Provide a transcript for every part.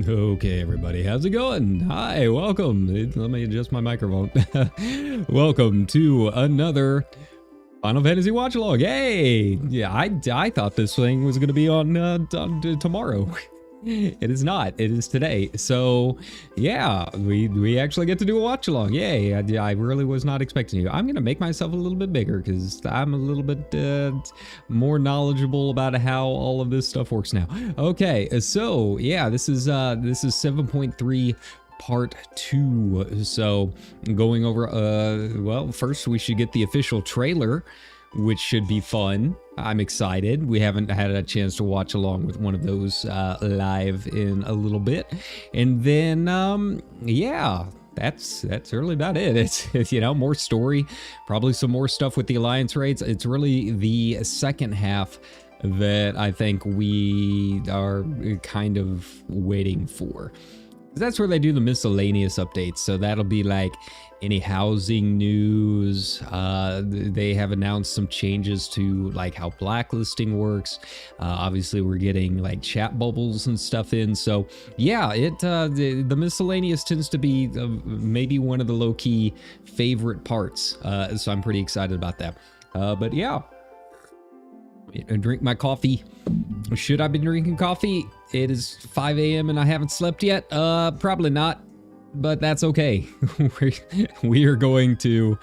Okay, everybody, how's it going? Hi, welcome. Let me adjust my microphone. Welcome to another Final Fantasy Watch Along. Yay! Yeah, I thought this thing was going to be on tomorrow. It is not. It is today. So, yeah, we actually get to do a watch along. Yay! I really was not expecting you. I'm gonna make myself a little bit bigger because I'm a little bit more knowledgeable about how all of this stuff works now. Okay, so yeah, this is 7.3. Part 2. So going over well, first we should get the official trailer, which should be fun. I'm excited. We haven't had a chance to watch along with one of those live in a little bit. And then yeah, that's really about it. It's you know, more story, probably some more stuff with the alliance raids. It's really the second half that I think we are kind of waiting for. That's where they do the miscellaneous updates. So that'll be like any housing news. They have announced some changes to like how blacklisting works. Obviously we're getting like chat bubbles and stuff in. So yeah, the miscellaneous tends to be maybe one of the low-key favorite parts. So I'm pretty excited about that. But yeah, I drink my coffee. Should I be drinking coffee? It is 5 a.m. and I haven't slept yet. Probably not, but that's okay. We are going to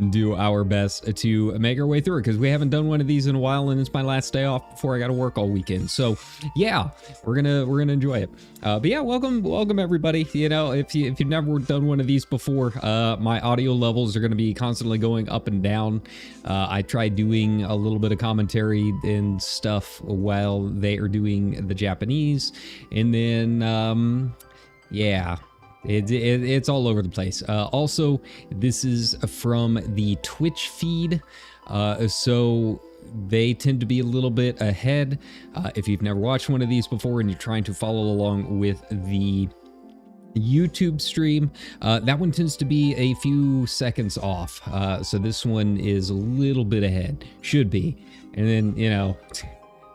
do our best to make our way through it because we haven't done one of these in a while, and it's my last day off before I got to work all weekend. So yeah, we're gonna enjoy it. But yeah, welcome everybody. You know, if you've never done one of these before, my audio levels are going to be constantly going up and down. I tried doing a little bit of commentary and stuff while they are doing the Japanese, and then yeah. It's all over the place. Also, this is from the Twitch feed, so they tend to be a little bit ahead. If you've never watched one of these before and you're trying to follow along with the YouTube stream, that one tends to be a few seconds off. So this one is a little bit ahead, should be. And then, you know,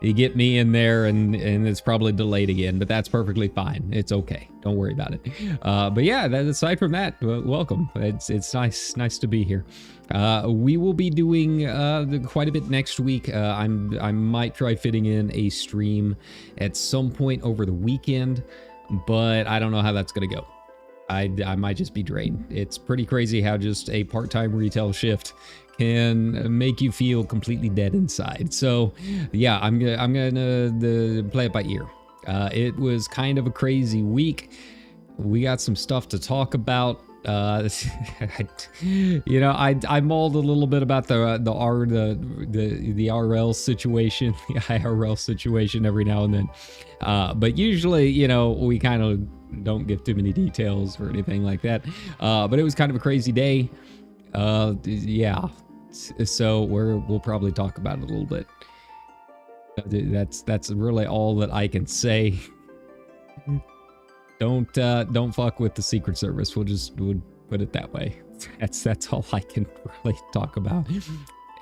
you get me in there and it's probably delayed again, but that's perfectly fine. It's okay. Don't worry about it. But yeah, aside from that, welcome. It's nice to be here. We will be doing quite a bit next week. I might try fitting in a stream at some point over the weekend, but I don't know how that's gonna go. I might just be drained. It's pretty crazy how just a part-time retail shift can make you feel completely dead inside. So yeah, I'm gonna play it by ear. It was kind of a crazy week. We got some stuff to talk about. You know, I mauled a little bit about the RL situation, the IRL situation every now and then. But usually, you know, we kind of don't give too many details or anything like that. But it was kind of a crazy day. Yeah. So we'll probably talk about it a little bit. That's really all that I can say. Don't fuck with the Secret Service. We'll put it that way. That's all I can really talk about.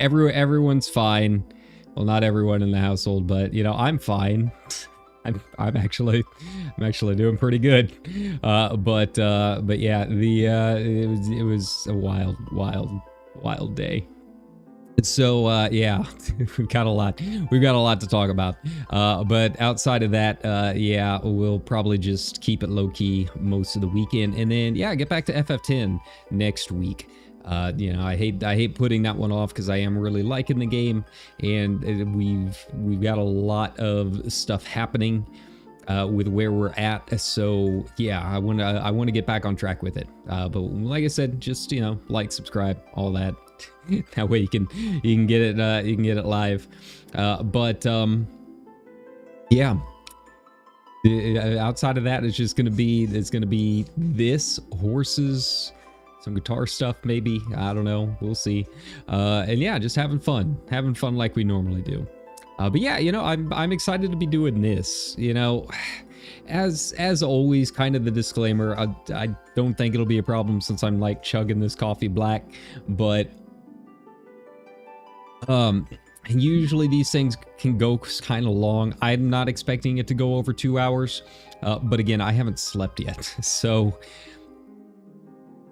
Everyone's fine. Well, not everyone in the household, but you know, I'm fine. I'm actually doing pretty good. But yeah, it was a wild day. So yeah, we've got a lot to talk about. But outside of that, yeah, we'll probably just keep it low key most of the weekend, and then yeah, get back to FF10 next week. You know, I hate putting that one off because I am really liking the game, and we've got a lot of stuff happening with where we're at. So yeah, I want to get back on track with it. But like I said, just, you know, like, subscribe, all that. That way you can get it live. Yeah. Outside of that, it's gonna be this, horses, some guitar stuff, maybe, I don't know, we'll see. And yeah, just having fun like we normally do. But yeah, you know, I'm excited to be doing this. You know, as always, kind of the disclaimer, I don't think it'll be a problem since I'm like chugging this coffee black, but usually these things can go kind of long. I'm not expecting it to go over 2 hours, but again, I haven't slept yet, so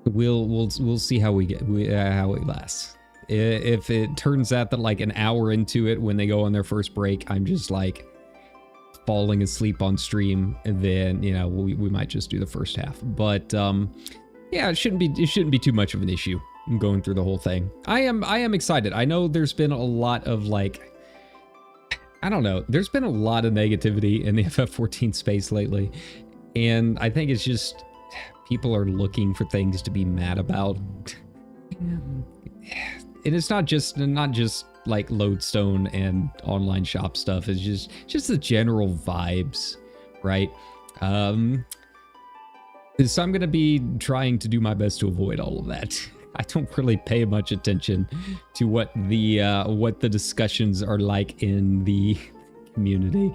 we'll see how how it lasts. If it turns out that like an hour into it, when they go on their first break, I'm just like falling asleep on stream, and then, you know, we might just do the first half. But yeah, it shouldn't be too much of an issue going through the whole thing. I am excited. I know there's been a lot of like, I don't know, there's been a lot of negativity in the FF14 space lately, and I think it's just people are looking for things to be mad about. And it's not just like lodestone and online shop stuff. It's just the general vibes, right? So I'm gonna be trying to do my best to avoid all of that. I don't really pay much attention to what the discussions are like in the community,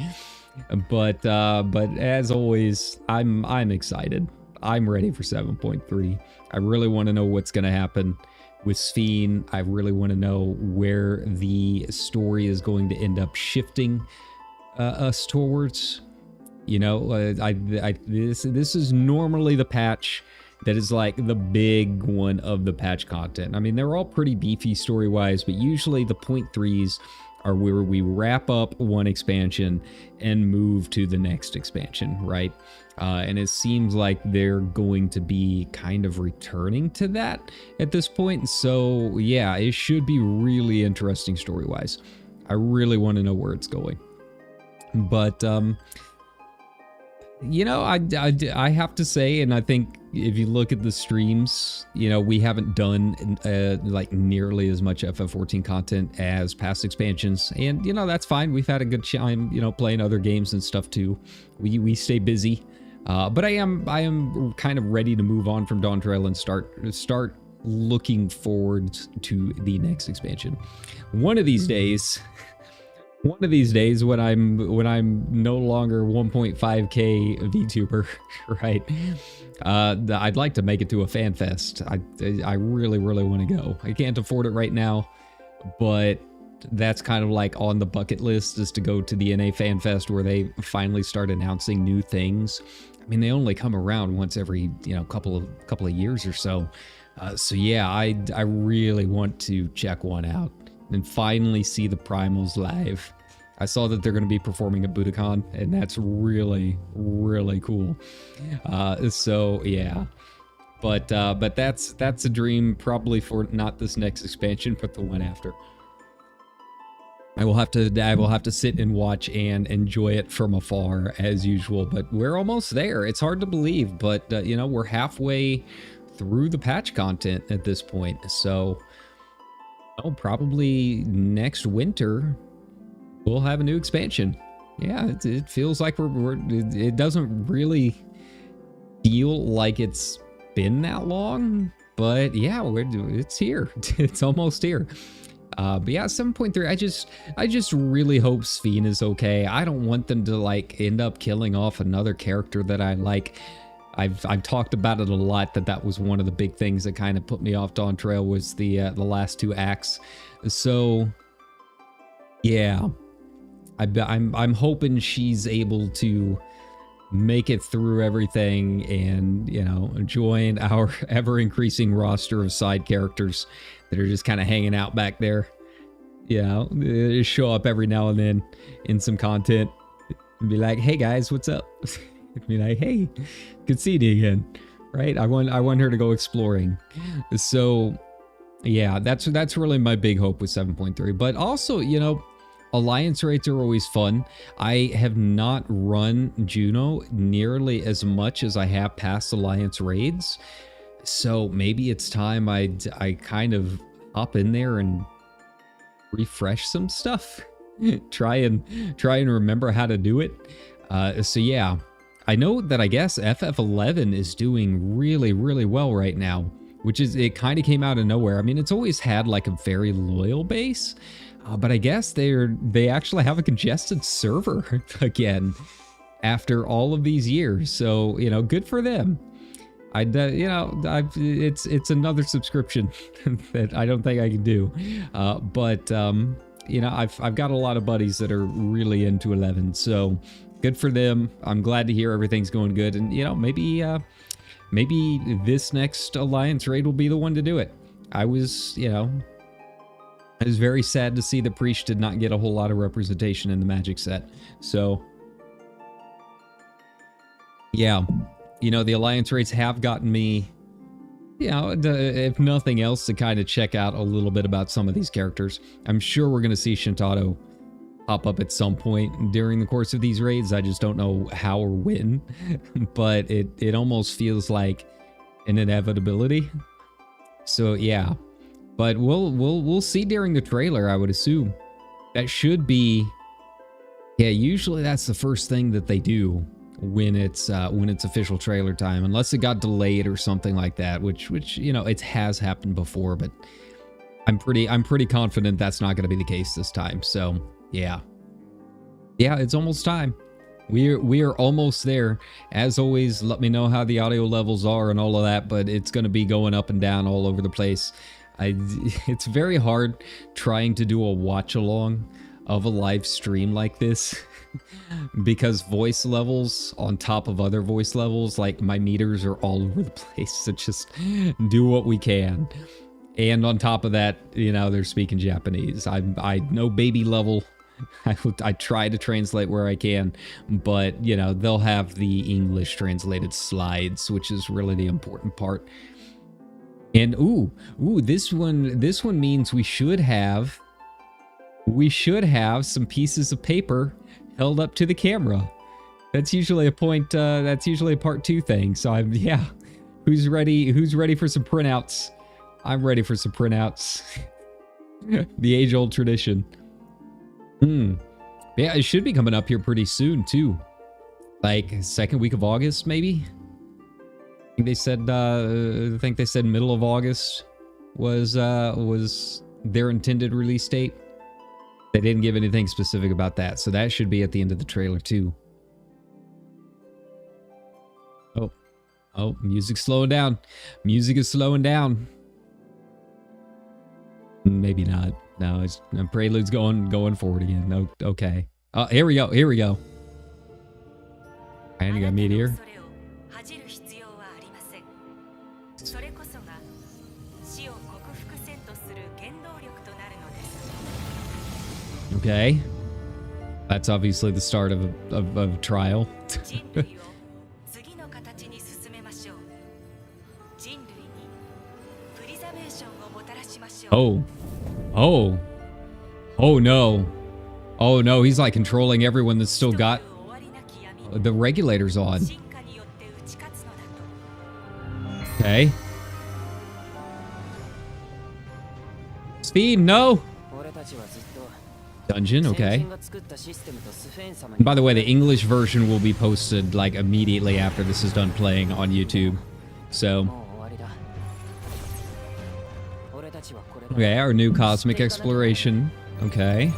but as always, I'm excited. I'm ready for 7.3. I really want to know what's going to happen with Sphene. I really want to know where the story is going to end up shifting us towards. You know, this is normally the patch that is like the big one of the patch content. I mean, they're all pretty beefy story-wise, but usually the 0.3s are where we wrap up one expansion and move to the next expansion, right? And it seems like they're going to be kind of returning to that at this point. So yeah, it should be really interesting story-wise. I really want to know where it's going. But you know, I have to say, and I think if you look at the streams, you know, we haven't done like nearly as much FF14 content as past expansions, and you know, that's fine. We've had a good time, you know, playing other games and stuff too. We stay busy, but I am kind of ready to move on from Dawn Trail and start looking forward to the next expansion. One of these days, when I'm no longer 1.5k VTuber, right? I'd like to make it to a fan fest. I really want to go. I can't afford it right now, but that's kind of like on the bucket list, is to go to the NA Fan Fest, where they finally start announcing new things. I mean, they only come around once every, you know, couple of years or so. So yeah, I really want to check one out and finally see the Primals live. I saw that they're going to be performing at Budokan, and that's really cool. So yeah, but that's a dream, probably for not this next expansion, but the one after. I will have to sit and watch and enjoy it from afar as usual, but we're almost there. It's hard to believe, but you know, we're halfway through the patch content at this point. So probably next winter we'll have a new expansion. Yeah, it feels like it doesn't really feel like it's been that long, but yeah, it's here. It's almost here. But yeah, 7.3, I just really hope Sphene is okay. I don't want them to like end up killing off another character that I like. I've talked about it a lot, that was one of the big things that kind of put me off Dawn Trail, was the last two acts. So yeah, I'm hoping she's able to make it through everything and, you know, join our ever-increasing roster of side characters that are just kind of hanging out back there. You know, they show up every now and then in some content and be like, hey guys, what's up? Be like, hey, good seeing you again, right? I want her to go exploring. So Yeah, that's really my big hope with 7.3. But also, you know, alliance raids are always fun. I have not run Juno nearly as much as I have past alliance raids. So maybe it's time I kind of hop in there and refresh some stuff. try and remember how to do it. So yeah, I know that I guess FF11 is doing really, really well right now, which is, it kind of came out of nowhere. I mean, it's always had like a very loyal base, but I guess they actually have a congested server again after all of these years. So, you know, good for them. It's another subscription that I don't think I can do. You know, I've got a lot of buddies that are really into 11, so good for them. I'm glad to hear everything's going good, and you know, maybe this next alliance raid will be the one to do it. I was very sad to see the Priest did not get a whole lot of representation in the Magic set. So yeah, you know, the alliance raids have gotten me, you know, if nothing else, to kind of check out a little bit about some of these characters. I'm sure we're going to see Shintaro pop up at some point during the course of these raids. I just don't know how or when, but it almost feels like an inevitability. So yeah, but we'll see during the trailer, I would assume. That should be, yeah, usually that's the first thing that they do when it's official trailer time, unless it got delayed or something like that, which you know, it has happened before, but I'm pretty confident that's not going to be the case this time. So yeah, it's almost time. We are almost there. As always, let me know how the audio levels are and all of that, but it's going to be going up and down all over the place. It's very hard trying to do a watch along of a live stream like this because voice levels on top of other voice levels, like my meters are all over the place. So just do what we can. And on top of that, you know, they're speaking Japanese. I know baby level. I try to translate where I can, but you know, they'll have the English translated slides, which is really the important part. And ooh, this one means we should have some pieces of paper held up to the camera. That's usually a point, that's usually a part 2 thing. So yeah, who's ready for some printouts? I'm ready for some printouts. The age-old tradition. Yeah, it should be coming up here pretty soon too. Like second week of August, maybe? I think they said middle of August was their intended release date. They didn't give anything specific about that, so that should be at the end of the trailer too. Oh, music's slowing down. Music is slowing down. Maybe not. No, it's Prelude's going forward again. No, okay. Here we go. And you got meat here. Okay. That's obviously the start of a trial. Oh no. Oh no, he's like controlling everyone that's still got the regulators on. Okay. Speed, no. Dungeon, okay. And by the way, the English version will be posted like immediately after this is done playing on YouTube. So okay, our new cosmic exploration. Okay.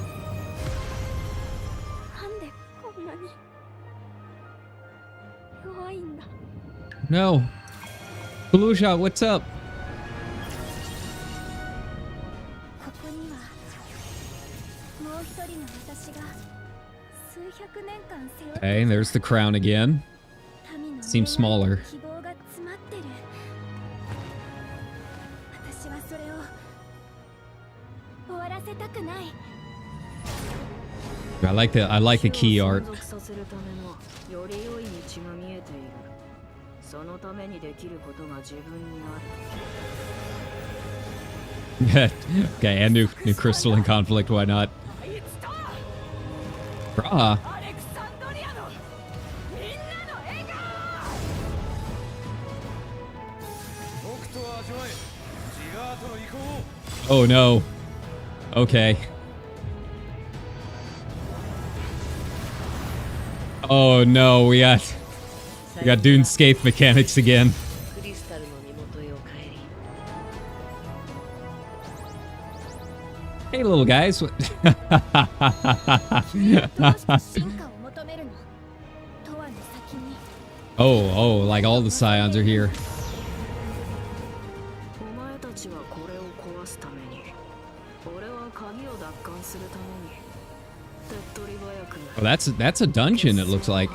No. Belusha, what's up? Okay, there's the crown again. Seems smaller. I like the key art. Okay, and new crystal in conflict. Why not? Bruh. Oh no. Okay. Oh no, we got Dune Scathe mechanics again. Hey little guys. Oh, like all the scions are here. Oh, that's a dungeon, it looks like.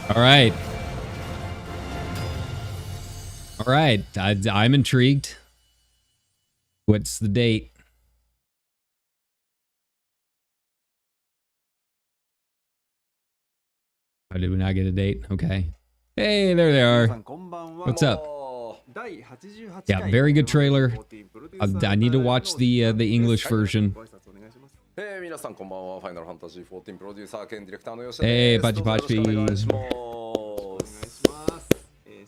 All right. All right. I'm intrigued. What's the date? Oh, did we not get a date? Okay. Hey, there they are. What's up? Yeah, very good trailer. I need to watch the English version. Hey, Pachi Pachi.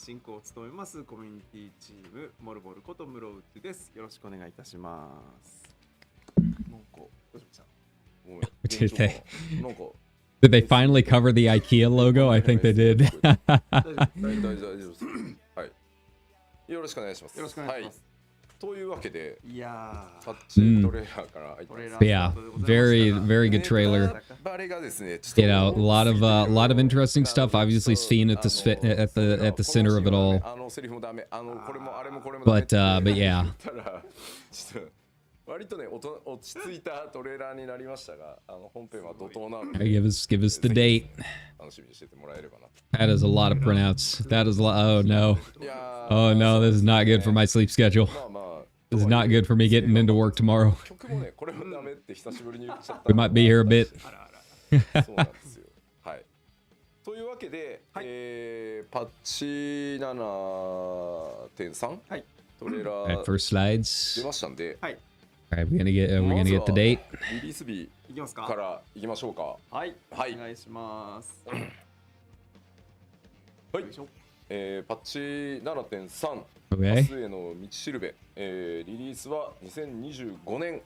進行を務めますコミュニティチームモルボルこと室内です。よろしくお願いいたします。なんかどうしました？ Did they finally cover the IKEA logo? I think they did. はい。よろしくお願いします。よろしくお願いします。というわけで、いやー、タッチトレーラーから入ってます。Yeah, very good trailer. You know, a lot of interesting stuff. Obviously, Sphene at the center of it all. But yeah. 割とね、落ち着いたトレーラーになりましたが、本編は怒涛なので。Give us the date. 楽しみにしててもらえればな。That is a lot of printouts. That is oh no. Oh no, this is not good for my sleep schedule. This is not good for me getting into work tomorrow. We might be here a bit. そうなんですよ。はい。というわけで、パッチ 7.3 トレーラー first slides. 出ましたんで。はい。Alright, we're gonna get the date. リリース日からいきましょうか。はい。はい。お願いします。はい。パッチ 7.3 明日への道しるべ、リリースは2025年、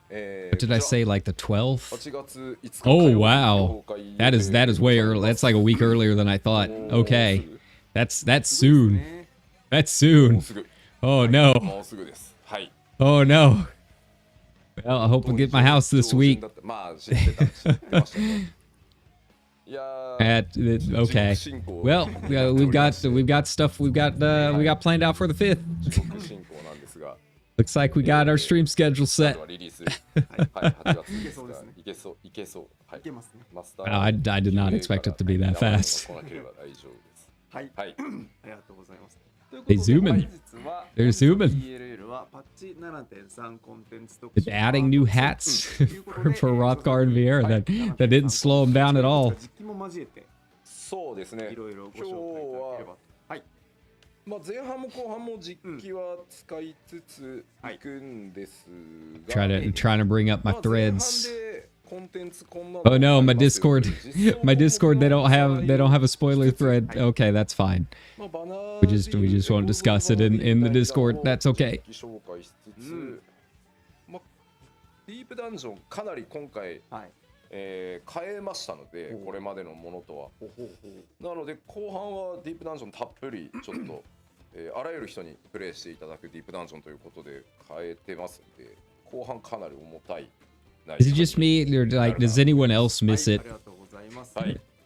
What did I say, like the 12th? 8月5日 Oh wow, that is way early. That's like a week earlier than I thought. Okay, that's soon. That's soon. Oh no. もうすぐです。はい。Oh no. Well, I hope we'll get my house this week. Okay. Well, we've got stuff we got planned out for the 5th. Looks like we got our stream schedule set. I did not expect it to be that fast. They zooming. They're zooming. It's adding new hats for Rothgar and Vieira that didn't slow them down at all. そうですね。今日は前半も後半も実機は使いつついくんですが、trying to bring up my threads. Oh no, my Discord, they don't have a spoiler thread. Okay, that's fine. We just won't discuss it in the Discord. That's okay. ディープダンジョンかなり今回変えましたので、これまでのものとは。なので後半はディープダンジョンたっぷりちょっとあらゆる人にプレイしていただくディープダンジョンということで変えてますので、後半かなり重たい。Is it just me, or like, does anyone else miss it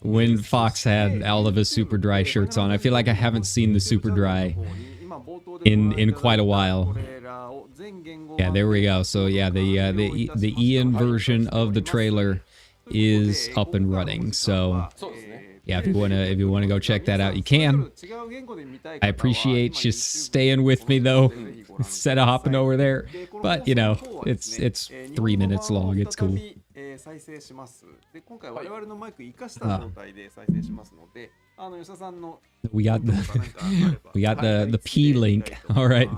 when Fox had all of his super dry shirts on? I feel like I haven't seen the super dry in quite a while. Yeah, there we go. So yeah, the Ian version of the trailer is up and running. So yeah, if you wanna go check that out, you can. I appreciate just staying with me though, instead of hopping over there. But you know, it's 3 minutes long. It's cool. 再生します。で、今回我々のマイク活かした状態で再生しますので、吉田さんの we got the P link. All right.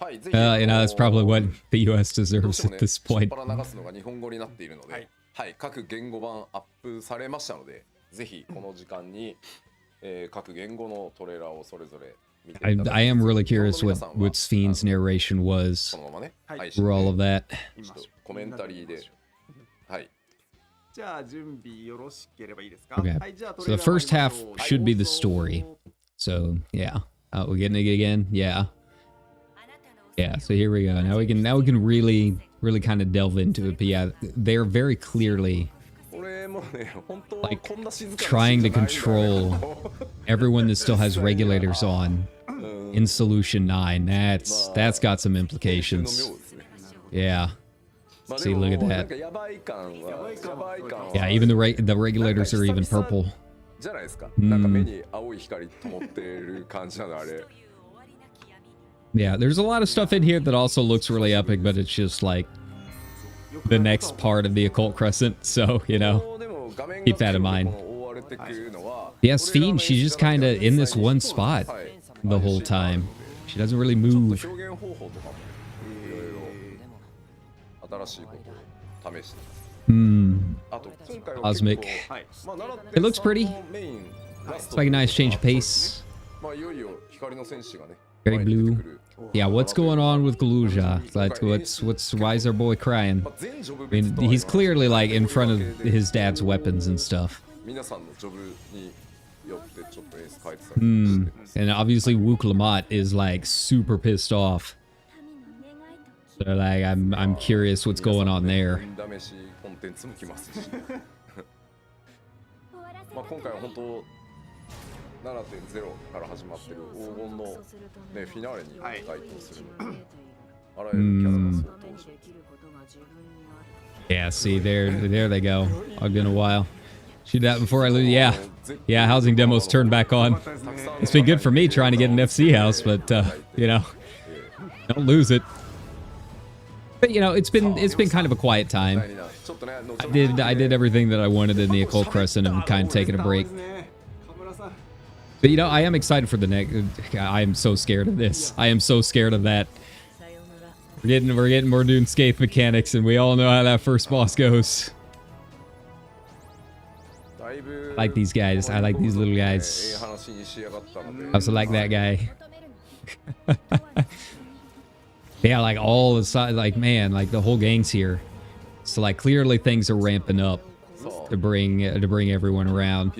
You know, that's probably what the US deserves at this point. 流すのが日本語になっているので、はい、各言語版アップされましたので、ぜひこの時間に、各言語のトレーラーをそれぞれ見ていただきます。I am really curious what Sfien's narration was through all of that. コメンタリーで、はい。 Okay, so the first half should be the story. So yeah, we're getting it again. Yeah. So here we go. Now we can really kind of delve into it. But yeah, they're very clearly like trying to control everyone that still has regulators on in Solution 9. That's got some implications. Yeah. See, look at that. Yeah, even the regulators are even purple. Yeah, there's a lot of stuff in here that also looks really epic, but it's just like the next part of the Occult Crescent, so, you know, keep that in mind. Yeah, Sphene, she's just kind of in this one spot the whole time. She doesn't really move. Cosmic. It looks pretty. It's like a nice change of pace. Very blue. Yeah, what's going on with Galuja? Like, why is our boy crying? I mean, he's clearly like in front of his dad's weapons and stuff. And obviously Wook Lamont is like super pissed off. So like I'm curious what's going on there. Yeah, see, there they go. I've been a while. Shoot that before I lose. Yeah, housing demos turned back on. It's been good for me trying to get an FC house, but you know, don't lose it. But you know, it's been kind of a quiet time. I did everything that I wanted in the Occult Crescent and kind of taking a break. But you know, I am excited for the next. I am so scared of this. I am so scared of that. We're getting more RuneScape mechanics, and we all know how that first boss goes. I like these guys. I like these little guys. I also like that guy. Yeah, like all the side, like man, like the whole gang's here. So like clearly things are ramping up to bring everyone around.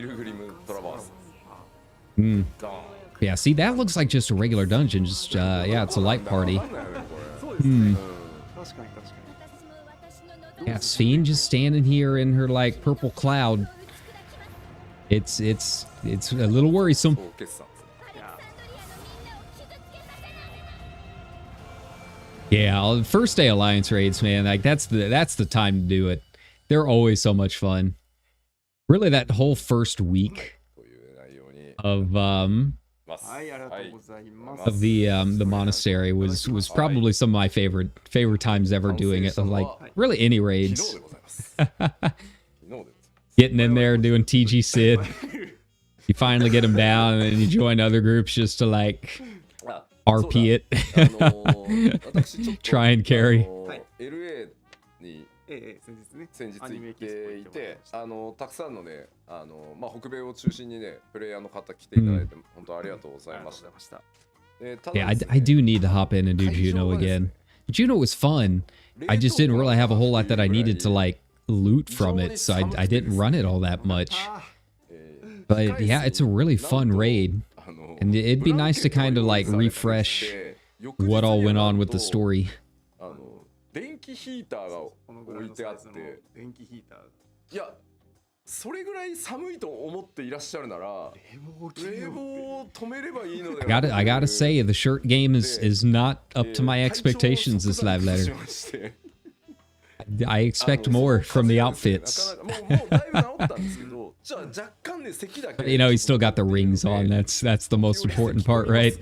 Yeah, see, that looks like just a regular dungeon. Just yeah, it's a light party. Yeah, Sphene just standing here in her like purple cloud. It's a little worrisome. Yeah, first day Alliance raids, man. Like that's the time to do it. They're always so much fun. Really, that whole first week of the monastery was probably some of my favorite times ever doing it. Like really any raids. Getting in there doing TG Sid. You finally get him down, and then you join other groups just to like RP it. Try and carry. 先日行っていて、たくさんのね、北米を中心にね、プレイヤーの方来ていただいて、本当ありがとうございました。Yeah, I do need to hop in and do Juno again. Juno was fun. I just didn't really have a whole lot that I needed to like loot from it, so I didn't run it all that much. But yeah, it's a really fun raid. And it'd be nice to kind of like refresh what all went on with the story. 電気ヒーターが置いてあって、いや、それぐらい寒いと思っていらっしゃるなら、冷房を止めればいいのでは。I gotta say, the shirt game is not up to my expectations this live letter. I expect more from the outfits. もうだいぶ治ったんですけど、ちは若干ね席だけ You know, he's still got the rings on. That's the most important part, right?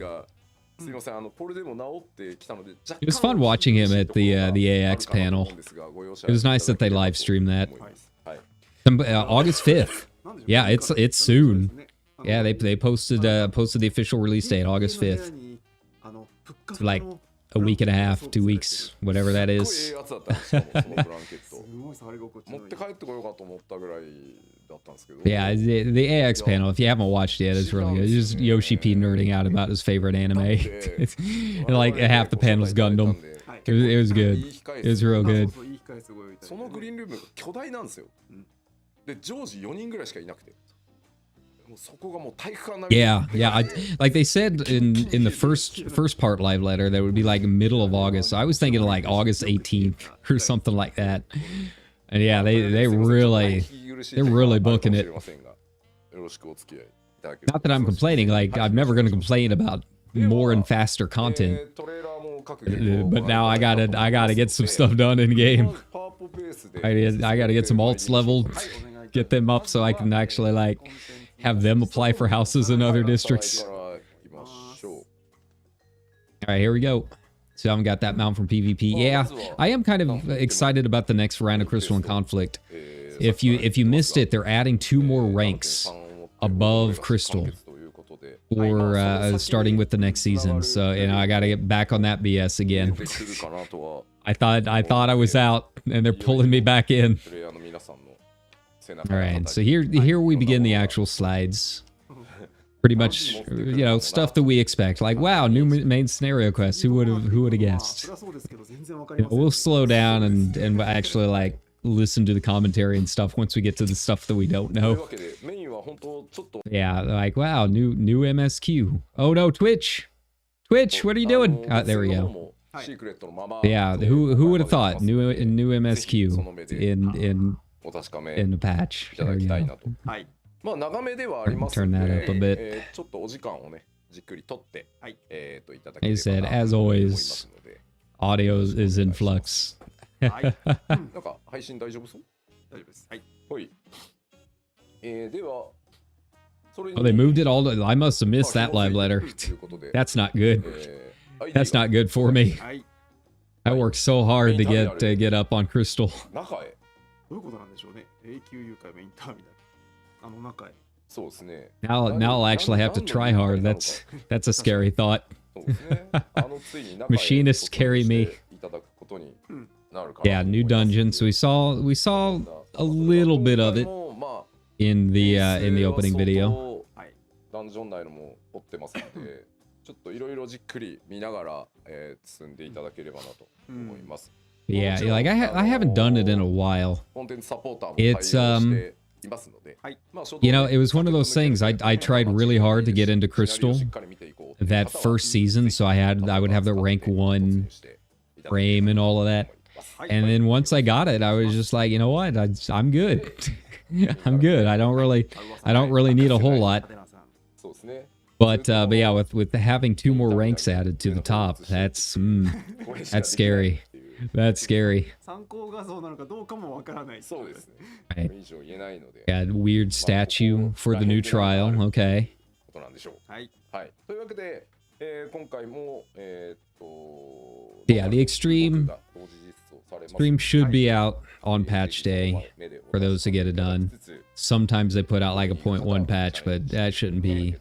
すみません、これでも治ってきたので It was fun watching him at the AX panel. It was nice that they live streamed that. August 5th. Yeah, it's soon. Yeah, they posted the official release date, August 5th. It's like a week and a half, 2 weeks, whatever that is. 持って帰ってこようかと思ったぐらいだったんですけど Yeah, the AX panel, if you haven't watched it, it's really good. It's just Yoshi P nerding out about his favorite anime. And like half the panel's Gundam. It was good. It was real good. そのグリーンルームが巨大なんですよ。で、常時4人ぐらいしかいなくて。Yeah, like they said in the first part live letter that it would be like middle of August. So I was thinking like August 18th or something like that. And yeah, they're really booking it. Not that I'm complaining, like I'm never gonna complain about more and faster content. But now I gotta get some stuff done in game. I gotta get some alts leveled, get them up so I can actually like have them apply for houses in other districts. Alright, here we go. So I haven't got that mount from PvP. Yeah, I am kind of excited about the next round of Crystal and Conflict. If you missed it, they're adding 2 more ranks above Crystal. Or starting with the next season. So, you know, I gotta get back on that BS again. I thought I was out, and they're pulling me back in. Alright, so here we begin the actual slides. Pretty much, you know, stuff that we expect. Like, wow, new main scenario quest. Who would have guessed? You know, we'll slow down and actually like listen to the commentary and stuff once we get to the stuff that we don't know. Yeah, like, wow, new MSQ. Oh no, Twitch, what are you doing? There we go. Yeah, who would have thought new MSQ in the patch? There we go. Turn that up a bit. He said, as always, audio is in flux. Oh, they moved it all to, I must have missed that live letter. That's not good. That's not good for me. I worked so hard to get up on Crystal. Now I'll actually have to try hard. That's a scary thought. Machinists carry me. Yeah, new dungeons. We saw a little bit of it in the opening video. Yeah, like I haven't done it in a while. It's you know, it was one of those things. I tried really hard to get into Crystal that first season, so I would have the rank 1 frame and all of that. And then once I got it, I was just like, you know what? I'm good. I'm good. I don't really need a whole lot. But yeah, with having 2 more ranks added to the top, that's scary. That's scary. Right. Got a weird statue for the new trial. Okay. Yeah, the extreme should be out on patch day for those to get it done. Sometimes they put out like a 0.1 patch, but that shouldn't be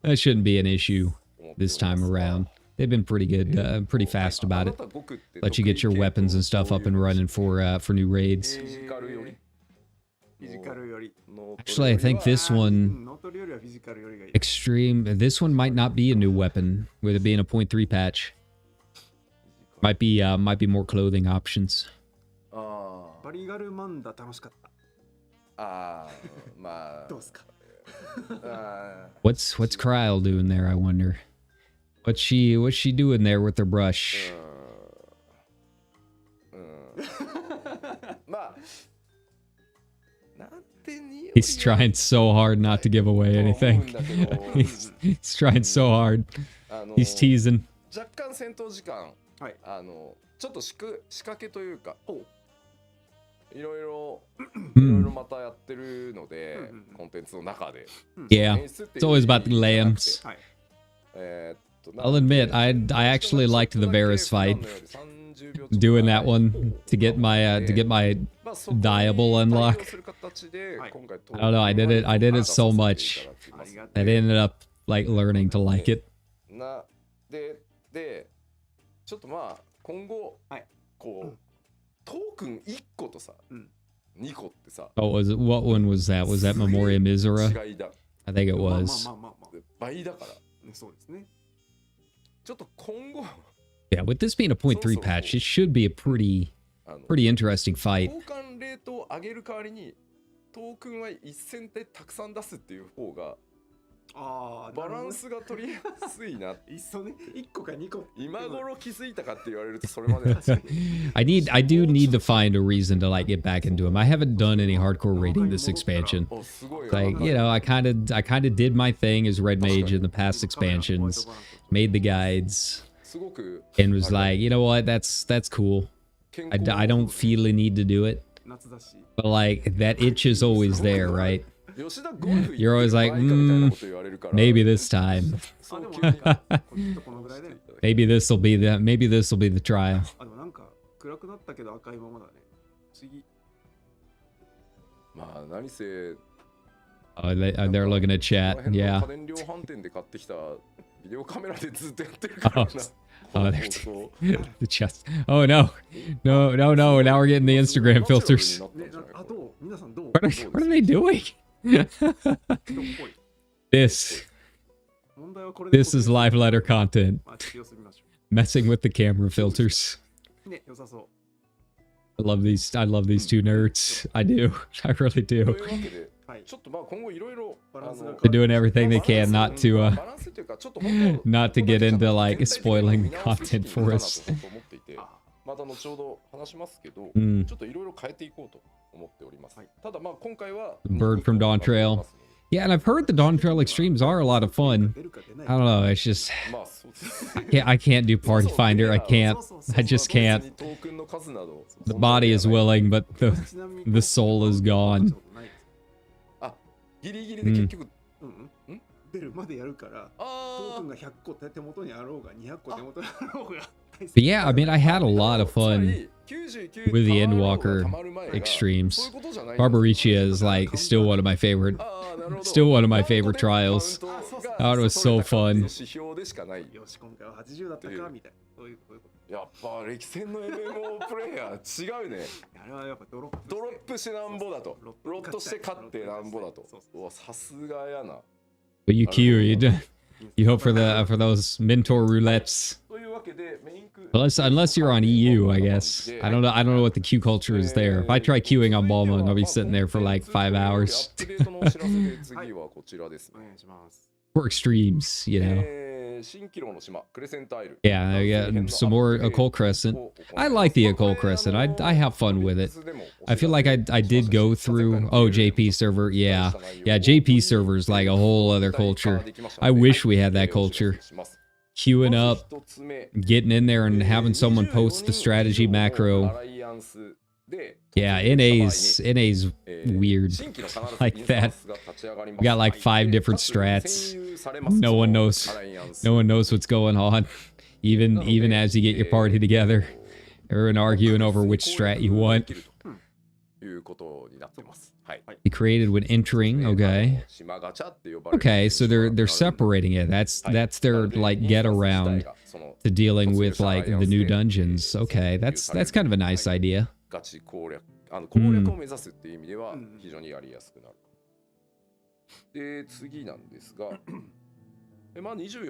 an issue this time around. They've been pretty good, pretty fast about it. Let you get your weapons and stuff up and running for new raids. Actually, I think this one, extreme, this one might not be a new weapon, with it being a 0.3 patch. Might be more clothing options. What's Kryl doing there, I wonder? What's she doing there with her brush? He's trying so hard not to give away anything. He's trying so hard. He's teasing. いろいろ Hmm. またやってるので、コンテンツの中で。 Yeah, it's always about the lambs. はい。I'll admit, I actually liked the Varus fight. Doing that one to get my diable unlock. I don't know, I did it so much that I ended up like learning to like it. で、ちょっとまあ今後、こうトークン1個とさ、2個ってさ。Oh, what one was that? Was that Memoria Misera? 違いだ。I think it was. 倍だから。そうですね。ちょっと今後。Yeah, with this being a 0.3 patch, it should be a pretty interesting fight. 交換レートを上げる代わりにトークンは1000体たくさん出すっていう方がバランスが取りやすいな。いっそね、1個か2個。今頃気づいたかって言われるとそれまでだし。I do need to find a reason to like get back into him. I haven't done any hardcore raiding this expansion. Like, you know, I kind of did my thing as Red Mage in the past expansions, made the guides, and was like, you know what, that's cool. I don't feel the need to do it, but like that itch is always there, right? You're always like, maybe this time. Maybe this will be the trial. Oh, they're looking at chat. Yeah. Oh, the chest. Oh no. No. Now we're getting the Instagram filters. What are they doing? This is live letter content. Messing with the camera filters. I love these two nerds. I do. I really do. They're doing everything they can not to get into like spoiling content for us. Bird from Dawn Trail. Yeah, and I've heard the Dawn Trail Extremes are a lot of fun. I don't know, it's just I can't do Party Finder. I just can't. The body is willing, but the soul is gone. ギリギリで結局、出るまでやるから、トークンが100個手元にあろうが200個手元にあろうが。But yeah, I mean, I had a lot of fun with the Endwalker Extremes. Barbaricia is like still one of my favorite trials. Oh, it was so fun. やっぱ歴戦の MMO プレイヤー違うね。あれはやっぱドロップしてなんぼだと。ロットして勝ってなんぼだと。うわ、さすがやな。But you hope for those mentor roulettes. Unless you're on EU, I guess. I don't know what the queue culture is there. If I try queuing on Balmung, I'll be sitting there for like 5 hours. For extremes, you know. Yeah, some more Occult Crescent. I like the Occult Crescent. I have fun with it. I feel like I did go through. Oh, JP server. Yeah, JP server is like a whole other culture. I wish we had that culture. Queuing up, getting in there and having someone post the strategy macro. Yeah, NA's weird like that. We got like 5 different strats. No one knows what's going on. Even as you get your party together, everyone arguing over which strat you want. Be created when entering. Okay, so they're separating it. That's their like get around to dealing with like the new dungeons. Okay, that's kind of a nice idea. 攻略を目指すっていう意味では非常にやりやすくなる。で、次なんですが、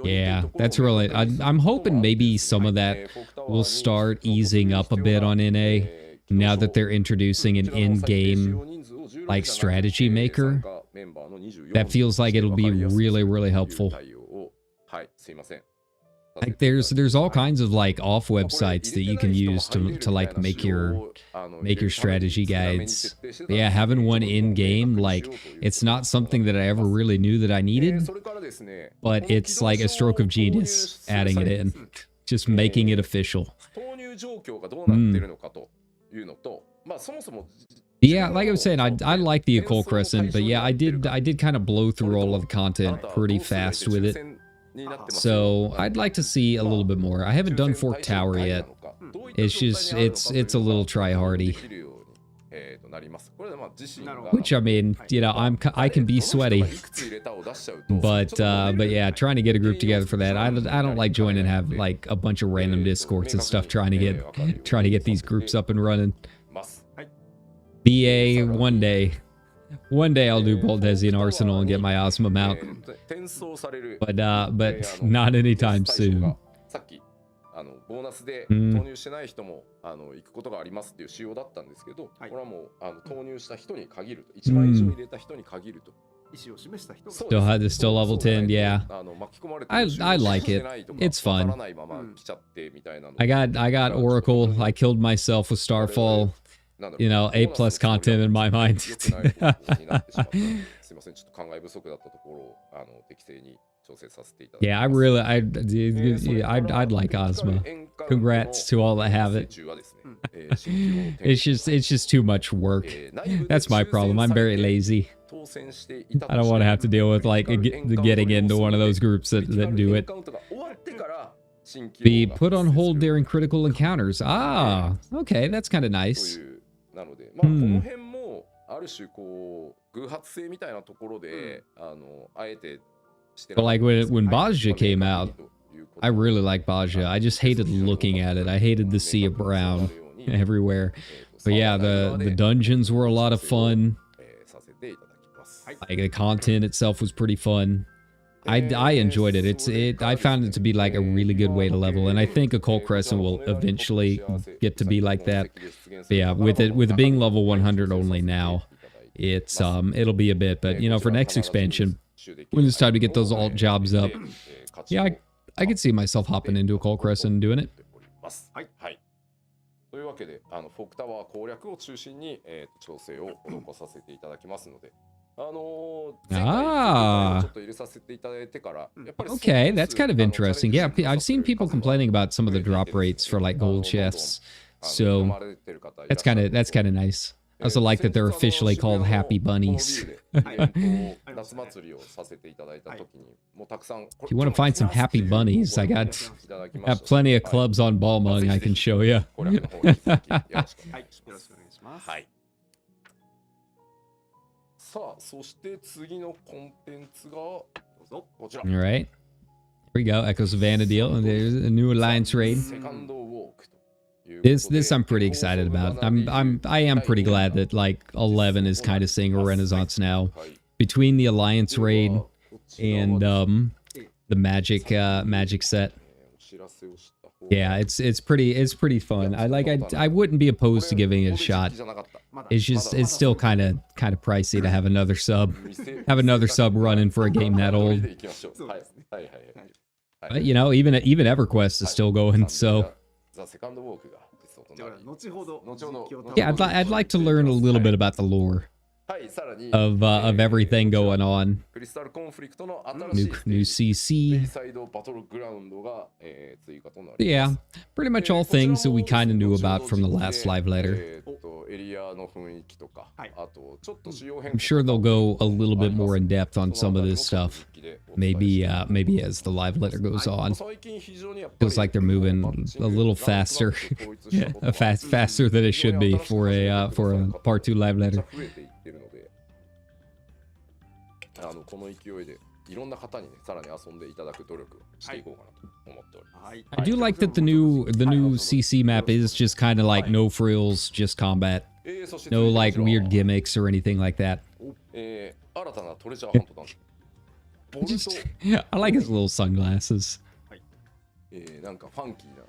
Yeah, that's really. I'm hoping maybe some of that will start easing up a bit on NA now that they're introducing an in-game like strategy maker. That feels like it'll be really, really helpful. Like there's all kinds of like off websites that you can use to like make your strategy guides. Yeah, having one in game, like it's not something that I ever really knew that I needed, but it's like a stroke of genius adding it in, just making it official. Yeah, like I was saying, I like the Occult Crescent, but yeah, I did kind of blow through all of the content pretty fast with it. So I'd like to see a little bit more. I haven't done Fork Tower yet. It's just it's a little try-hardy. Which, I mean, you know, I can be sweaty, but yeah, trying to get a group together for that, I don't like joining and have like a bunch of random discords and stuff trying to get these groups up and running. BA one day I'll do Bolt Desi and Arsenal and get my Osmo mount, but not anytime soon. ボーナスで投入してない人も行くことがありますっていう仕様だったんですけど、これはもう投入した人に限ると、1万以上入れた人に限ると。Still had this still level 10, yeah. I like it. It's fun. I got Oracle. I killed myself with Starfall. You know, A+ content in my mind. すいません、ちょっと考え不足だったところを適正に。Yeah, I'd like Ozma. Congrats to all that have it. It's just too much work. That's my problem. I'm very lazy. I don't want to have to deal with like getting into one of those groups that do it. Be put on hold during critical encounters. Ah, okay, that's kind of nice. But like when Baja came out, I really liked Baja. I just hated looking at it. I hated the sea of brown everywhere. But yeah, the dungeons were a lot of fun. Like the content itself was pretty fun. I enjoyed it. I found it to be like a really good way to level, and I think Occult Crescent will eventually get to be like that. But yeah, with it being level 100 only now, it'll be a bit. But you know, for next expansion, when it's time to get those alt jobs up, yeah, I could see myself hopping into Occult Crescent and doing it. というわけで、フォークタワー攻略を中心に、調整を施させていただきますので、Okay, that's kind of interesting. Yeah, I've seen people complaining about some of the drop rates for like gold chests, so that's kind of nice. I also like that they're officially called Happy Bunnies. If you want to find some Happy Bunnies, I got plenty of clubs on Balmung I can show you. Alright. Here we go. Echoes of Vana'diel. There's a new Alliance raid. This I'm pretty excited about. I am pretty glad that like 11 is kind of seeing a renaissance now. Between the Alliance raid and the magic set. Yeah, it's pretty fun. I wouldn't be opposed to giving it a shot. It's still kind of pricey to have another sub running for a game that old. But you know, even EverQuest is still going, so yeah, I'd like to learn a little bit about the lore of everything going on. New CC. Yeah, pretty much all things that we kind of knew about from the last live letter. I'm sure they'll go a little bit more in depth on some of this stuff. Maybe as the live letter goes on. Feels like they're moving a little faster, faster than it should be for a part 2 live letter. I do like that the new CC map is just kind of like no frills, just combat. No like weird gimmicks or anything like that. I like his little sunglasses. I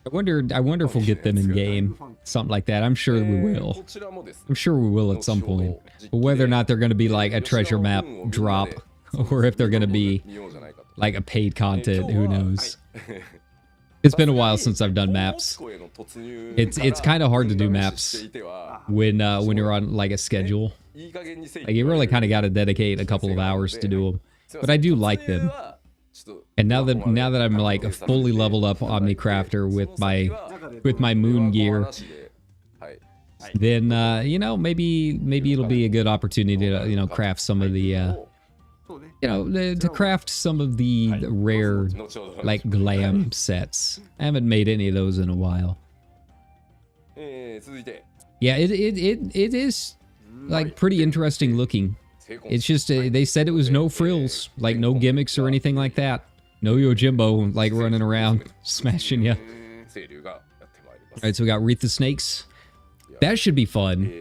wonder if we'll get them in game, something like that. I'm sure we will. I'm sure we will at some point. But whether or not they're going to be like a treasure map drop, or if they're going to be like a paid content, who knows? It's been a while since I've done maps. It's kind of hard to do maps when you're on like a schedule. Like you really kind of got to dedicate a couple of hours to do them. But I do like them. And now that I'm like a fully leveled up Omnicrafter with my moon gear, then you know, maybe it'll be a good opportunity to, you know, craft some of the you know, to craft some of the rare like glam sets. I haven't made any of those in a while. Yeah, it is like pretty interesting looking. It's just they said it was no frills, like no gimmicks or anything like that. No Yojimbo like running around smashing you. Alright, so we got Wreath the Snakes. That should be fun.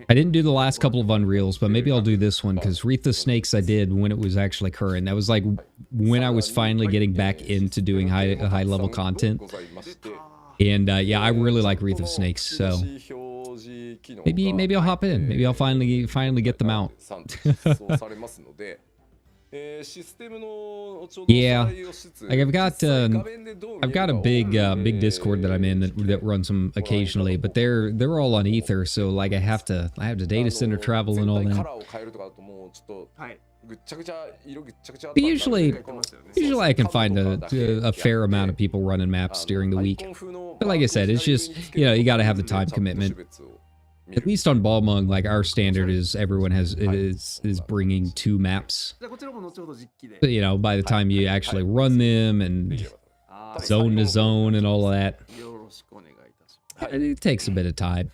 I didn't do the last couple of Unreals, but maybe I'll do this one, because Wreath the Snakes I did when it was actually current. That was like when I was finally getting back into doing high level content. And yeah, I really like Wreath of Snakes, so maybe I'll hop in. Maybe I'll finally get them out. Yeah, like I've got a big Discord that I'm in that runs them occasionally, but they're all on Ether, so like I have to data center travel and all that. But usually I can find a fair amount of people running maps during the week. But like I said, it's just, you know, you got to have the time commitment. At least on Balmung, like our standard is everyone is bringing 2 maps. But, you know, by the time you actually run them and zone to zone and all of that, it takes a bit of time.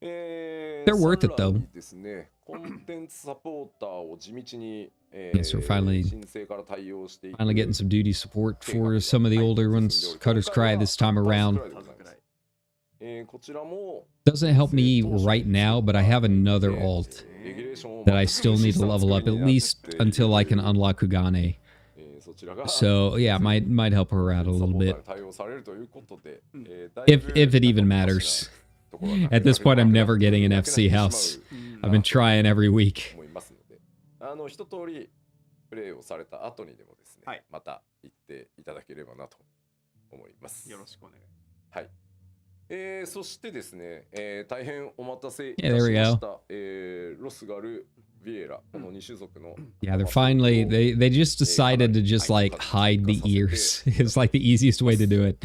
They're worth it though. Yes, we're finally getting some duty support for some of the older ones. Cutter's Cry this time around. Doesn't help me right now, but I have another alt that I still need to level up, at least until I can unlock Kugane. So yeah, might help her out a little bit. If it even matters. At this point, I'm never getting an FC house. I've been trying every week. Yeah, there we go. Yeah, they're finally, they just decided to just like hide the ears. It's like the easiest way to do it.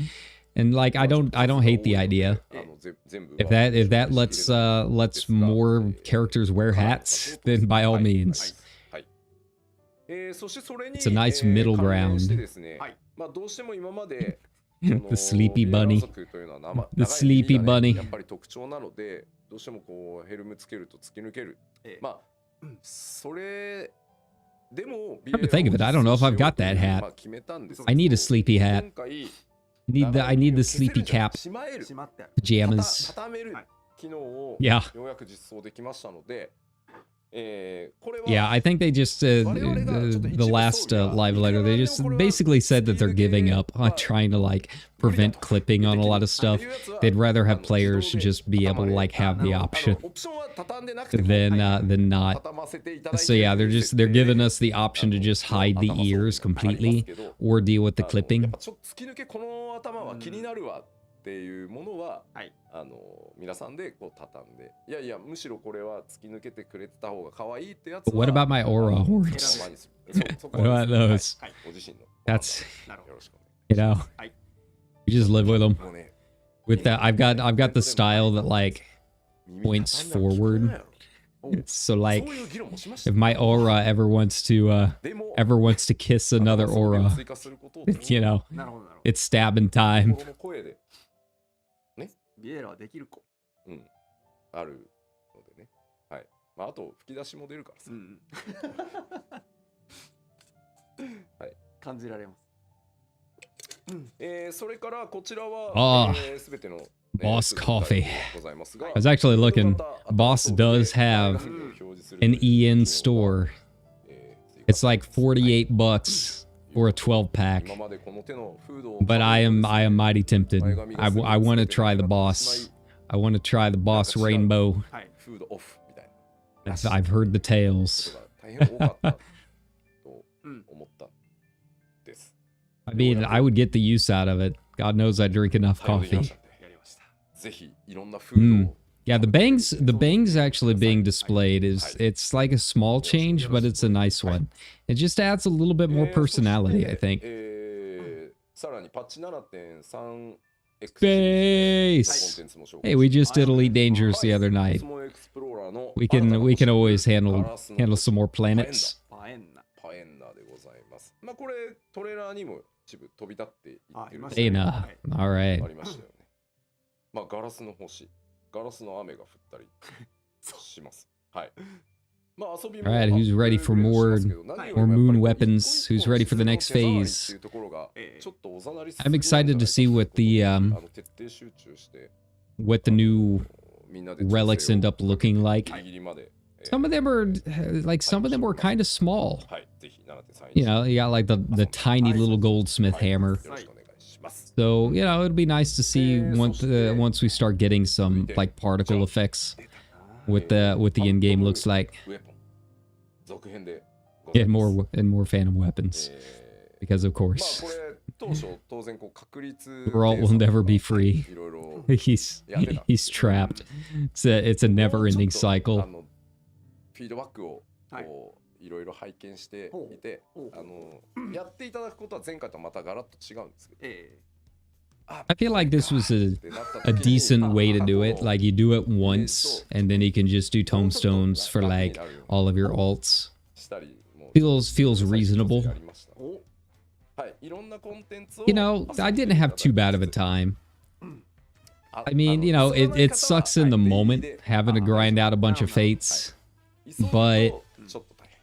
And like I don't hate the idea. If that lets more characters wear hats, then by all means. It's a nice middle ground. The sleepy bunny. The sleepy bunny. Come to think of it, I don't know if I've got that hat. I need a sleepy hat. I need the sleepy cap. Pajamas. Yeah. Yeah, I think they just, the last live letter, they just basically said that they're giving up on trying to, like, prevent clipping on a lot of stuff. They'd rather have players just be able to, like, have the option than not. So yeah, they're giving us the option to just hide the ears completely or deal with the clipping. But what about my aura horns? What about those? That's, you know, you just live with them. With that, I've got the style that like points forward. So like, if my aura ever wants to kiss another aura, you know, it's stabbing time. Boss coffee. I was actually looking. Boss does have an EN store. It's like 48 bucks for a 12 pack. But I am mighty tempted. I want to try the boss. I want to try the boss rainbow. I've heard the tales. I mean, I would get the use out of it. God knows I drink enough coffee. Yeah, the bangs actually being displayed it's like a small change, but it's a nice one. It just adds a little bit more personality, I think. Space. Hey, we just did Elite Dangerous the other night. We can always handle some more planets. パエンナでございます。まあこれトレーラーにも一部飛び立っていってる。Dana. All right. ありましたよね。まあガラスの星、ガラスの雨が降ったりします。はい。まあ遊びも。All right, who's ready for more moon weapons? Who's ready for the next phase? I'm excited to see what the new relics end up looking like. Some of them were kind of small. You know, you got like the tiny little goldsmith hammer. So, you know, it'll be nice to see once we start getting some like particle effects what the in-game looks like. And more phantom weapons. Because of course Geralt will never be free. He's trapped. It's a never-ending cycle. フィードバックをこういろいろ拝見していて、やっていただくことは前回とまたガラッと違うんですけど。I feel like this was a decent way to do it. Like you do it once, and then you can just do tombstones for like all of your alts. Feels reasonable. You know, I didn't have too bad of a time. I mean, you know, it sucks in the moment having to grind out a bunch of fates. But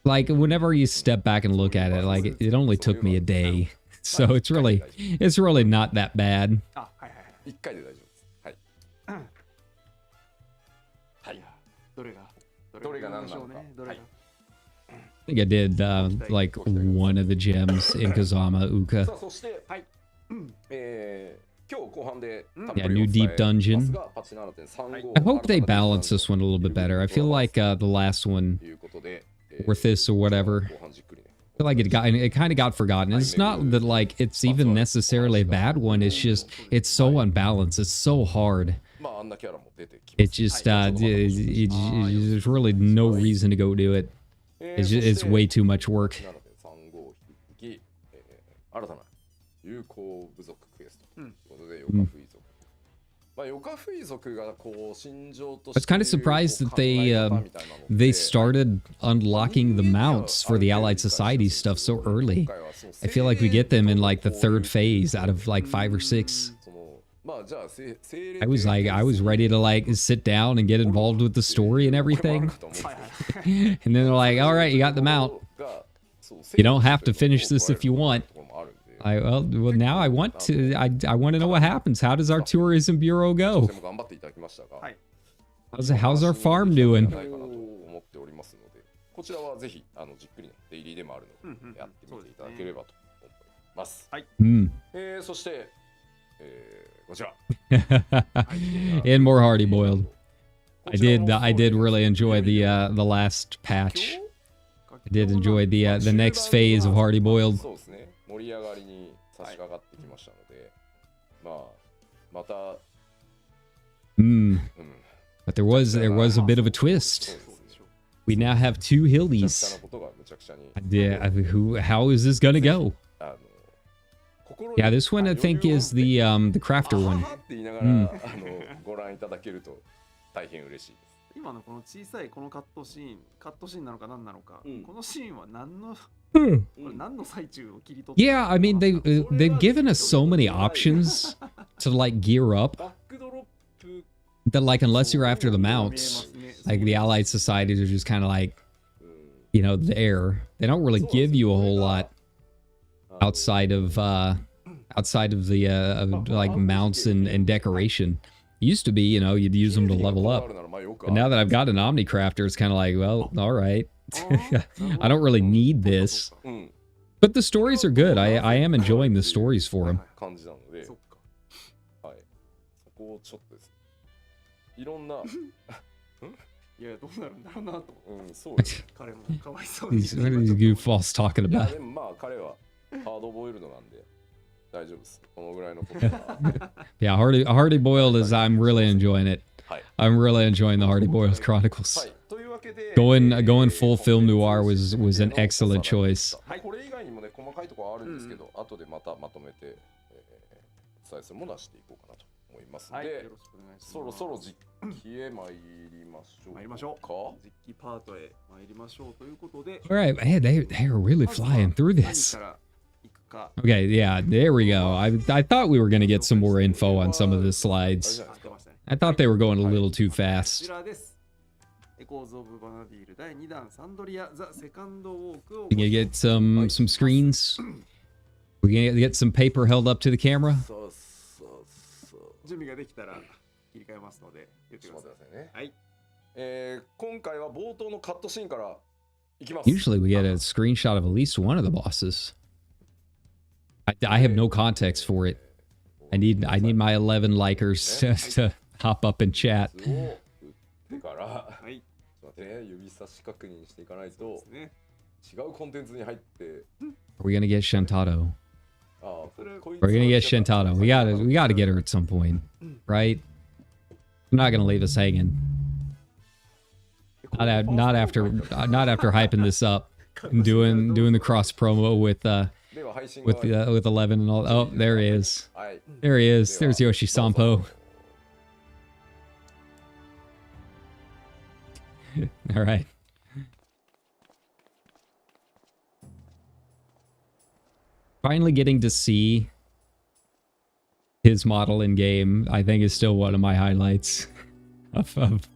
like whenever you step back and look at it, like it only took me a day, so it's really not that bad. I think I did like one of the gems in Kazama Uka. Yeah, new deep dungeon. I hope they balance this one a little bit better. I feel like the last one, Worthus or whatever, I feel like it kind of got forgotten. It's not that like it's even necessarily a bad one. It's just it's so unbalanced. It's so hard. It just there's really no reason to go do it. It's way too much work. うん I was kind of surprised that they started unlocking the mounts for the Allied Society stuff so early. I feel like we get them in like the third phase out of like 5 or 6. I was ready to like sit down and get involved with the story and everything. And then they're like, all right, you got the mount. You don't have to finish this if you want. Well, now I want to know what happens. How does our tourism bureau go? How's our farm doing? こちらはぜひじっくりねデイリーでもあるのでやってみていただければと思います。はい。そしてこちら。And more hardy boiled. I did really enjoy the last patch. I did enjoy the next phase of hardy boiled. そうですね。盛り上がりに差し掛かってきましたので、また。But there was a bit of a twist. We now have 2 Hildies. How is this gonna go? Yeah, this one I think is the crafter one. ご覧いただけると大変嬉しいです。今のこの小さいこのカットシーンなのか何なのか、このシーンは何の最中を切り取って Yeah, I mean they've given us so many options to like gear up that like unless you're after the mounts, like the Allied societies are just kind of like, you know, there. They don't really give you a whole lot outside of the like mounts and decoration. It used to be, you know, you'd use them to level up. But now that I've got an Omnicrafter, it's kind of like, well, all right. I don't really need this. But the stories are good. I am enjoying the stories for them. いろんな。いやどうなるんだろうなと。そうです。彼もかわいそうに。What are these goofballs talking about? でもまあ彼はハードボイルドなんで大丈夫です。このぐらいのことは。Yeah, Hardy Boiled is I'm really enjoying it. I'm really enjoying the Hardy Boiled Chronicles. Going full film noir was an excellent choice. これ以外にもね細かいところあるんですけど、後でまたまとめて。伝えするものはしていこうかなと思いますのはい、で、よろしくお願いします。そろそろ実機へ参りましょうか。参りましょう。実機パートへ参りましょうということで。All right, man, they are really flying through this. Okay, yeah, there we go. I thought we were gonna get some more info on some of the slides. I thought they were going a little too fast. We gonna get some screens. We gonna get some paper held up to the camera. 準備ができたら切り替えますので言ってくださいね。はい。今回は冒頭のカットシーンからいきます。Usually we get a screenshot of at least one of the bosses. I have no context for it. I need my 11 likers to hop up and chat. はい指差し確認していかないと違うコンテンツに入って。Are we gonna get Shantado? We're gonna get Shantado. We gotta get her at some point, right? I'm not gonna leave us hanging. Not after hyping this up and doing the cross promo with 11 and all. Oh, there he is. There he is. There's Yoshi Sampo. All right. Finally getting to see his model in game, I think, is still one of my highlights of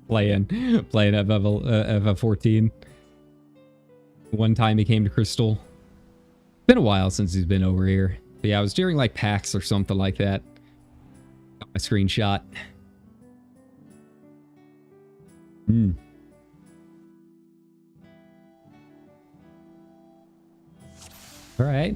playing FF14. One time he came to Crystal. Been a while since he's been over here. But yeah, it was during like PAX or something like that. Got my screenshot. All right.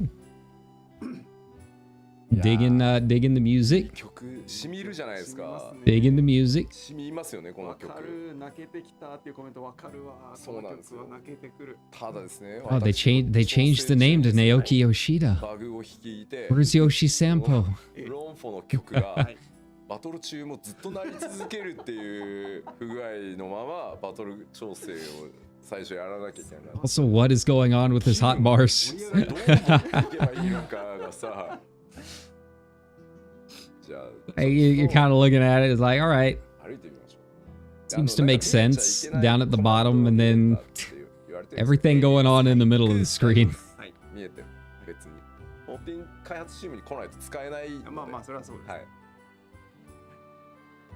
Digging the music. 曲しみるじゃないですか。Digging the music. しみますよねこの曲。わかる、泣けてきたっていうコメントわかるわ。そうなんですよ。泣けてくる。ただですね。Oh, they changed the name to Naoki Yoshida. バグを率いて。Where's Yoshi Sampo? ロンフォの曲がバトル中もずっと鳴り続けるっていう不具合のままバトル調整を最初やらなきゃいけない。Also, what is going on with his hot bars? You're kind of looking at it. It's like, all right. Seems to make sense down at the bottom, and then everything going on in the middle of the screen. 見えてる別に。ポッピン開発チームに来ないと使えない。まあそれはそうです。はい。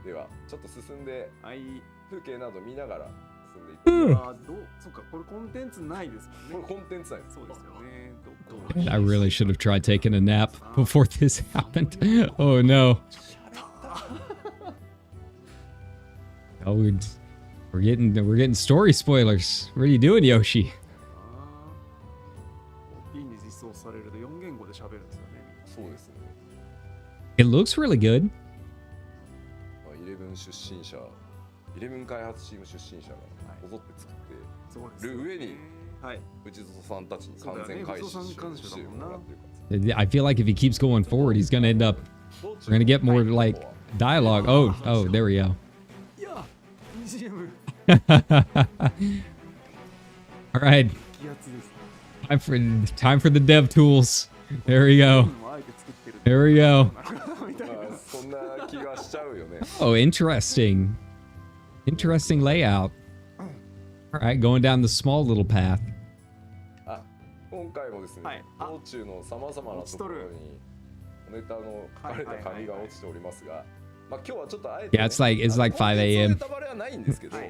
ではちょっと進んで、風景など見ながら進んでいく。そっか、これコンテンツないですもんね。これコンテンツない。そうですよね。I really should have tried taking a nap before this happened. Oh no. Oh, we're getting story spoilers. What are you doing, Yoshi? It looks really good. 11出身者、11開発チーム出身者がこぞって作ってる上に、内蔵さんたちに完全開始してもらってるから。I feel like if he keeps going forward, he's gonna end up. We're gonna get more like dialogue. Oh, there we go. All right. Time for the dev tools. There we go. There we go. Oh, interesting. Interesting layout. All right, going down the small little path. 今回もですね、道中の様々なところにネタの書かれた紙が落ちておりますが、まあ今日はちょっとあえて Yeah, it's like 5 a.m. ネタバレはないんですけど、こ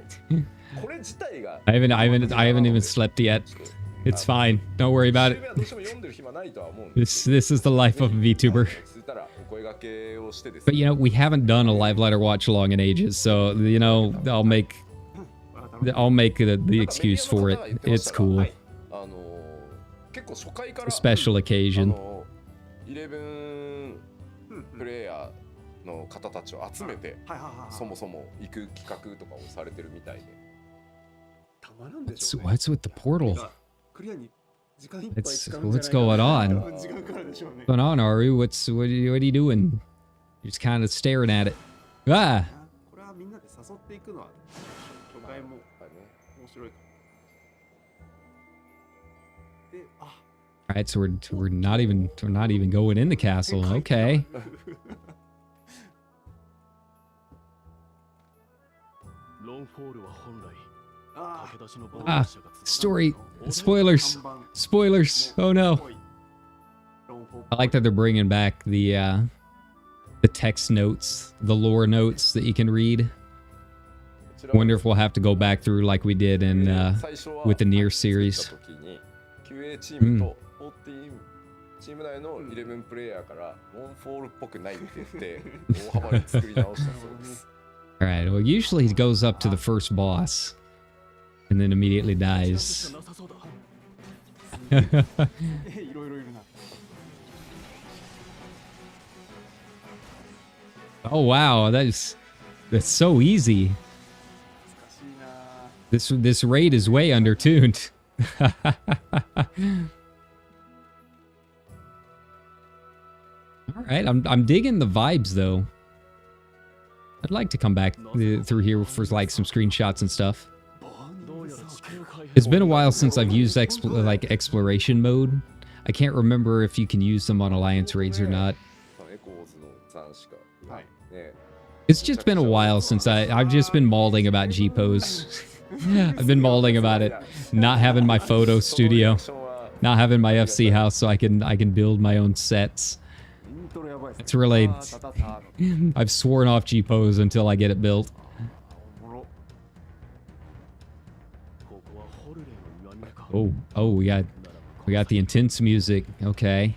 れ自体が I haven't even slept yet. It's fine. Don't worry about it. This is the life of a VTuber. But you know, we haven't done a live letter watch along in ages, so you know, I'll make the excuse for it. It's cool. A special occasion. 11プレイヤーの方たちを集めて、そもそも行く企画とかをされてるみたいで。What's with the portal? What's going on? What's going on, Aru? What are you doing? You're just kind of staring at it. Ah! Right, so we're not even going in the castle. Okay. Ah, story spoilers. Spoilers. Oh no. I like that they're bringing back the text notes, the lore notes that you can read. Wonder if we'll have to go back through like we did in with the Nier series. チーム内の11プレイヤーからモンフォールっぽくないって言って大幅に作り直したそうです。Alright, well usually he goes up to the first boss and then immediately dies. Oh wow, that's so easy. This raid is way undertuned. Alright, I'm digging the vibes though. I'd like to come back through here for like some screenshots and stuff. It's been a while since I've used exploration mode. I can't remember if you can use them on Alliance raids or not. It's just been a while since I've just been mauling about G-Pose. I've been mauling about it. Not having my photo studio. Not having my FC house so I can build my own sets. It's really... I've sworn off G-Pose until I get it built. Oh, we got the intense music. Okay.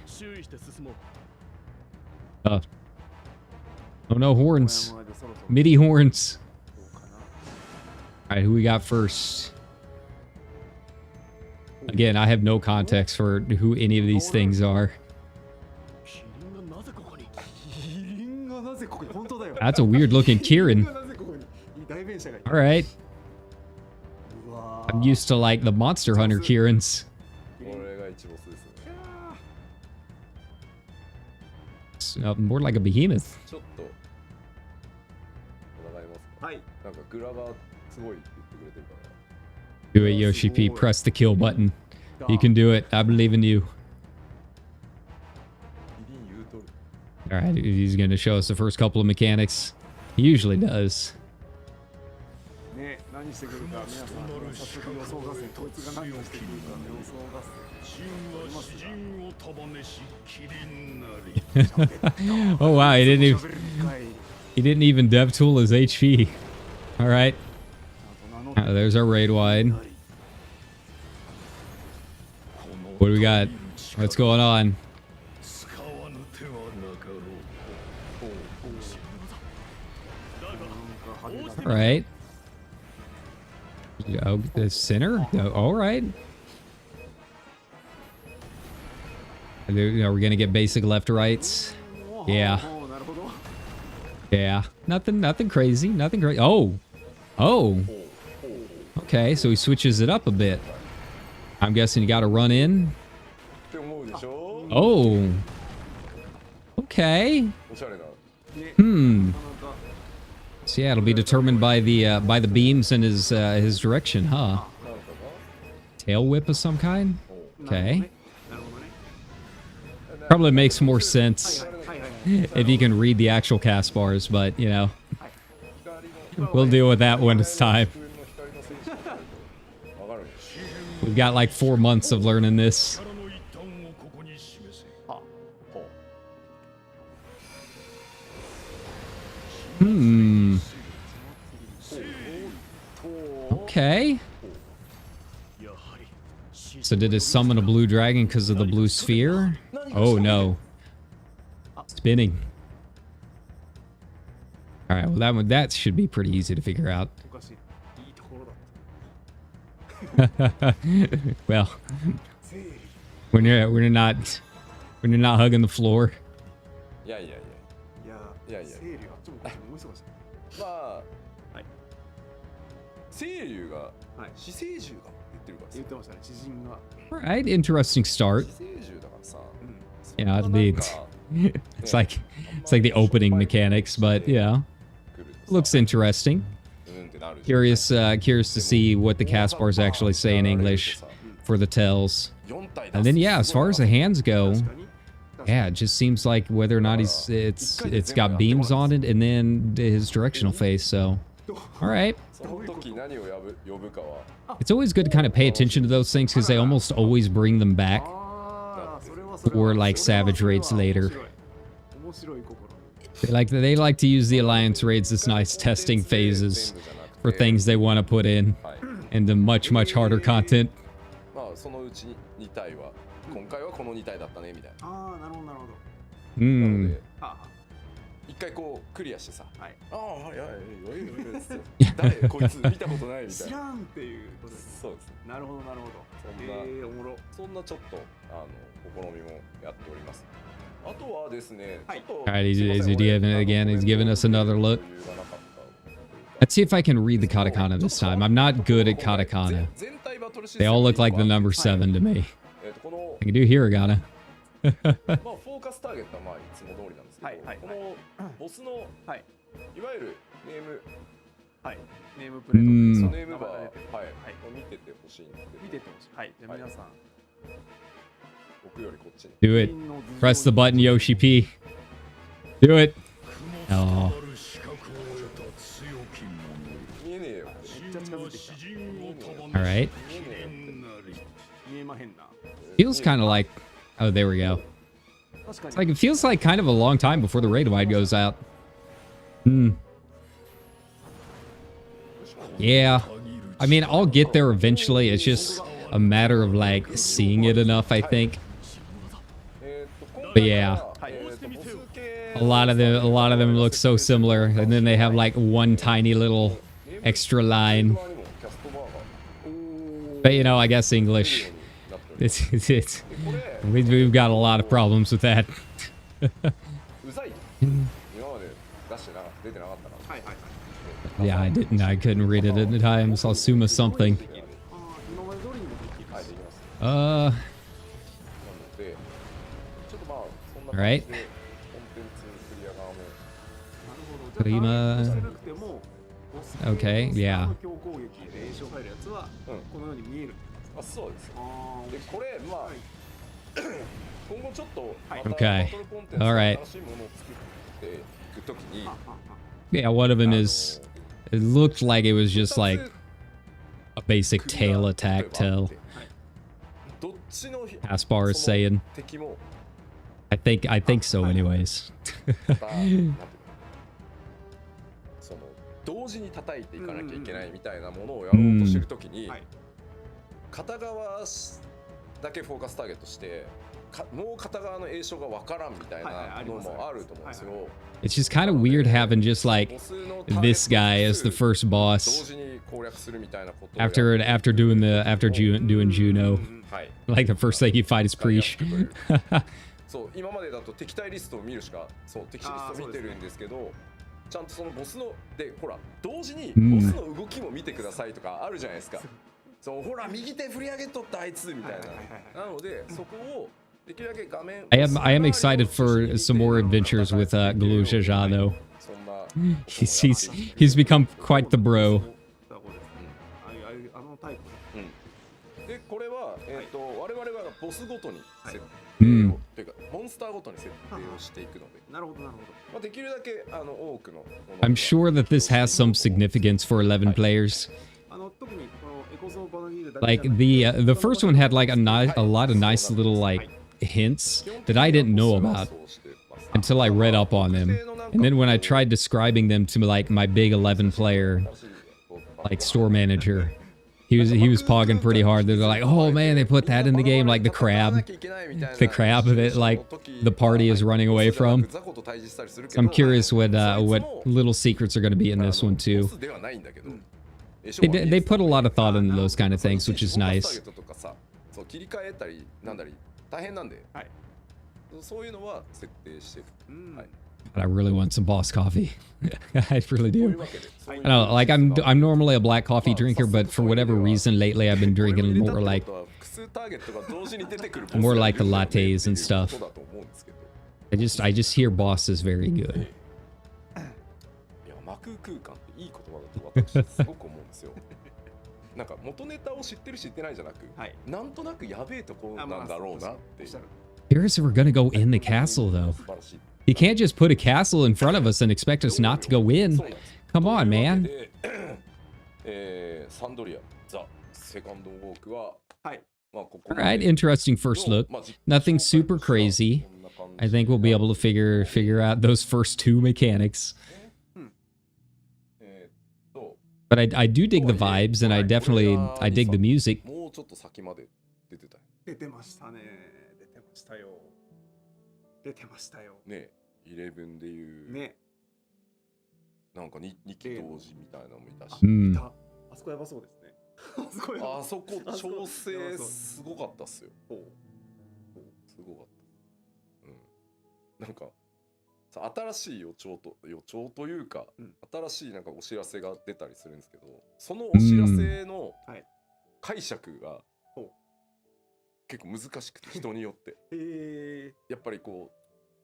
Oh no, horns. MIDI horns. Alright, who we got first? Again, I have no context for who any of these things are. That's a weird looking Kirin. Alright. I'm used to like the Monster Hunter Kirins. More like a behemoth. Do it, Yoshi P. Press the kill button. You can do it. I believe in you. Alright, he's going to show us the first couple of mechanics. He usually does. Oh wow, he didn't even dev tool his HP. Alright. There's our raid wide. What do we got? What's going on? Alright. Oh, the center? Alright. Are we gonna get basic left rights? Yeah. Yeah. Nothing crazy. Nothing crazy. Oh. Okay, so he switches it up a bit. I'm guessing you gotta run in. Oh. Okay. So yeah, it'll be determined by the beams and his direction, huh? Tail whip of some kind? Okay. Probably makes more sense if you can read the actual cast bars, but you know, we'll deal with that when it's time. We've got like 4 months of learning this. Okay. So did it summon a blue dragon because of the blue sphere? Oh no. Spinning. Alright, well that should be pretty easy to figure out. Well, when you're not hugging the floor. Yeah. 清流が死生獣が言ってましたね、知人が。Alright, interesting start. Yeah, it's like the opening mechanics, but yeah, looks interesting. Curious to see what the cast bars actually say in English for the tails. And then yeah, as far as the hands go, yeah, it just seems like whether or not it's got beams on it, and then his directional face. So, all right. It's always good to kind of pay attention to those things because they almost always bring them back for like savage raids later. They like to use the alliance raids as nice testing phases for things they want to put in into much harder content. 一回こうクリアしてさ、ああ、いや誰こいつ見たことないみたいな。知らんっていうことです。そうです。なるほどなるほど。おもろ。そんなちょっと試みもやっております。あとはですね、ちょっと。Alright, he's giving us another look. Let's see if I can read the katakana this time. I'm not good at katakana. They all look like the number 7 to me. I can do hiragana. まあフォーカスターゲットはまあいつも通りなんですけど、このボスのいわゆるネームプレート、そのネームバー見ててほしいんですけど、見ててほしい。はい、じゃあ皆さん僕よりこっちに。Do it. Press the button, Yoshi P. Do it. Oh. 見えねえよ。めっちゃ近づいてきた。All right. 見えまへんな。Feels kind of like. Oh, there we go. It's like it feels like kind of a long time before the raid wide goes out. Yeah. I mean, I'll get there eventually. It's just a matter of like seeing it enough, I think. But yeah. A lot of them look so similar, and then they have like one tiny little extra line. But you know, I guess English. We've got a lot of problems with that. Yeah, I couldn't read it at the time, so I'll assume it's something. Alright. Prima. Okay, yeah. そうです。でこれまあ今後ちょっと Okay. All right. Yeah, one of them is. It looked like it was just like a basic tail attack. Tail. Aspar is saying. I think so, anyways. 同時に叩いていかなきゃいけないみたいなものをやろうとしてるときに。片側だけフォーカスターゲットしてもう片側の栄称がわからんみたいなのもあると思うんですよ。It's just kind of weird having just like this guy as the first boss after doing Juno. Like the first thing you fight is Preach. そう今までだと敵対リストを見るしかそう敵対リストを見てるんですけど。ちゃんとそのボスのでほら同時にボスの動きも見てくださいとかあるじゃないですか。そうほら右手振り上げとったあいつみたいな。なのでそこをできるだけ画面。I am excited for some more adventures with Gluja though. He's become quite the bro. でこれは我々はボスごとに設定をというかモンスターごとに設定をしていくので。なるほどなるほど。まあできるだけ多くの。I'm sure that this has some significance for 11 players. Like the first one had like a lot of nice little like hints that I didn't know about until I read up on them, and then when I tried describing them to like my big 11 player like store manager, he was pogging pretty hard. They're like, oh man, they put that in the game, like the crab that like the party is running away from. So I'm curious what little secrets are going to be in this one too. They put a lot of thought into those kind of things, which is nice. But I really want some boss coffee. I really do. I don't know, like I'm normally a black coffee drinker, but for whatever reason lately I've been drinking more like the lattes and stuff. I just hear boss is very good. なんか元ネタを知ってる知ってないじゃなく、なんとなくやべえとこなんだろうなって。 Here's if we're gonna go in the castle though. You can't just put a castle in front of us and expect us not to go in. Come on, man. サンドリアザセカンドウォークは、Alright, interesting first look. Nothing super crazy. I think we'll be able to figure out those first two mechanics. But I do dig the vibes, and I dig the music. もうちょっと先まで出てたよ。出てましたね。出てましたよ。出てましたよ。ね、11でいうね、なんか2期同時みたいなのもいたし。あそこやばそうですね。あそこ調整すごかったっすよ。すごかった。なんか新しい予兆というか、新しいなんかお知らせが出たりするんですけど、そのお知らせの解釈が結構難しくて、人によって。やっぱりこ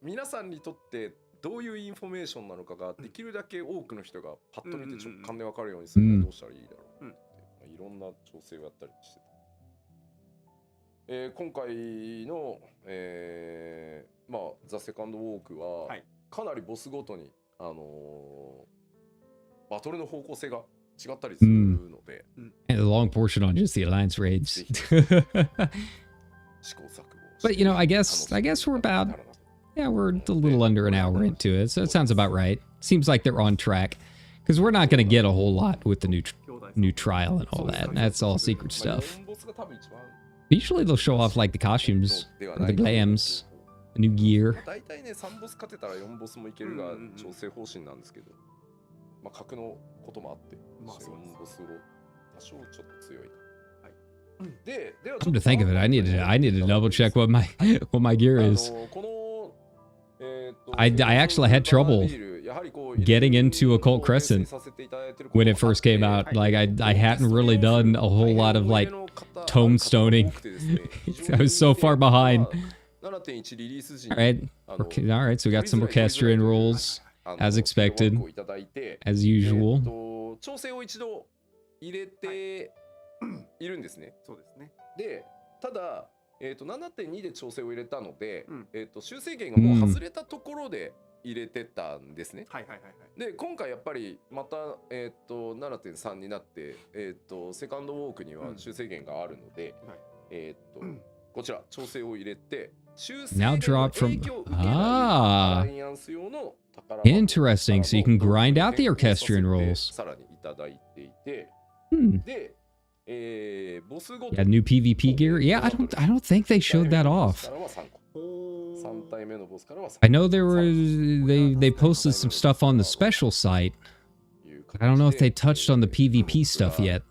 う皆さんにとってどういうインフォメーションなのかができるだけ多くの人がパッと見て直感で分かるようにするにはどうしたらいいだろうって、いろんな調整をやったりしてた。今回のザ・セカンドウォークはかなりボスごとにバトルの方向性が違ったりするので、And a long portion on just the alliance raids. But you know, I guess we're about we're a little under an hour into it, so it sounds about right. Seems like they're on track, because we're not going to get a whole lot with the new trial and all that. That's all secret stuff. Usually they'll show off like the costumes, or the glams, the new gear. 大体ね、3ボス勝てたら4ボスもいけるが調整方針なんですけど、格のこともあって、4ボスを多少ちょっと強い。Come to think of it, I need to double check what my gear is. I actually had trouble getting into Occult Crescent when it first came out. Like I hadn't really done a whole lot of like tomestoning. I was so far behind. Alright, so we got some orchestrion rolls, as expected, as usual. 調整を一度入れているんですね。そうですね。で、ただ、7.2 で調整を入れたので、修正源がもう外れたところで入れてたんですね。で、今回やっぱりまた、7.3 になって、セカンドウォークには修正源があるので、こちら調整を入れて、修正源の影響を受けないアライアンス用の宝箱 Interesting, so you can grind out the orchestrion rolls. さらにいただいていて、で、Yeah, new PvP gear. Yeah, I don't think they showed that off. I know they posted some stuff on the special site. I don't know if they touched on the PvP stuff yet.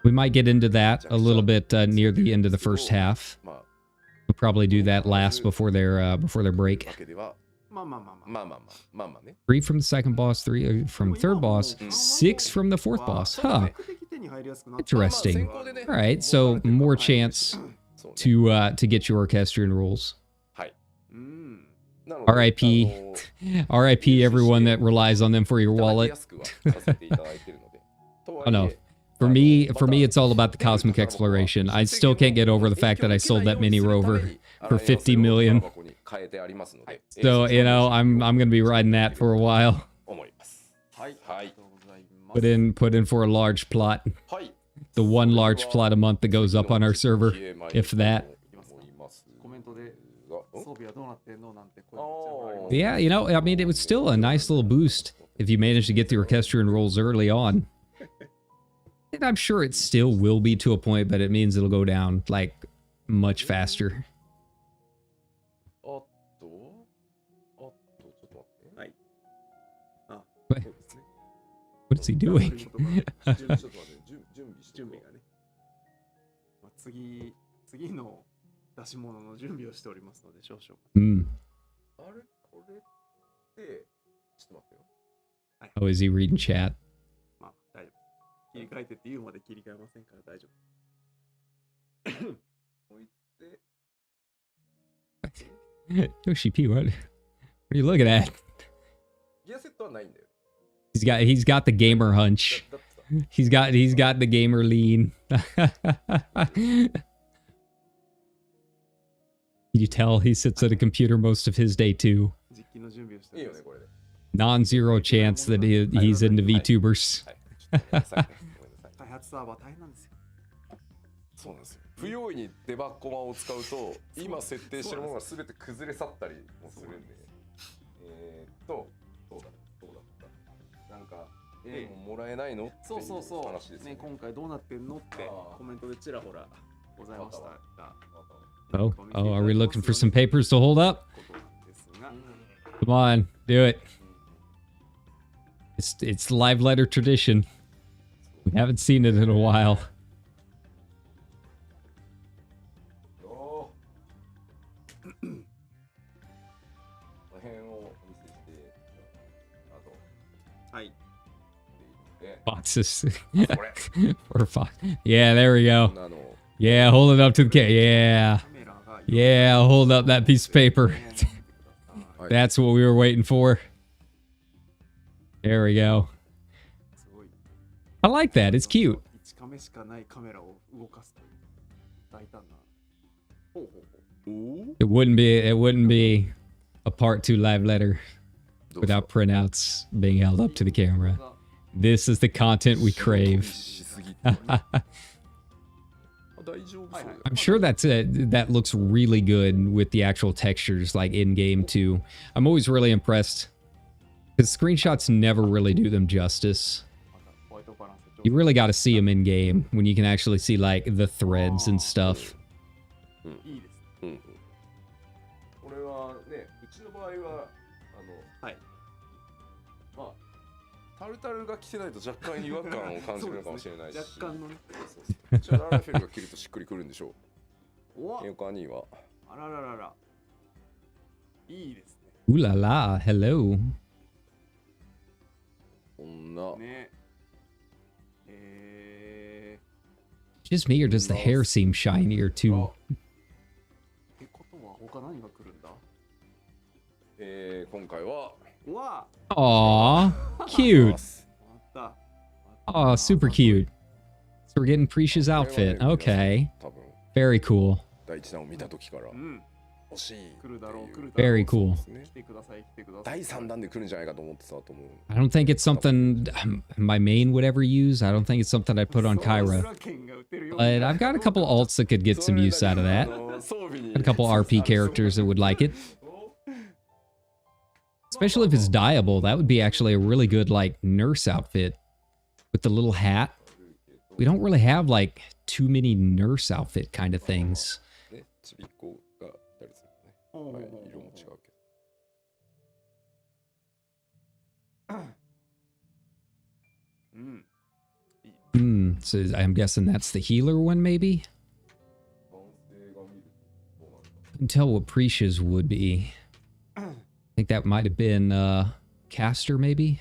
We might get into that a little bit near the end of the first half. We'll probably do that last before their break. 3 from the second boss, 3 from third boss, 6 from the fourth boss. Huh. Interesting. All right, so more chance to get your orchestrion rolls. RIP everyone that relies on them for your wallet. Oh no. For me, it's all about the cosmic exploration. I still can't get over the fact that I sold that mini rover for 50 million. So, you know, I'm gonna be riding that for a while. Put in for a large plot. The one large plot a month that goes up on our server, if that. Yeah, you know, I mean, it was still a nice little boost if you managed to get the orchestrion rolls early on. And I'm sure it still will be to a point, but it means it'll go down, like, much faster. What is he doing? 次の出し物の準備をしておりますので少々。あれこれってちょっと待ってよ。Oh, is he reading chat? まあ大丈夫。切り替えてって言うまで切り替えませんから大丈夫。こいつで。Yoshi P, what are you looking at? ギアセットはないんだよ。He's got the gamer hunch. He's got the gamer lean. You tell he sits at a computer most of his day too. 実機の準備をしております。 Non-zero chance that he's into VTubers. 開発サーバー大変なんですよ。そうなんですよ。不用意にデバッコマを使うと、今設定してるものが全て崩れ去ったりもするんで。どうだったなんか、もらえないのっていう話ですね。今回どうなってんのってコメントでちらほらございましたが。Oh, are we looking for some papers to hold up? Come on, do it. It's live letter tradition. We haven't seen it in a while. Boxes. Or Fox. Yeah, there we go. Yeah, hold it up to the camera. Yeah. Yeah, hold up that piece of paper. That's what we were waiting for. There we go. I like that. It's cute. It wouldn't be a part 2 live letter without printouts being held up to the camera. This is the content we crave. I'm sure that looks really good with the actual textures, like in game too. I'm always really impressed because screenshots never really do them justice. You really got to see them in game when you can actually see like the threads and stuff. Ooh la la, hello. Just me, or does the hair seem shinier too? Aww, cute. Aw, super cute. So we're getting Prisha's outfit. Okay. Very cool. Very cool. I don't think it's something my main would ever use. I don't think it's something I'd put on Kyra. But I've got a couple alts that could get some use out of that. Got a couple RP characters that would like it. Especially if it's dyeable, that would be actually a really good, like, nurse outfit. With the little hat. We don't really have, like, too many nurse outfit kind of things. So I'm guessing that's the healer one, maybe? Couldn't tell what Prisha's would be. I think that might have been Caster, maybe?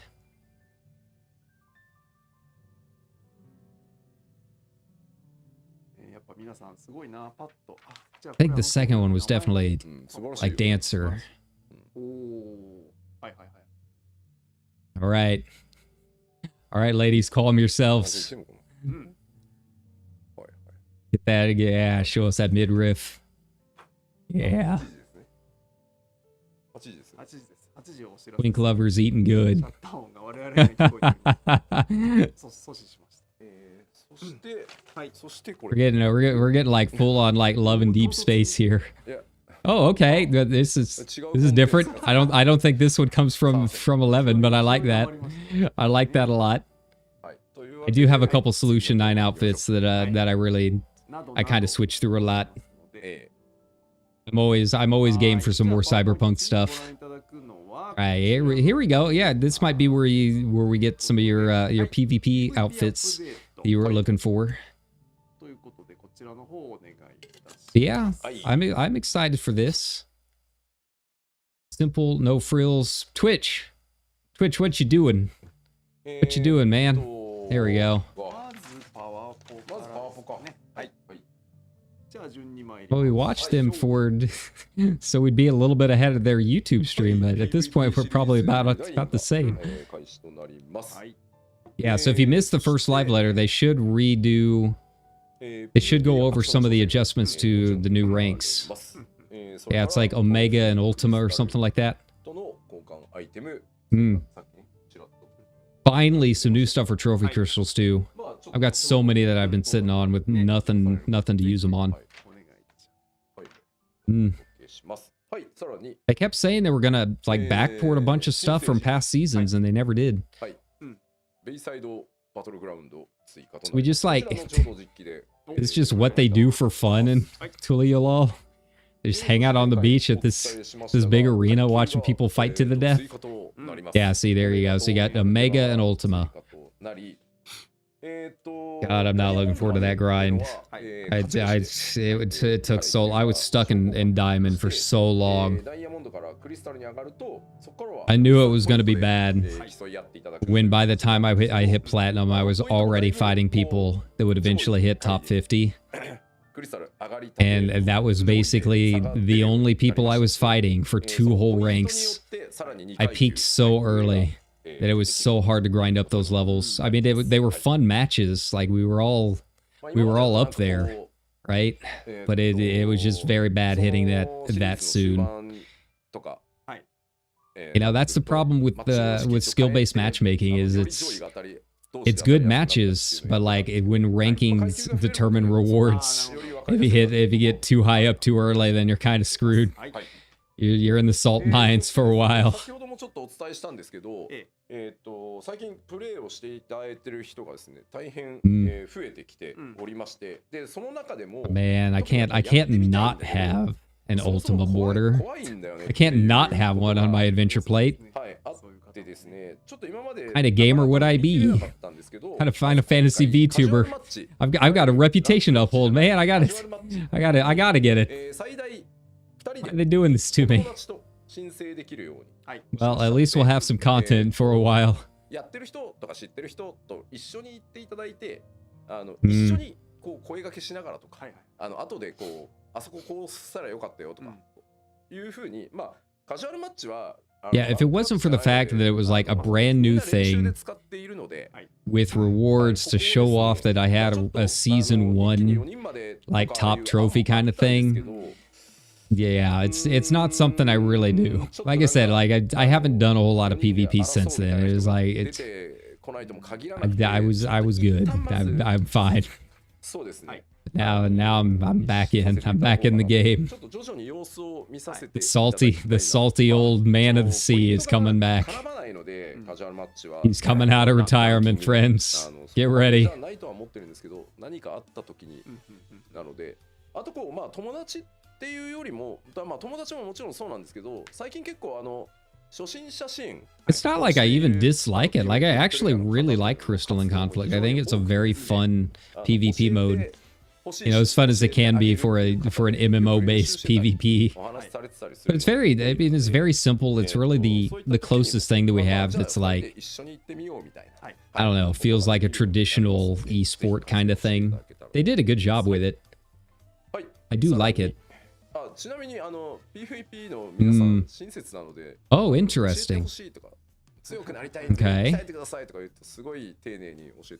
I think the second one was definitely like Dancer. Alright. Alright, ladies, calm yourselves. Get that again. Yeah, show us that midriff. Yeah. Twink lovers eating good. We're getting like full on like love and deep space here. Oh, okay. This is different. I don't think this one comes from 11, but I like that. I like that a lot. I do have a couple Solution 9 outfits that I kind of switch through a lot. I'm always game for some more cyberpunk stuff. Alright, here we go. Yeah, this might be where we get some of your PvP outfits that you were looking for. But yeah, I'm excited for this. Simple, no frills. Twitch, what you doing? What you doing, man? There we go. Well, we watched them for so we'd be a little bit ahead of their YouTube stream, but at this point we're probably about the same. Yeah, so if you missed the first live letter, they should redo... They should go over some of the adjustments to the new ranks. Yeah, it's like Omega and Ultima or something like that. Finally, some new stuff for trophy crystals too. I've got so many that I've been sitting on with nothing to use them on. They kept saying they were gonna like backport a bunch of stuff from past seasons, and they never did. So we just like it's just what they do for fun in Tuliolol. They just hang out on the beach at this big arena watching people fight to the death. Yeah, see, there you go. So you got Omega and Ultima. God, I'm not looking forward to that grind. It took so... I was stuck in Diamond for so long. I knew it was going to be bad. When by the time I hit Platinum, I was already fighting people that would eventually hit top 50. And that was basically the only people I was fighting for 2 whole ranks. I peaked so early that it was so hard to grind up those levels. I mean, they were fun matches. Like we were all up there, right? But it was just very bad hitting that soon. You know, that's the problem with skill-based matchmaking is it's good matches, but like when rankings determine rewards, if you get too high up too early, then you're kind of screwed. You're in the salt mines for a while. Man, I can't not have an Ultima Mortar. I can't not have one on my adventure plate. Kind of gamer would I be? Kind of Final Fantasy VTuber. I've got a reputation to uphold, man. I gotta get it. Why are they doing this to me? Well, at least we'll have some content for a while. Yeah, if it wasn't for the fact that it was like a brand new thing with rewards to show off that I had a season 1 like top trophy kind of thing, yeah, it's not something I really do. Like I said, like I haven't done a whole lot of PvP since then. It was like I was good. I'm fine. Now I'm back in. I'm back in the game. The salty old man of the sea is coming back. He's coming out of retirement, friends. Get ready. It's not like I even dislike it. Like I actually really like Crystalline Conflict. I think it's a very fun PvP mode. You know, as fun as it can be for an MMO-based PvP. But it's it's very simple. It's really the closest thing that we have that's like, I don't know, feels like a traditional esport kind of thing. They did a good job with it. I do like it. Oh, interesting. Okay.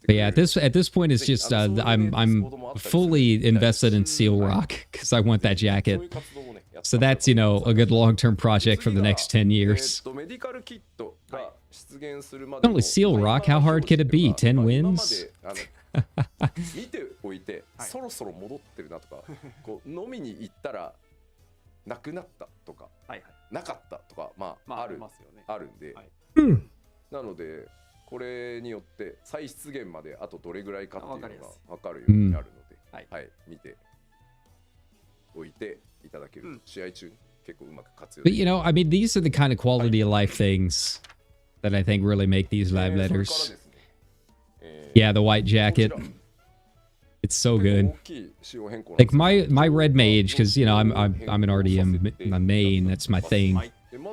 But yeah, at this point, it's just I'm fully invested in Seal Rock because I want that jacket. So that's, you know, a good long-term project for the next 10 years. Only Seal Rock, how hard could it be? 10 wins? Hmm. なのでこれによって再出現まであとどれぐらいかっていうのが分かるようになるので、はい、見ておいていただけると試合中に結構うまく活用できる。 But you know, I mean, these are the kind of quality of life things that I think really make these live letters. Yeah, the white jacket. It's so good. Like my red mage, because you know I'm an RDM main. That's my thing.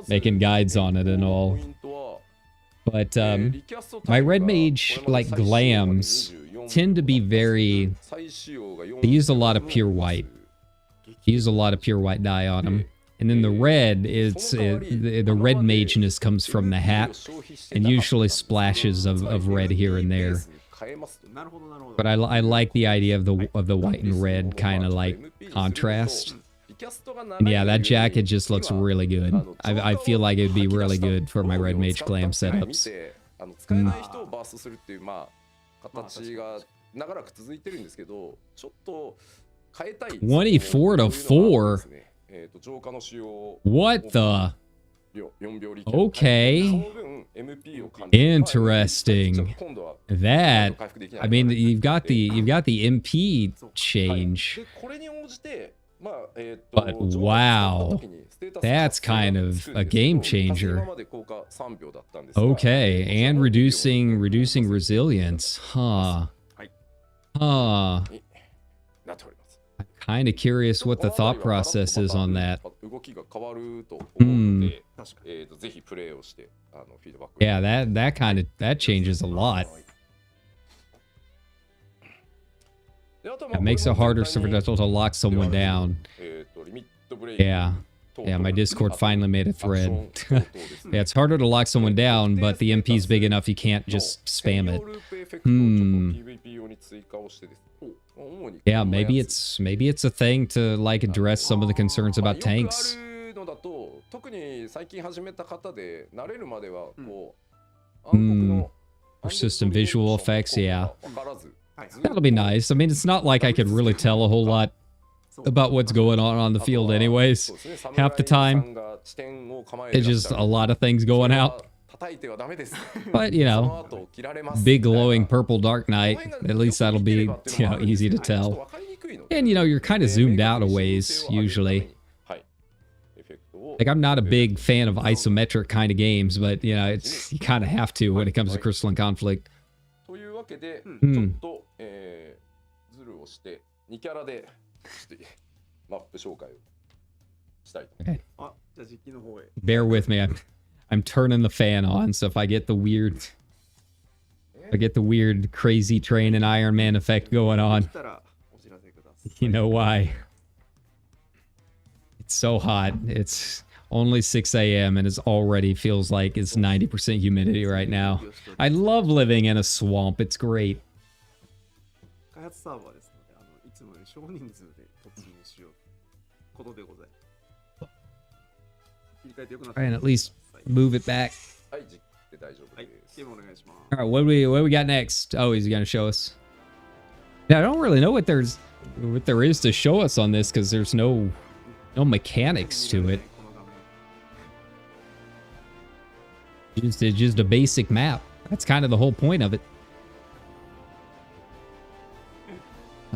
Making guides on it and all. But my red mage, like glams, tend to be very... They use a lot of pure white. They use a lot of pure white dye on them. And then the red, the red mageness comes from the hat, and usually splashes of red here and there. But I like the idea of the white and red kind of like contrast. And yeah, that jacket just looks really good. I feel like it'd be really good for my red mage glam setups. 24 to 4. What the? Okay. Interesting. That, I mean, you've got the MP change. But wow, that's kind of a game changer. Okay, and reducing resilience. Huh. Huh. I'm kind of curious what the thought process is on that. Yeah, that changes a lot. It makes it harder for Deathel to lock someone down. Yeah. Yeah, my Discord finally made a thread. Yeah, it's harder to lock someone down, but the MP's big enough you can't just spam it. Yeah, maybe it's a thing to like address some of the concerns about tanks. Persistent visual effects, yeah. That'll be nice. I mean, it's not like I could really tell a whole lot about what's going on the field anyways. Half the time, it's just a lot of things going out. But, you know, big glowing purple Dark Knight, at least that'll be, you know, easy to tell. And, you know, you're kind of zoomed out a ways, usually. Like, I'm not a big fan of isometric kind of games, but, you know, you kind of have to when it comes to Crystalline Conflict. Okay. Bear with me. I'm turning the fan on, so if I get the weird crazy train and Iron Man effect going on, you know why. It's so hot. It's only 6 a.m. and it already feels like it's 90% humidity right now. I love living in a swamp. It's great. And at least move it back. Alright, what do we got next? Oh, he's gonna show us. Yeah, I don't really know what there is to show us on this because there's no mechanics to it. It's just a basic map. That's kind of the whole point of it.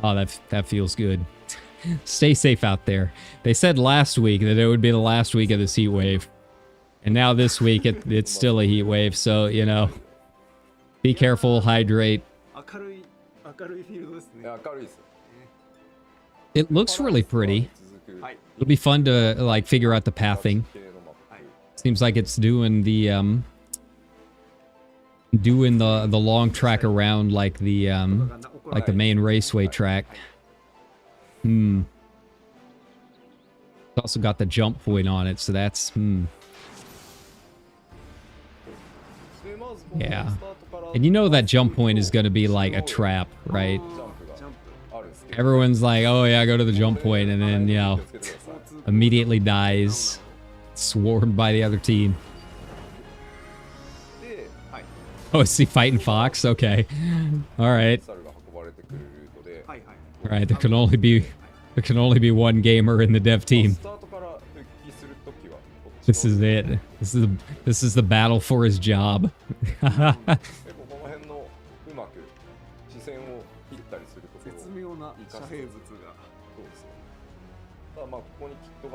Oh, that feels good. Stay safe out there. They said last week that it would be the last week of this heat wave. And now this week, it's still a heat wave, so, you know, be careful, hydrate. It looks really pretty. It'll be fun to, like, figure out the pathing. Seems like it's doing the long track around like the main raceway track. It's also got the jump point on it, so that's yeah. And you know that jump point is going to be like a trap, right? Everyone's like, oh yeah, go to the jump point, and then, you know, immediately dies, swarmed by the other team. Oh, is he fighting Fox? Okay. Alright. Alright, there can only be one gamer in the dev team. This is it. This is the battle for his job.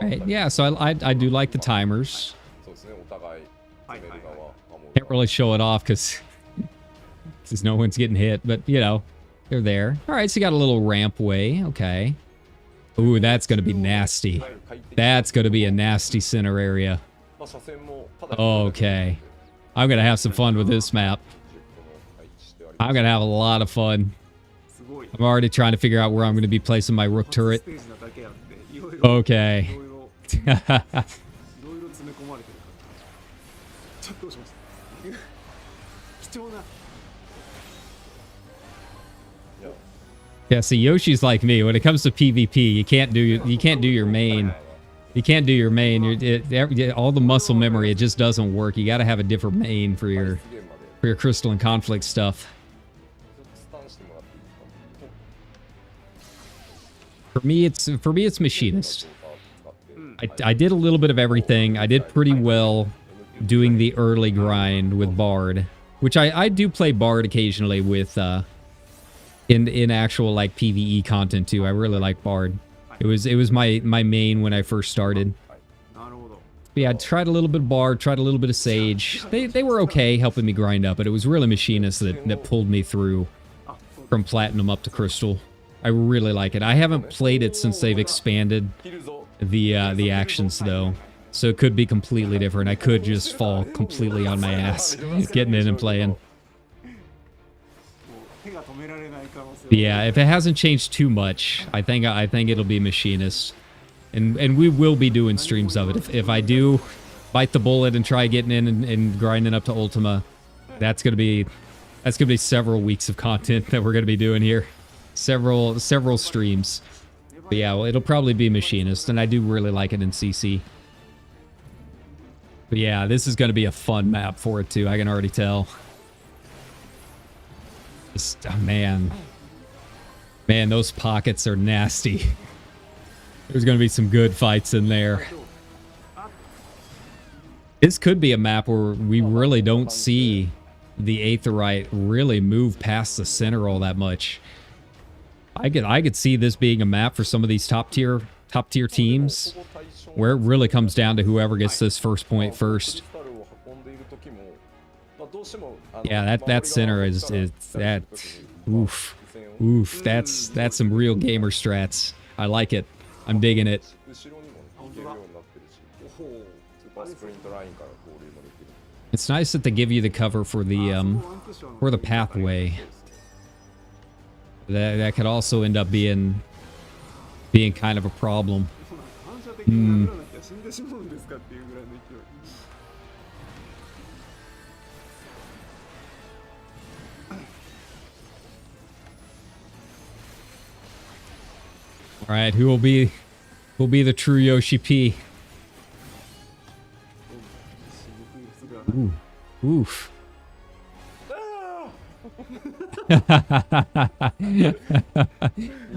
Right, yeah, so I do like the timers. Can't really show it off because no one's getting hit, but, you know, they're there. Alright, so you got a little rampway. Okay. Ooh, that's going to be nasty. That's going to be a nasty center area. Okay. I'm going to have some fun with this map. I'm going to have a lot of fun. I'm already trying to figure out where I'm going to be placing my rook turret. Okay. いろいろ詰め込まれてるからちょっとどうしました貴重な Yeah, see, Yoshi's like me. When it comes to PvP, you can't do your main. You can't do your main. All the muscle memory, it just doesn't work. You got to have a different main for your crystalline conflict stuff. For me, it's machinist. I did a little bit of everything. I did pretty well doing the early grind with Bard, which I do play Bard occasionally with in actual like PvE content too. I really like Bard. It was my main when I first started. But yeah, I tried a little bit of Bard, tried a little bit of Sage. They were okay helping me grind up, but it was really machinist that pulled me through from Platinum up to Crystal. I really like it. I haven't played it since they've expanded the actions though, so it could be completely different. I could just fall completely on my ass getting in and playing. Yeah, if it hasn't changed too much, I think it'll be machinist, and we will be doing streams of it. If I do bite the bullet and try getting in and grinding up to Ultima, that's gonna be several weeks of content that we're gonna be doing here, several streams. But yeah, well, it'll probably be machinist, and I do really like it in CC. But yeah, this is gonna be a fun map for it too. I can already tell. Just, oh, man, those pockets are nasty. There's gonna be some good fights in there. This could be a map where we really don't see the Aetheryte really move past the center all that much. I could see this being a map for some of these top tier teams, where it really comes down to whoever gets this first point first. Yeah, that center is that. Oof, that's some real gamer strats. I like it. I'm digging it. It's nice that they give you the cover for the pathway. That could also end up being kind of a problem. All right, who will be the true Yoshi P? Ooh, oof.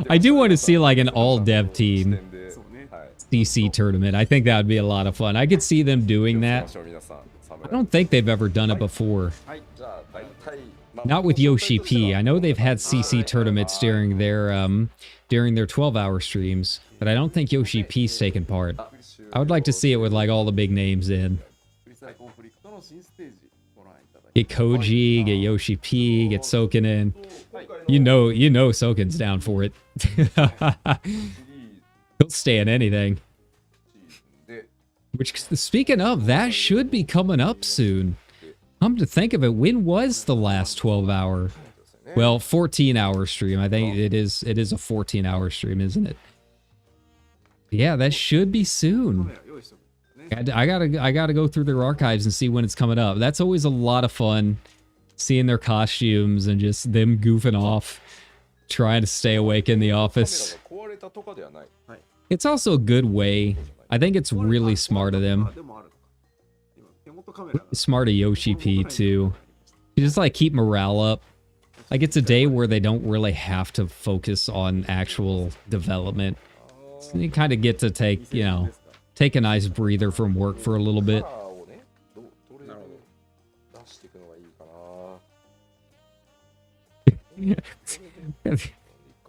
I do want to see like an all dev team CC tournament. I think that would be a lot of fun. I could see them doing that. I don't think they've ever done it before. Not with Yoshi P. I know they've had CC tournaments during their 12-hour streams, but I don't think Yoshi P's taken part. I would like to see it with like all the big names in. Get Koji, get Yoshi P, get Soken in. You know Soken's down for it. He'll stay in anything. Which, speaking of, that should be coming up soon. Come to think of it, when was the last 12-hour? Well, 14-hour stream. I think it is a 14-hour stream, isn't it? Yeah, that should be soon. I gotta go through their archives and see when it's coming up. That's always a lot of fun, seeing their costumes and just them goofing off, trying to stay awake in the office. It's also a good way. I think it's really smart of them. Smart of Yoshi P too. You just like keep morale up. Like it's a day where they don't really have to focus on actual development. So you kind of get to take a nice breather from work for a little bit. Why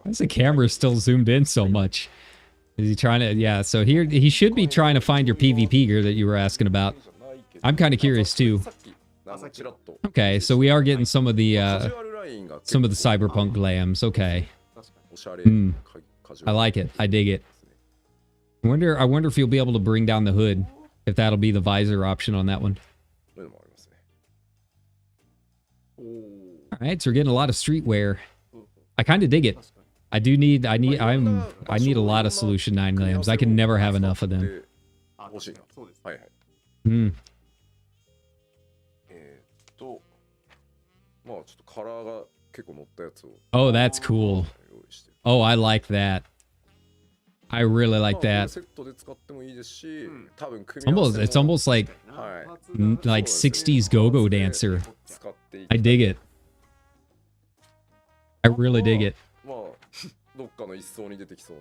is the camera still zoomed in so much? Is he trying to... Yeah, so here he should be trying to find your PvP gear that you were asking about. I'm kind of curious too. Okay, so we are getting some of the cyberpunk glams. Okay. I like it. I dig it. I wonder if you'll be able to bring down the hood, if that'll be the visor option on that one. All right, so we're getting a lot of streetwear. I kind of dig it. I need a lot of Solution 9 glams. I can never have enough of them. 欲しいな。そうです。はいはい。Hmm. まあちょっとカラーが結構乗ったやつを Oh, that's cool. 用意して。Oh, I like that. I really like まあ that. セットで使ってもいいですし、多分 It's 組み合わせ almost, も it's almost like はい。 like 60s go-go dancer. 使ってい I dig it. I really dig it. まあどっかの一層に出てきそう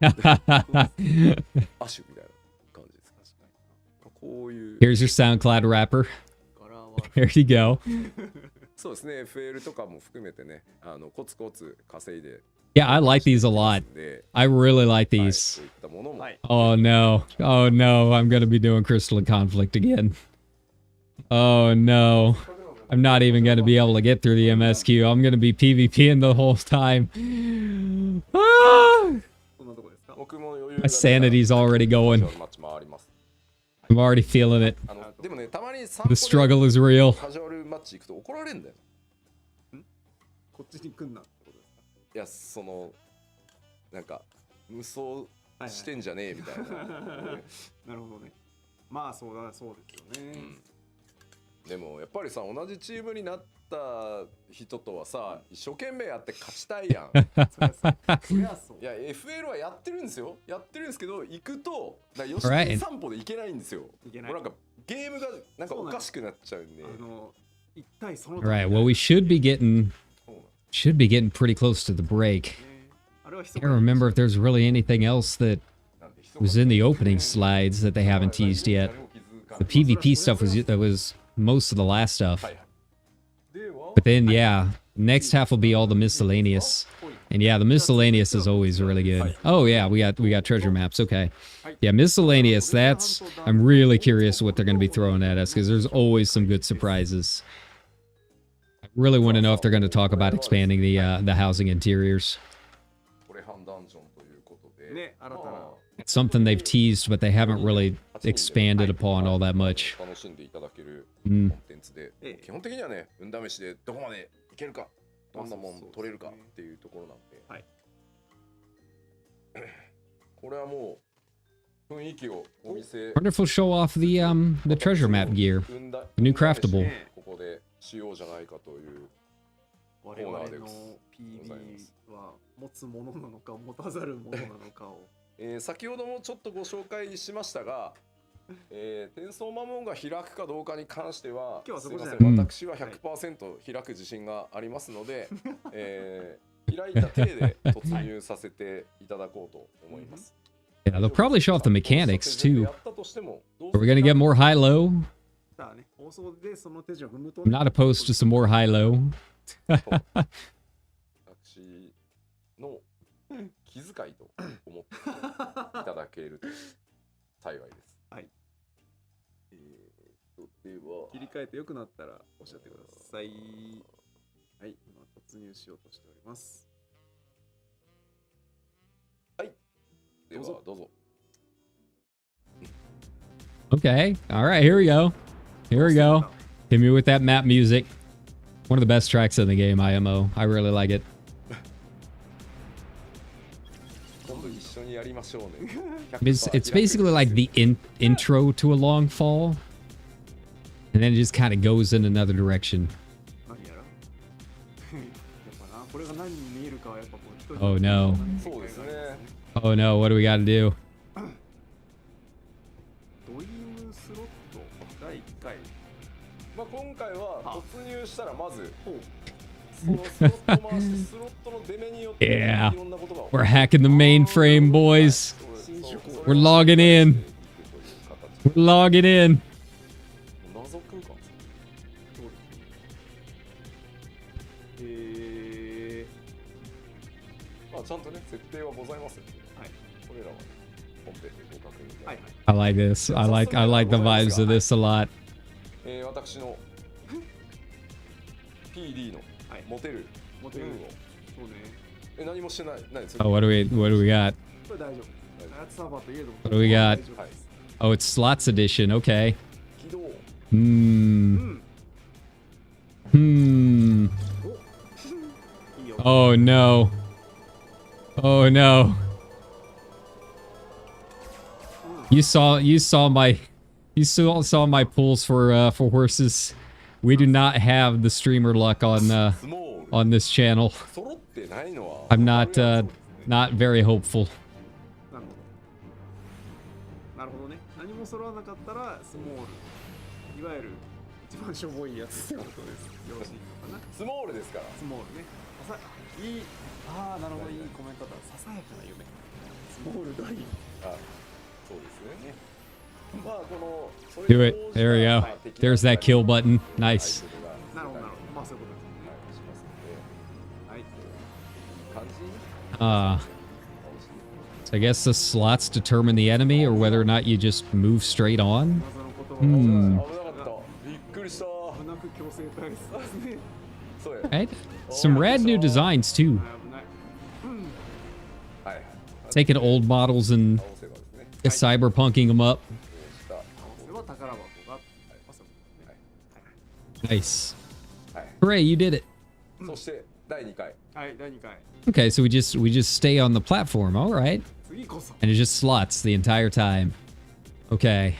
なアシュみたいな感じです。こういう Here's your SoundCloud rapper. 柄は There you go. そうですね FL とかも含めてねコツコツ稼いで Yeah, I like these a lot. I really like はい these. そういったものも、はい Oh no. Oh no, I'm gonna be doing Crystal and Conflict again. Oh no. I'm not even gonna be able to get through the MSQ. I'm gonna be PvPing the whole time. Ah! そんなとこですか？僕も余裕 My sanity's already going. マッチ回ります I'm already feeling it. でもねたまに The struggle is real. カジュアルマッチ行くと怒られるんだよ。こっちに来んなってことですか？いやそのなんか無双してんじゃねえみたいな、なるほどね。まあそうですよね。でもやっぱりさ同じチームになった人とはさ一生懸命やって勝ちたいやん。そりゃそう。いや FL はやってるんですよ。やってるんですけど行くと吉木 Right. 散歩で行けないんですよ。いけない。もうなんかゲームがなんかおかしくなっちゃうんで。一体その All right, well we should be getting pretty close to the break. あれは I can't remember if there's really anything else that was in the opening slides that they haven't teased yet. The PvP stuff was most of the last stuff. But then yeah, next half will be all the miscellaneous. And yeah, the miscellaneous is always really good. Oh yeah, we got treasure maps. Okay. Yeah, miscellaneous, I'm really curious what they're going to be throwing at us because there's always some good surprises. I really want to know if they're going to talk about expanding the housing interiors. これ半ダンジョンということで。ね、新たな It's something they've teased, but they haven't really expanded upon all that much. 楽しんでいただけるコンテンツで、基本的にはね、運試しでどこまでいけるか、どんなもん取れるかっていうところなんで、はい、これはもう雰囲気をお見せ。 Wonderful show off the treasure map gear, the new craftable. ここでしようじゃないかというコーナーでございます。PB は持つものなのか持たざるものなのかを先ほどもちょっとご紹介しましたが、転送魔門が開くかどうかに関しては、すいません、私は 100% 開く自信がありますので、開いた体で突入させていただこうと思います。Yeah, they'll probably show off the mechanics too. Are we gonna get more high-low? I'm not opposed to some more high-low. 私の気遣いと思っていただけると幸いです。はい。では切り替えて良くなったらおっしゃってください。はい、今突入しようとしております。はい。ではどうぞ。Okay. All right. Here we go. Here we go. Hit me with that map music. One of the best tracks in the game, IMO. I really like it. It's basically like the intro to a long fall. And then it just kind of goes in another direction. Oh no. Oh no, what do we gotta do? まあ今回は突入したらまずそのスロット回してスロットの出目によっていろんなことが We're hacking the mainframe, boys. We're logging in. We're logging in. 謎空間まあちゃんとね設定はございますよね。はい。これらは本編でご確認。はい。I like this. I like the vibes of this a lot. 私の PD のモテる運を。そうね。何もしてない。何ですか？ Oh, what do we got? これ大丈夫。What do we got? Oh, it's slots edition. Okay. Oh no. Oh no. You saw my pulls for horses. We do not have the streamer luck on this channel. I'm not very hopeful. なるほどね。何も揃わなかったらスモール。いわゆる一番しょぼいやつってことです。よろしいのかな。スモールですから。スモールね。いい。ああ、なるほど、いいコメントだ。ささやかな夢。スモールドリーム。あ、そうですね。まあこの。Do it. There we go. There's that kill button. Nice. なるほどなるほど。まあそういうことですね。はい。感じ。So I guess the slots determine the enemy, or whether or not you just move straight on. Right? Some rad new designs too. Taking old models and cyberpunking them up. Nice. Hooray, you did it. Okay, so we just stay on the platform. All right. And it just slots the entire time. Okay.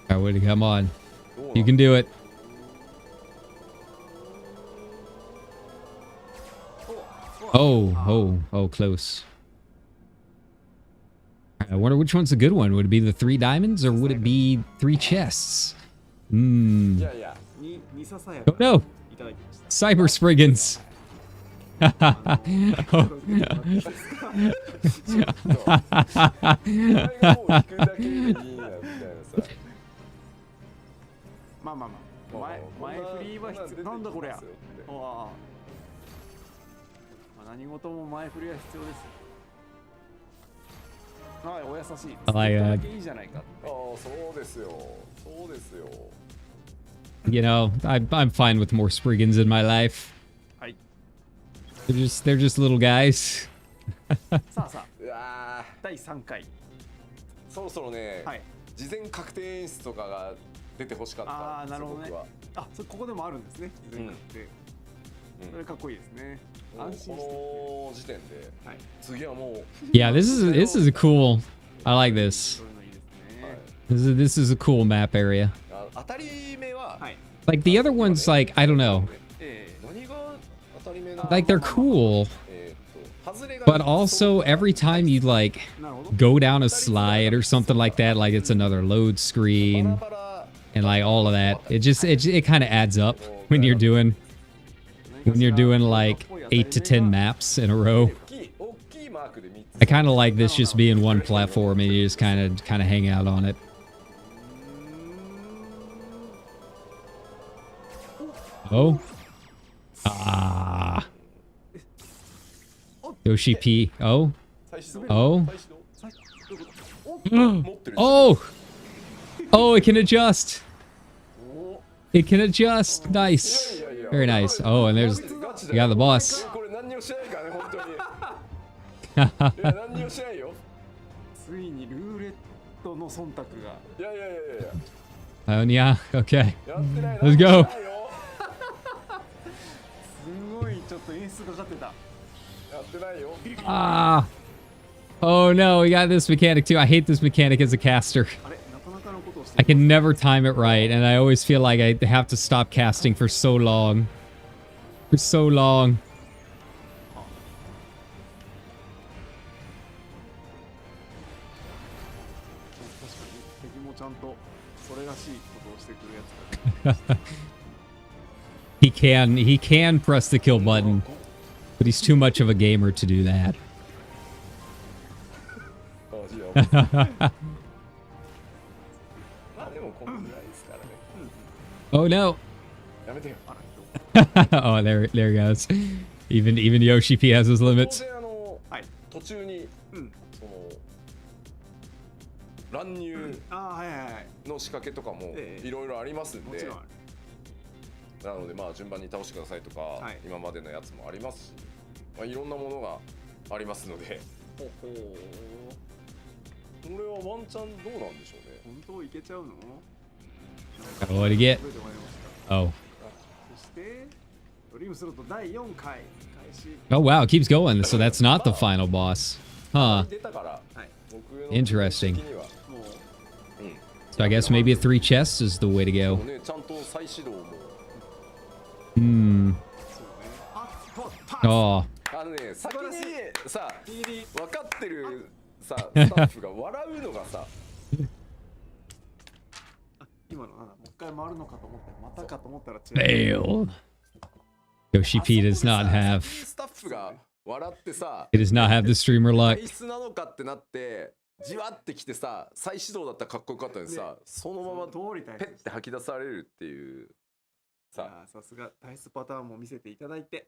Alright, come on. You can do it. Oh, close. I wonder which one's a good one. Would it be the 3 diamonds or would it be 3 chests? Oh no! Cyber Spriggans! You know, I'm fine with more Spriggans in my life. They're just little guys. 第3回。そろそろね、事前確定演出とかが出てほしかったんですよ、僕は。あ、ここでもあるんですね。事前確定。それかっこいいですね。安心して。この時点で、次はもう。Yeah, this is cool. I like this. This is a cool map area. 当たり目は。Like the other ones, like I don't know. Like they're cool, but also every time you like go down a slide or something like that, like it's another load screen and like all of that, it kind of adds up when you're doing like 8 to 10 maps in a row. I kind of like this just being one platform and you just kind of hang out on it. Oh. Ah. Yoshi P. Oh. Oh. Oh. Oh, it can adjust. It can adjust. Nice. Very nice. Oh, and there's you got the boss. Oh yeah. Okay. Let's go. Ah. Oh no, we got this mechanic too. I hate this mechanic as a caster. I can never time it right, and I always feel like I have to stop casting for so long. For so long. He can press the kill button, but he's too much of a gamer to do that. Oh no. Oh, there he goes. Even Yoshi P has his limits. 乱入の仕掛けとかもいろいろありますんで、なのでまあ順番に倒してくださいとか、今までのやつもありますし、まあいろんなものがありますので、これはワンチャンどうなんでしょうね。本当いけちゃうの？ What do you get? Oh. そしてとリームスロット第4回開始。 Oh wow, it keeps going. So that's not the final boss. Huh. 出たから僕の Interesting. 的には So I guess maybe a 3 chests is the way to も go. うねちゃんと再始動も Hmm. Oh. 先にさ分かってるさスタッフが笑うのがさ今のなんだもう一回回るのかと思ってまたかと思ったら違う。 Fail. Yoshi P does not have. スタッフが笑ってさ It does not have the streamer luck. 演出なのかってなってじわってきてさ再始動だったらかっこよかったのにさそのまま通りたいペッて吐き出されるっていうささすがダイスパターンも見せていただいて、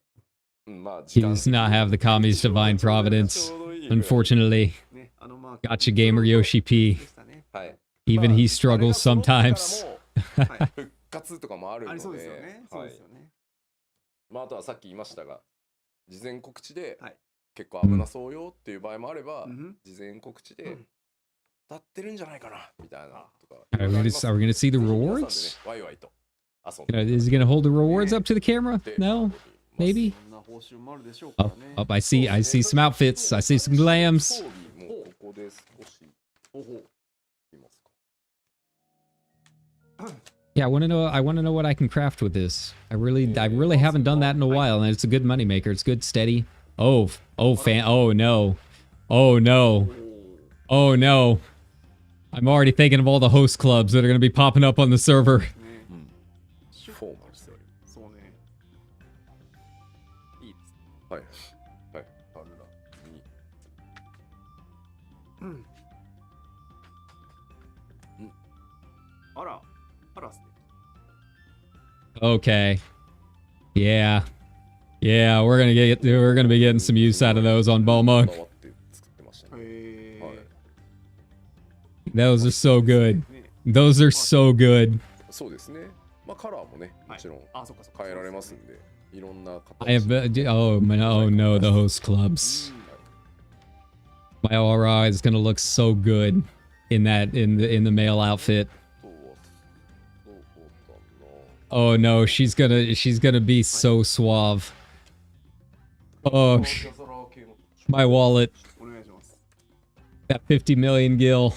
まあ He does not have the Kami's divine providence. Unfortunately. ね、あのマーク Gotcha gamer Yoshi P. でしたね。はい Even he struggles sometimes. 復活とかもあるので、ありそうですよね。そうですよね。まああとはさっき言いましたが、事前告知ではい結構危なそうよっていう場合もあれば、うん事前告知で当たってるんじゃないかなみたいなとか。 Are we gonna see the rewards? ワイワイと遊んで Is he gonna hold the rewards up to the camera? No? Maybe? そんな報酬もあるでしょうか Oh, らね。 oh, I see some outfits. I see some glams. 装備もここで少しいますか。 Yeah, I want to know what I can craft with this. I really haven't done that in a while, and it's a good moneymaker. It's good, steady. Oh no. Oh no. Oh no. I'm already thinking of all the host clubs that are going to be popping up on the server. ねフォーマルしておりそうね。いいですね。はいはいあるなにあら、あら、素敵。 Okay. Yeah. Yeah, we're gonna be getting some use out of those on Balmung. 回って作ってましたね。はい Those are so good. ね Those are so good. そうですね。まあカラーもねもちろんあ、そっかそっか。変えられますんで、いろんな形。 I have oh no, the host clubs. My aura is gonna look so good in the male outfit. Oh no, she's gonna be so suave. Oh, my wallet. お願いします。 That 50 million gil.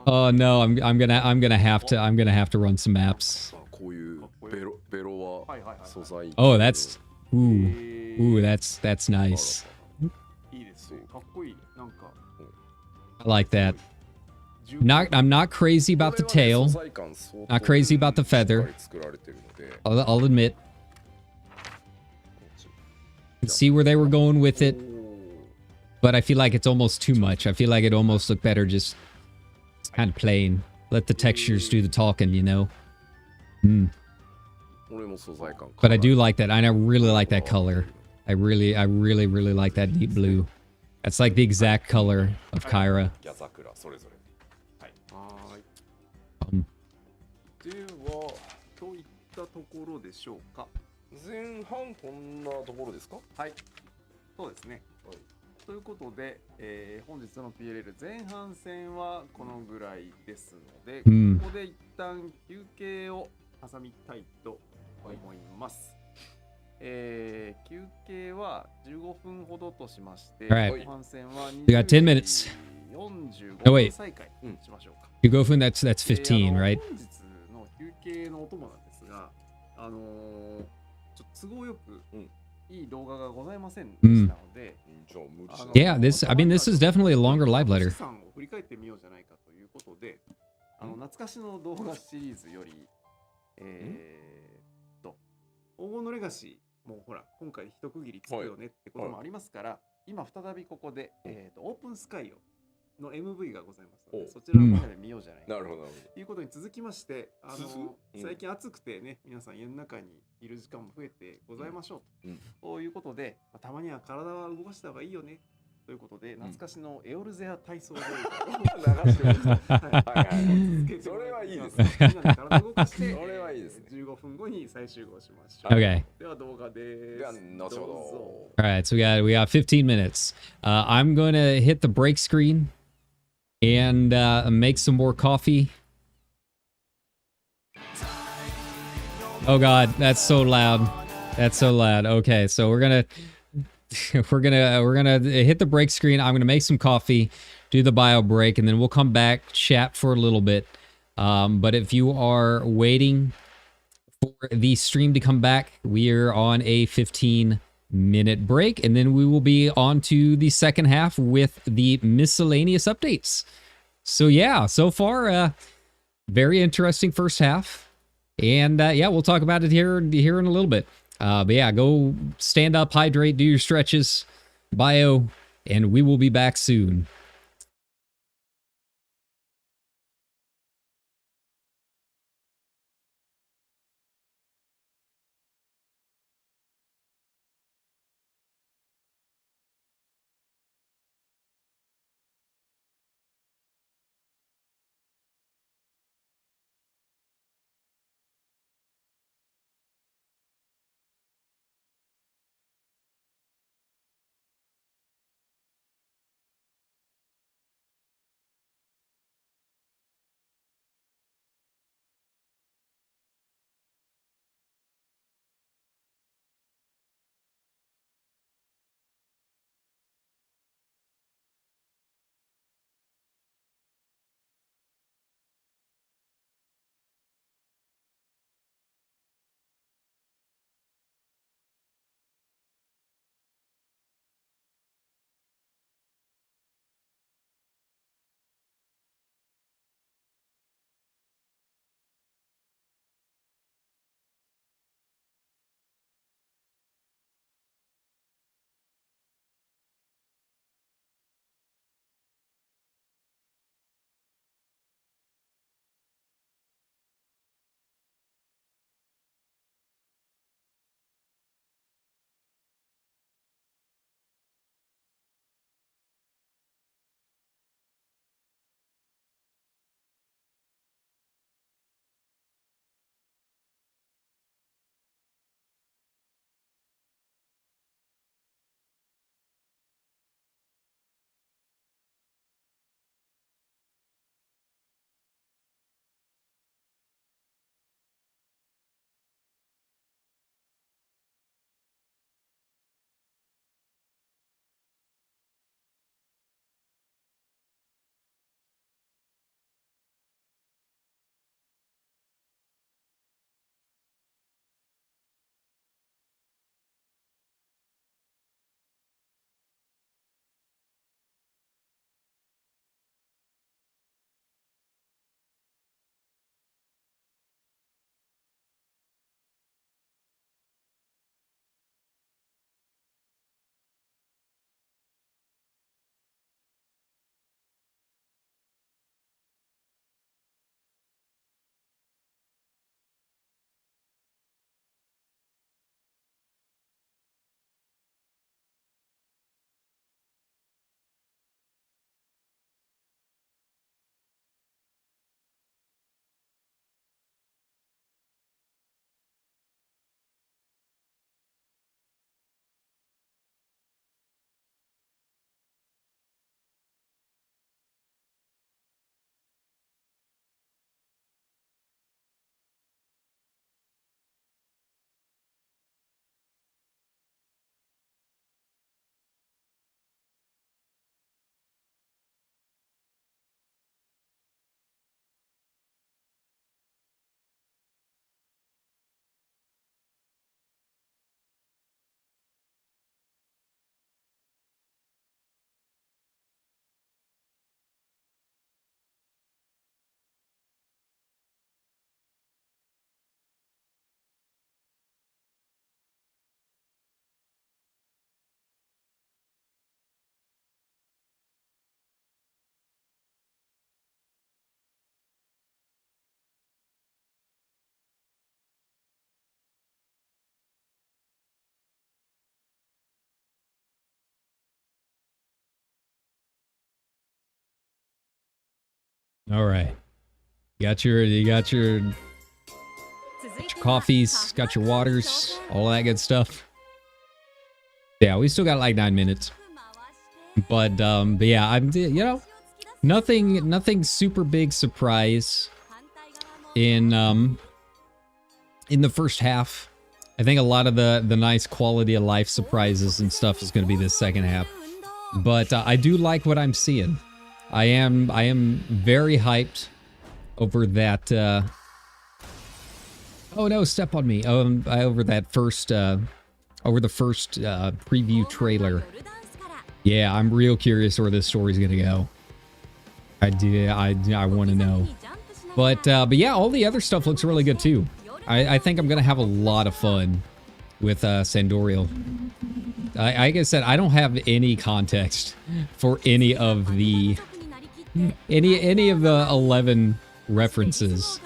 Oh no, I'm gonna have to run some maps. こういうベロは素材。 Oh, that's that's nice. いいですね。かっこいい。なんか。 I like that. I'm not crazy about the tail. Not crazy about the feather. I'll admit. See where they were going with it, but I feel like it's almost too much. I feel like it almost looked better just kind of plain. Let the textures do the talking, you know. But I do like that. I really like that color. I really like that deep blue. That's like the exact color of Kyra. では、といったところでしょうか。前半こんなところですか？はい。そうですね。ということで、本日の PLL 前半戦はこのぐらいですので、ここで一旦休憩を挟みたいと思います。休憩は15分ほどとしまして、後半戦はWe got 10 minutes. 45分再開しましょうか。You go from that's 15, right? 本日の休憩のお供なんですが、ちょっと都合よく、いい動画がございませんでしたので、Yeah, this is definitely a longer live letter. 資産を振り返ってみようじゃないかということで、懐かしの動画シリーズより、黄金のレガシーもほら今回一区切りつくよねってこともありますから、今再びここで、オープンスカイの MV がございますので、そちらを見ようじゃないかということに続きまして、最近暑くてね、皆さん家の中にいる時間も増えてございましょうということで、たまには体は動かした方がいいよねということで、懐かしのエオルゼア体操動画を流しております。それはいいですね。みんなで体動かして、それはいいですね。15分後に再集合しましょう。Okay. では動画です。では後ほど。All right, so we got 15 minutes. I'm going to hit the break screen and make some more coffee. Oh God, that's so loud. That's so loud. Okay, so we're gonna we're gonna hit the break screen. I'm gonna make some coffee, do the bio break, and then we'll come back, chat for a little bit. But if you are waiting for the stream to come back, we are on a 15-minute break, and then we will be on to the second half with the miscellaneous updates. So yeah, so far, very interesting first half. And yeah, we'll talk about it here in a little bit. But yeah, go stand up, hydrate, do your stretches, bio, and we will be back soon. All right. You got your coffees, got your waters, all that good stuff. Yeah, we still got like 9 minutes. But yeah, I'm, you know, nothing super big surprise in the first half. I think a lot of the nice quality of life surprises and stuff is going to be this second half. But I do like what I'm seeing. I am very hyped over that. Oh no! Step on me. Over that first. Over the first preview trailer. Yeah, I'm real curious where this story's gonna go. I want to know. But yeah, all the other stuff looks really good too. I think I'm gonna have a lot of fun with Sandorial. Like I said, I don't have any context for any of the 11 references,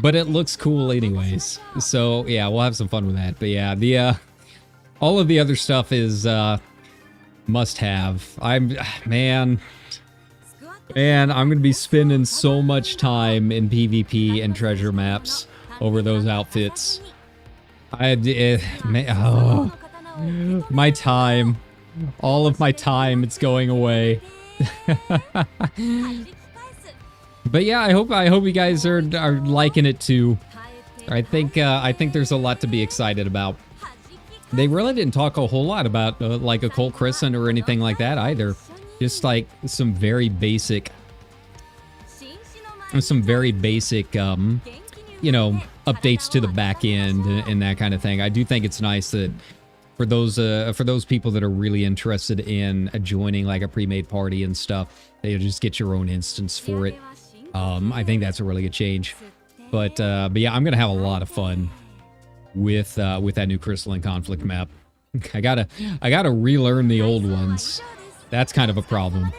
but it looks cool anyways. So yeah, we'll have some fun with that. But yeah, the all of the other stuff is must have. Man, I'm gonna be spending so much time in PvP and treasure maps over those outfits. My time, all of my time, it's going away. But yeah, I hope you guys are liking it too. I think there's a lot to be excited about. They really didn't talk a whole lot about like Occult Crescent or anything like that either. Just like some very basic, you know, updates to the back end and that kind of thing. I do think it's nice that for those people that are really interested in joining like a pre-made party and stuff, they'll just get your own instance for it. I think that's a really good change. But yeah, I'm gonna have a lot of fun with that new Crystalline Conflict map. I gotta relearn the old ones. That's kind of a problem.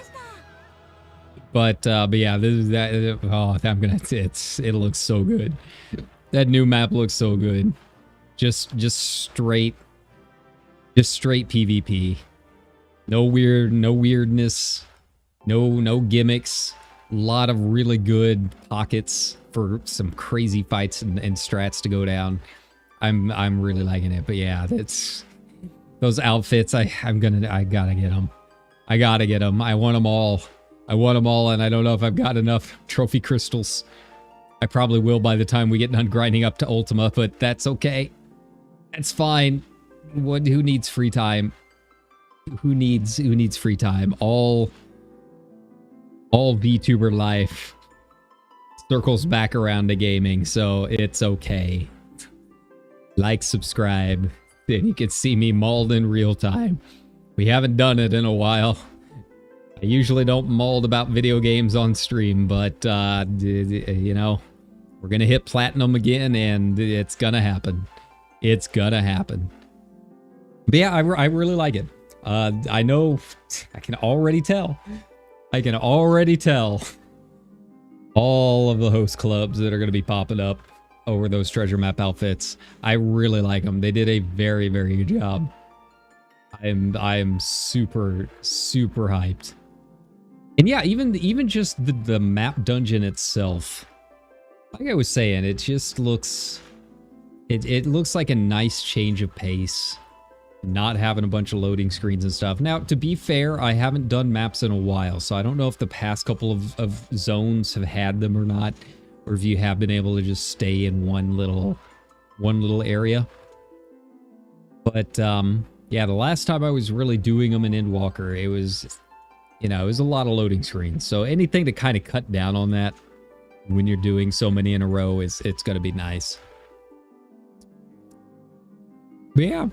But yeah, it looks so good. That new map looks so good. Just straight PvP. No weirdness. No gimmicks. A lot of really good pockets for some crazy fights and strats to go down. I'm really liking it. But yeah, that's those outfits. I gotta get them. I gotta get them. I want them all. And I don't know if I've got enough trophy crystals. I probably will by the time we get done grinding up to Ultima, but that's okay. That's fine. Who needs free time? Who needs free time? All VTuber life circles back around to gaming, so it's okay. Like, subscribe, and you can see me mauled in real time. We haven't done it in a while. I usually don't mauled about video games on stream, but you know, we're gonna hit platinum again, and it's gonna happen. It's gonna happen. But yeah, I really like it. I know, I can already tell all of the host clubs that are going to be popping up over those treasure map outfits. I really like them. They did a very, very good job. I'm super, super hyped. And yeah, even just the map dungeon itself, like I was saying, it just looks, it looks like a nice change of pace. Not having a bunch of loading screens and stuff. Now, to be fair, I haven't done maps in a while, so I don't know if the past couple of zones have had them or not, or if you have been able to just stay in one little area. But yeah, the last time I was really doing them in Endwalker, it was, you know, it was a lot of loading screens. So anything to kind of cut down on that when you're doing so many in a row it's going to be nice. But yeah.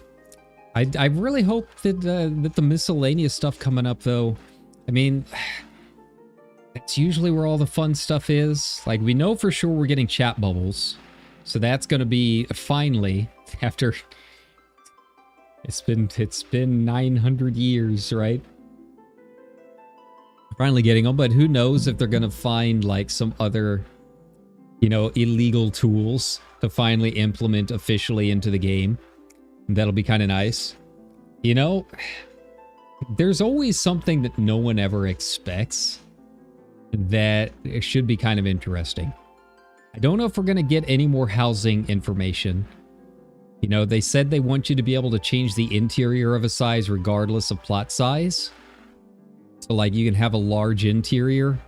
I really hope that that the miscellaneous stuff coming up, though, I mean, that's usually where all the fun stuff is. Like, we know for sure we're getting chat bubbles, so that's going to be finally, after it's been 900 years, right? Finally getting them, but who knows if they're going to find like some other, you know, illegal tools to finally implement officially into the game. That'll be kind of nice. You know, there's always something that no one ever expects that should be kind of interesting. I don't know if we're going to get any more housing information. You know, they said they want you to be able to change the interior of a size regardless of plot size. So, like, you can have a large interior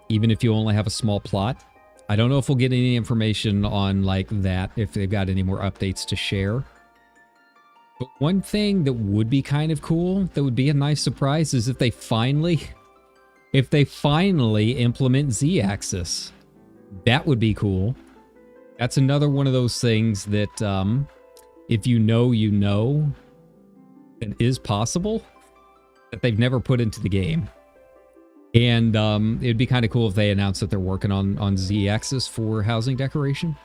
even if you only have a small plot. I don't know if we'll get any information on, like, that, if they've got any more updates to share. But one thing that would be kind of cool, that would be a nice surprise, is if they finally implement Z-axis. That would be cool. That's another one of those things that, if you know, that is possible, that they've never put into the game. And it'd be kind of cool if they announced that they're working on Z-axis for housing decoration.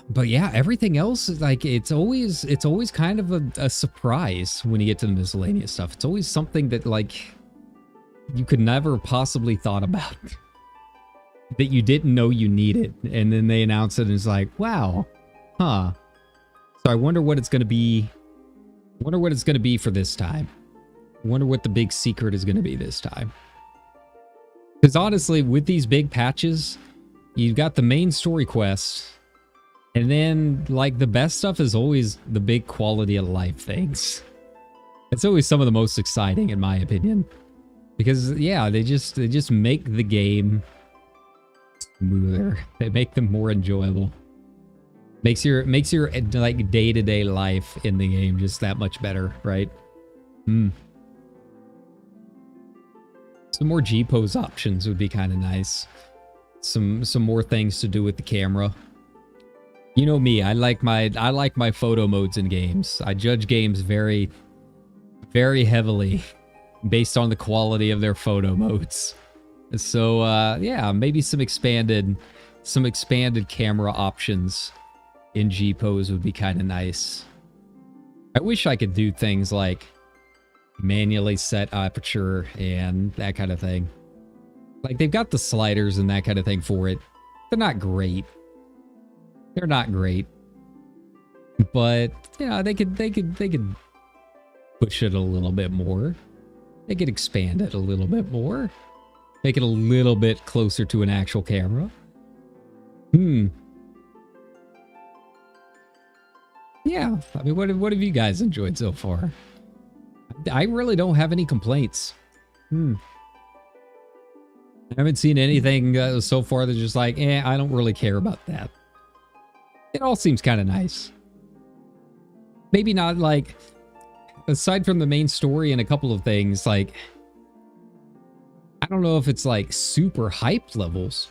But yeah, everything else is like, it's always kind of a surprise when you get to the miscellaneous stuff. It's always something that like you could never possibly thought about, that you didn't know you needed, and then they announce it and it's like, wow, huh. So I wonder what it's going to be. I wonder what it's going to be for this time. I wonder what the big secret is going to be this time. Because honestly, with these big patches, you've got the main story quests, and then like the best stuff is always the big quality of life things. It's always some of the most exciting, in my opinion, because yeah, they just make the game smoother. They make them more enjoyable. Makes your like day-to-day life in the game just that much better, right? Some more G-pose options would be kind of nice. Some more things to do with the camera. You know me, I like my photo modes in games. I judge games very, very heavily based on the quality of their photo modes. So yeah, maybe some expanded camera options in G-pose would be kind of nice. I wish I could do things like manually set aperture and that kind of thing. Like, they've got the sliders and that kind of thing for it. They're not great. They're not great. But, you know, they could push it a little bit more. They could expand it a little bit more. Make it a little bit closer to an actual camera. Yeah, I mean, what have you guys enjoyed so far? I really don't have any complaints. I haven't seen anything so far that's just like, I don't really care about that. It all seems kind of nice. Maybe not like, aside from the main story and a couple of things, like, I don't know if it's like super hype levels,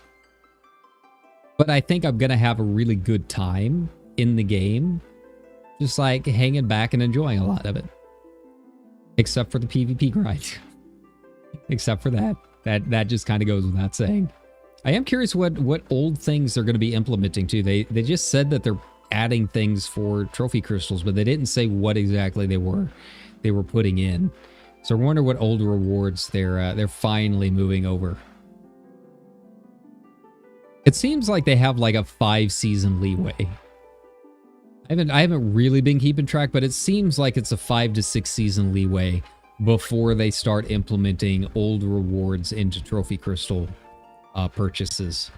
but I think I'm gonna have a really good time in the game. Just like hanging back and enjoying a lot of it. Except for the PvP grind. Except for that. That just kind of goes without saying. I am curious what old things they're going to be implementing too. They just said that they're adding things for trophy crystals, but they didn't say what exactly they were putting in. So I wonder what old rewards they're finally moving over. It seems like they have like a 5-season leeway. I haven't really been keeping track, but it seems like it's a 5 to 6 season leeway before they start implementing old rewards into trophy crystal purchases.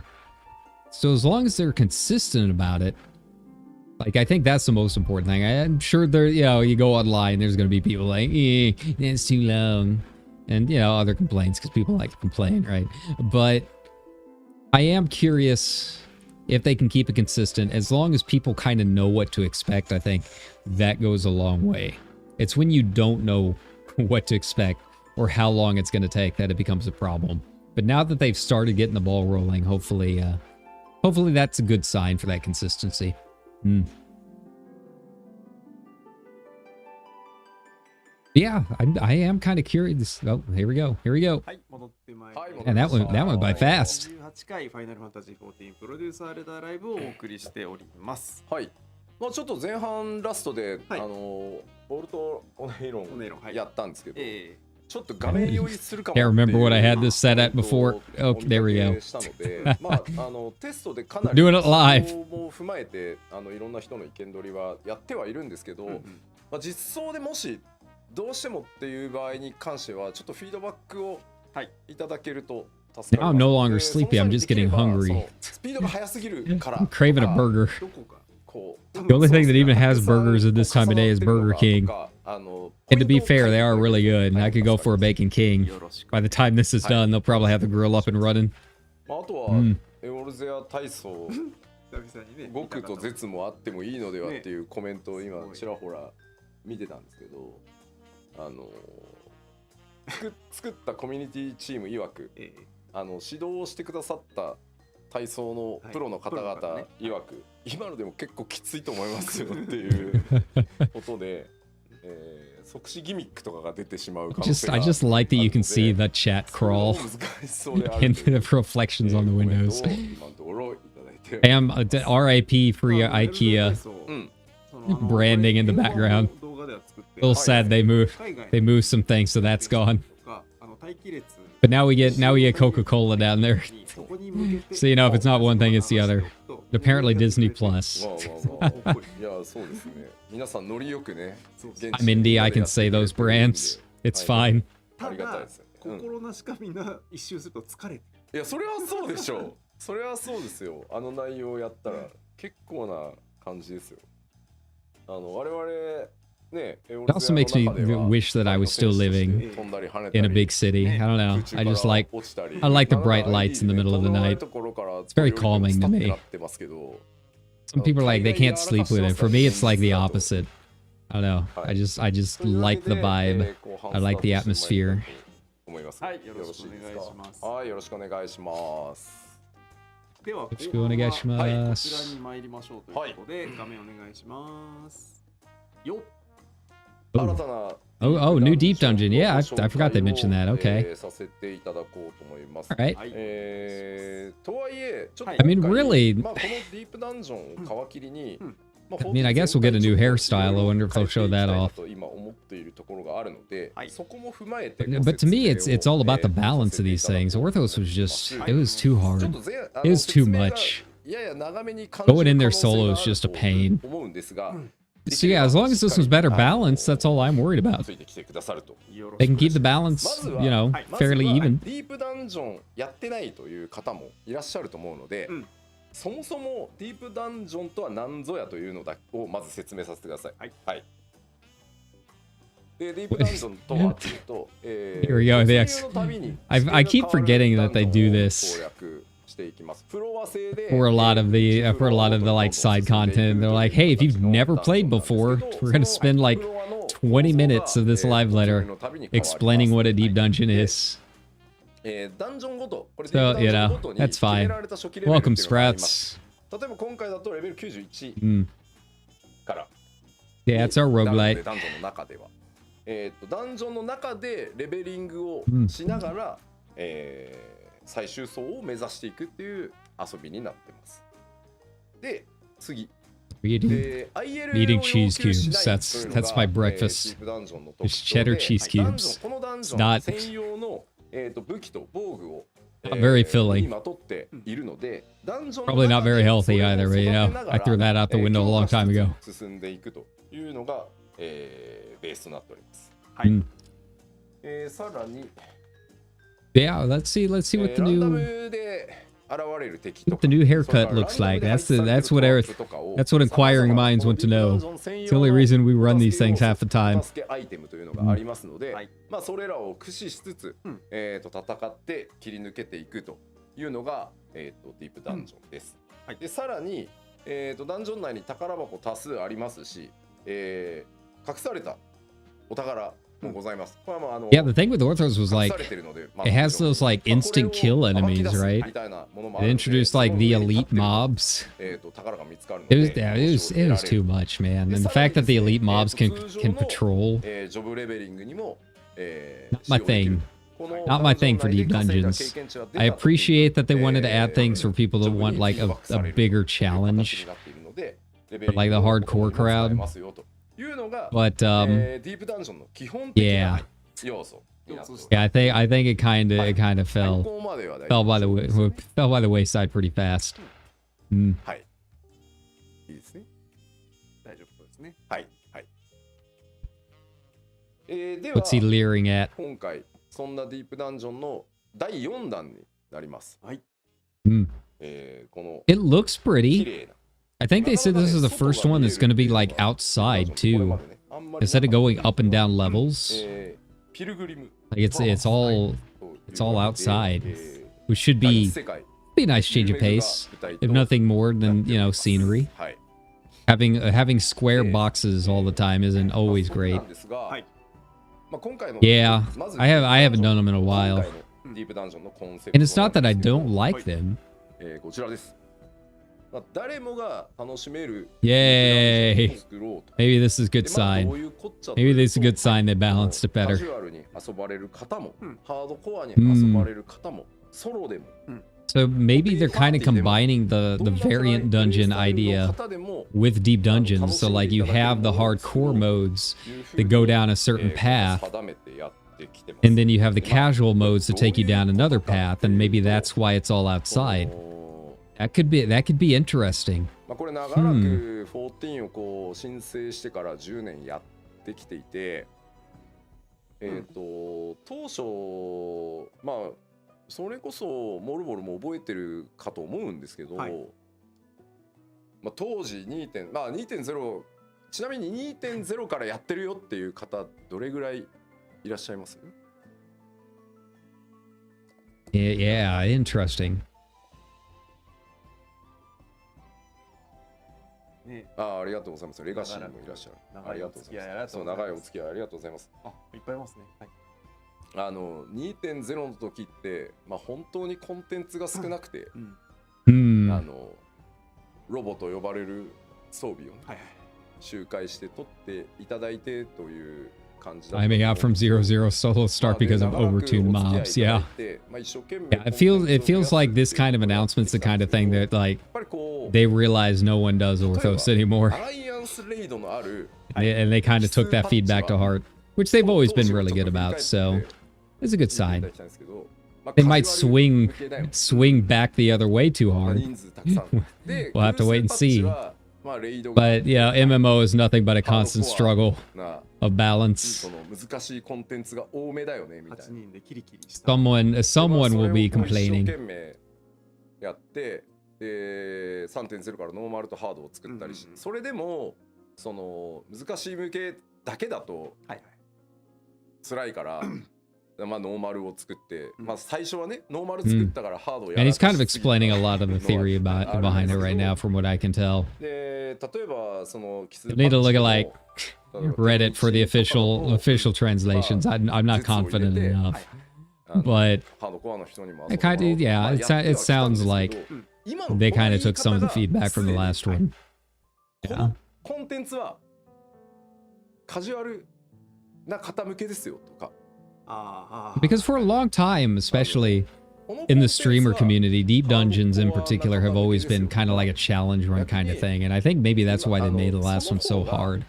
So as long as they're consistent about it, like, I think that's the most important thing. I'm sure there, you know, you go online, there's going to be people like, it's too long, and, you know, other complaints, because people like to complain, right? But I am curious if they can keep it consistent. As long as people kind of know what to expect, I think that goes a long way. It's when you don't know what to expect or how long it's going to take that it becomes a problem. But now that they've started getting the ball rolling, hopefully that's a good sign for that consistency. Yeah, I am kind of curious. Oh, here we go. And that went by fast. 18回ファイナルファンタジー14プロデューサーレターライブをお送りしております。はい。まあちょっと前半ラストで、ボルトオネイロンやったんですけど、ちょっと画面用意するかも。Can't remember what I had this set at before. Oh, there we go. したので、まあテストでかなり Doing it live. も踏まえていろんな人の意見取りはやってはいるんですけど、まあ実装でもしどうしてもっていう場合に関してはちょっとフィードバックをいただけると。I'm no longer sleepy. I'm just getting hungry. I'm craving a burger. The only thing that even has burgers at this time of day is Burger King. And to be fair, they are really good. I could go for a Bacon King. By the time this is done, they'll probably have the grill up and running. 極と絶もあってもいいのではっていうコメントを今ちらほら見てたんですけど、作ったコミュニティチーム曰く、指導をしてくださった体操のプロの方々曰く、今のでも結構きついと思いますよっていうことで、即死ギミックとかが出てしまう可能性があるので、 I just like that you can see the chat crawl 難しそうである and the reflections on the コメン windows. トを今のところいただいて、 Am RIP for your IKEA branding in the background. A little sad they moved some things, so that's gone. But now we get Coca-Cola down there. So you know, if it's not one thing, it's the other. Apparently Disney Plus. いやそうですね。皆さんノリよくね。I'm indie, I can say those brands. It's fine. ありがたいですよね。心なしかみんな一周すると疲れて。いやそれはそうでしょう。それはそうですよ。あの内容をやったら結構な感じですよ。我々ね。It also makes me wish that I was still living in a big city. I don't know. I like the bright lights in the middle of the night. It's very calming to me. Some people are like they can't sleep with it. For me, it's like the opposite. I don't know. I just like the vibe. I like the atmosphere. はい、よろしくお願いします。はい、よろしくお願いします。では、こちらに参りましょうということで、画面お願いします。よっ。Oh, new deep dungeon. Yeah, I forgot they mentioned that. Okay. All right. I mean, really, I mean, I guess we'll get a new hairstyle. I wonder if they'll show that off. But to me, it's all about the balance of these things. Orthos was just, it was too hard. It was too much. Going in there solo is just a pain. So yeah, as long as this was better balanced, that's all I'm worried about. They can keep the balance, you know, fairly even. ディープダンジョンやってないという方もいらっしゃると思うので、そもそもディープダンジョンとは何ぞやというのをまず説明させてください。はい。で、ディープダンジョンとはというと、Here we go. I keep forgetting that they do this. For a lot of the like side content, they're like, hey, if you've never played before, we're gonna spend like 20 minutes of this live letter explaining what a deep dungeon is. So, you know, that's fine. Welcome, Sprouts. Yeah, it's our roguelite. ダンジョンの中でレベリングをしながら、最終層を目指していくっていう遊びになってます。で、次。Eating cheese cubes. That's my breakfast. Just cheddar cheese cubes. It's not very filling. Probably not very healthy either, but you know, I threw that out the window a long time ago. 進んでいくというのが、ベースとなっております。はい。さらに。Yeah, let's see what the new haircut looks like. That's what inquiring minds want to know. It's the only reason we run these things half the time. アイテムというのがありますので、まあそれらを駆使しつつ、戦って切り抜けていくというのがディープダンジョンです。でさらにダンジョン内に宝箱多数ありますし、隠されたお宝。Yeah, the thing with Orthos was like, it has those like instant kill enemies, right? It introduced like the elite mobs. It was too much, man. And the fact that the elite mobs can patrol, not my thing. Not my thing for deep dungeons. I appreciate that they wanted to add things for people that want like a bigger challenge, for like the hardcore crowd. But yeah, I think it kind of fell by the wayside pretty fast. はい。いいですね。大丈夫ですね。はい。はい。では What's he leering at? 今回そんなディープダンジョンの第4弾になります。はい。この It looks pretty. I think they said this is the first one that's going to be like outside too, instead of going up and down levels. Like it's all outside, which should be Be a nice change of pace, if nothing more than, you know, scenery. はい。Having square boxes all the time isn't always great. なんですが、まあ今回の Yeah, まず I haven't done them in a while. 今回のディープダンジョンのコンセプト And it's not that I don't like them. こちらです。まあ誰もが楽しめる Yay! 作ろうと。 Maybe this is a good でまあ sign. どういうこっちゃと Maybe いう this is a と good sign they balanced it カ better. ジュアルに遊ばれる方も、ハードコアに遊ばれる方も、ソロでも、 So maybe they're kind of combining the variant dungeon idea with deep dungeons. So like you have the hardcore modes that go down a certain path, and then you have the casual modes that take you down another path, and maybe that's why it's all outside. That could be interesting. まあこれ長らく14をこう申請してから10年やってきていて、当初まあそれこそモルボルも覚えてるかと思うんですけど、まあ当時2.0、ちなみに 2.0 からやってるよっていう方どれぐらいいらっしゃいます？ Yeah, interesting. ありがとうございます。レガシーもいらっしゃる。ありがとうございます。そう、長いお付き合いありがとうございます。いっぱいいますね。はい。2.0 の時って、まあ、本当にコンテンツが少なくて、ロボと呼ばれる装備を、ね周回して取っていただいてという感じだった。Climbing out from 0-0 solo start because of overtuned mobs. Yeah. Yeah, it feels like this kind of announcement's the kind of thing that like they realize no one does Orthos anymore. And they kind of took that feedback to heart, which they've always been really good about, so it's a good sign. They might swing back the other way too hard. We'll have to wait and see. But yeah, MMO is nothing but a constant struggle of balance. Someone will be complaining. やって3.0 からノーマルとハードを作ったりして、それでもその難しい向けだけだと辛いから、まあノーマルを作って、まあ最初はねノーマル作ったからハードをやら And he's kind of explaining a lot of the theory behind it right now, from what I can tell. で例えばその You need to look at like Reddit for the official translations. I'm not confident enough, but it kind of it sounds like they kind of took some of the feedback from the last one. Yeah. コンテンツはカジュアルな方向けですよとか。Because for a long time, especially in the streamer community, deep dungeons in particular have always been kind of like a challenge run kind of thing, and I think maybe that's why they made the last one so hard.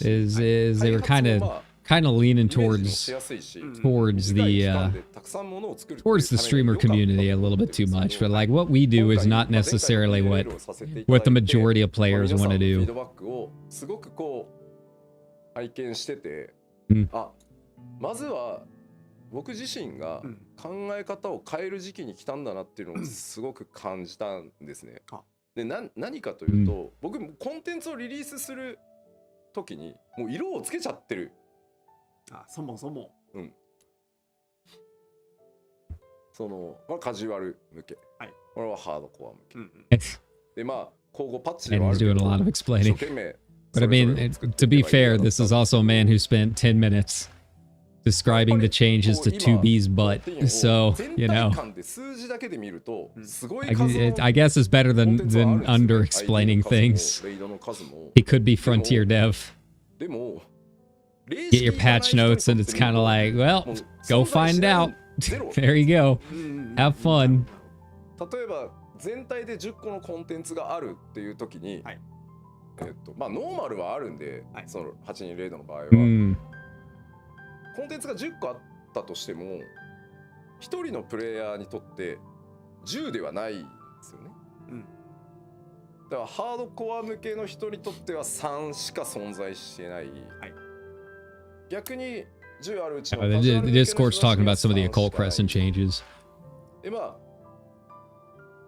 Is they were kind of leaning towards the streamer community a little bit too much, but like what we do is not necessarily what the majority of players want to do. まずは僕自身が考え方を変える時期に来たんだなっていうのをすごく感じたんですね。で何かというと、僕コンテンツをリリースする時にもう色をつけちゃってる。そもそも。そのカジュアル向け、これはハードコア向け。でまあ交互パッチではあるけど、一生懸命。But I mean, to be fair, this is also a man who spent 10 minutes describing the changes to 2B's butt. So, you know, I guess it's better than under-explaining things. He could be Frontier Dev. Get your patch notes and it's kind of like, well, go find out. There you go. Have fun. 例えば全体で10個のコンテンツがあるっていう時に、まあノーマルはあるんで、その820の場合は、コンテンツが10個あったとしても1人のプレイヤーにとって10ではないんですよね。だからハードコア向けの人にとっては3しか存在してない。逆に10あるうちの The Discord's talking about some of the occult crescent changes.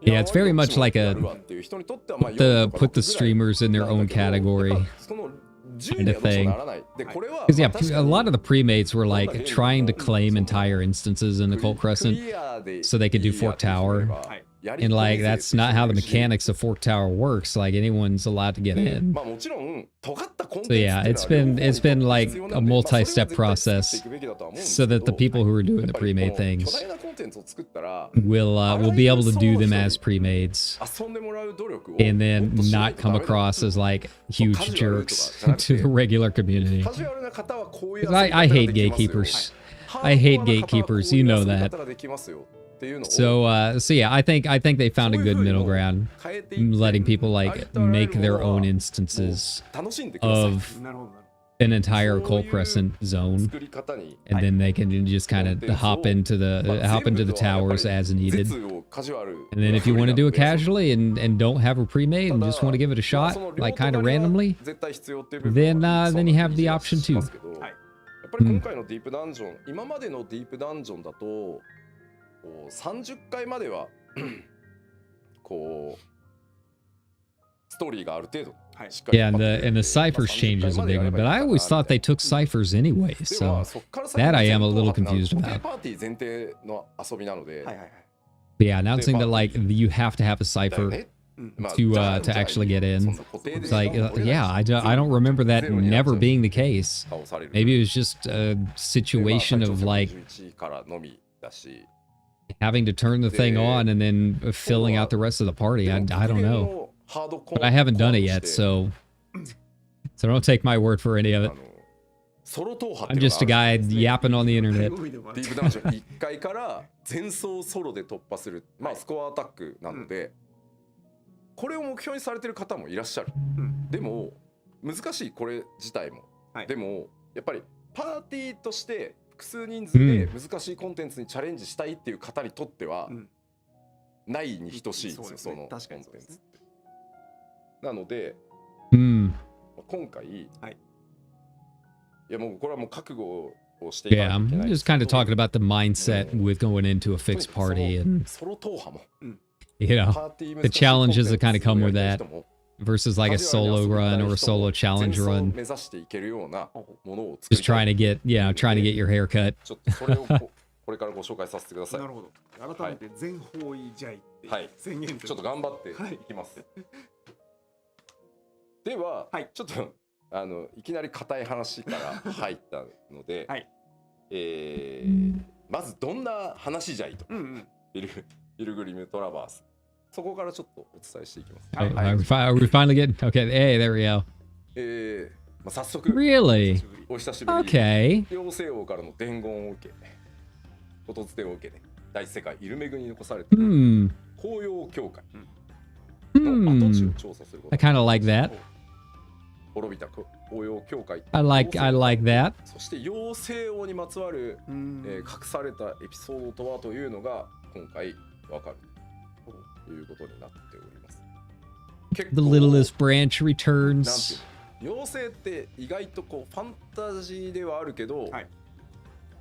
Yeah, it's very much like put the streamers in their own category. kind of thing. Because yeah, a lot of the premates were like trying to claim entire instances in the Cult Crescent so they could do Fork Tower. And like that's not how the mechanics of Fork Tower works. Like anyone's allowed to get in. So yeah, it's been like a multi-step process so that the people who are doing the pre-made things will be able to do them as pre-mades and then not come across as like huge jerks to the regular community. I hate gatekeepers. I hate gatekeepers. You know that. So yeah, I think they found a good middle ground, letting people like make their own instances of an entire Cult Crescent zone, and then they can just kind of hop into the towers as needed. And then if you want to do it casually and don't have a pre-made and just want to give it a shot, like kind of randomly, then you have the option too. 30回まではこうストーリーがある程度 Yeah, and the ciphers changes a big one, but I always thought they took ciphers anyway, so that I am a little confused about. Yeah, announcing that like you have to have a cipher to actually get in. It's like, yeah, I don't remember that never being the case. Maybe it was just a situation of like having to turn the thing on and then filling out the rest of the party. I don't know. But I haven't done it yet, so don't take my word for any of it. I'm just a guy yapping on the internet. ディープダンジョン1回から前走ソロで突破する、まあスコアアタックなので、これを目標にされてる方もいらっしゃる。でも難しいこれ自体も。でもやっぱりパーティーとして複数人数で難しいコンテンツにチャレンジしたいっていう方にとってはないに等しいですよ、そのコンテンツって。なので、今回、いやもうこれはもう覚悟をしていかないといけない。Yeah, I'm just kind of talking about the mindset with going into a fixed party and, you know, the challenges that kind of come with that versus like a solo run or a solo challenge run. Just trying to get, trying to get your hair cut. ちょっとそれをこれからご紹介させてください。なるほど。改めて全方位試合って宣言ちょっと頑張っていきます。では、ちょっといきなり硬い話から入ったので、まずどんな話じゃいと、ピルグリムトラバース、そこからちょっとお伝えしていきます。Are we finally getting? Okay, hey, there we go. 早速、Really? お久しぶりに、両西欧からの伝言を受け、ことづてを受けて、大世界イルメグに残されている紅葉協会の跡地を調査すること。I kind of like that. 滅びた紅葉協会。I like that. そして妖精王にまつわる、隠されたエピソードとはというのが今回わかるということになっております。The littlest branch returns. 妖精って意外とこうファンタジーではあるけど、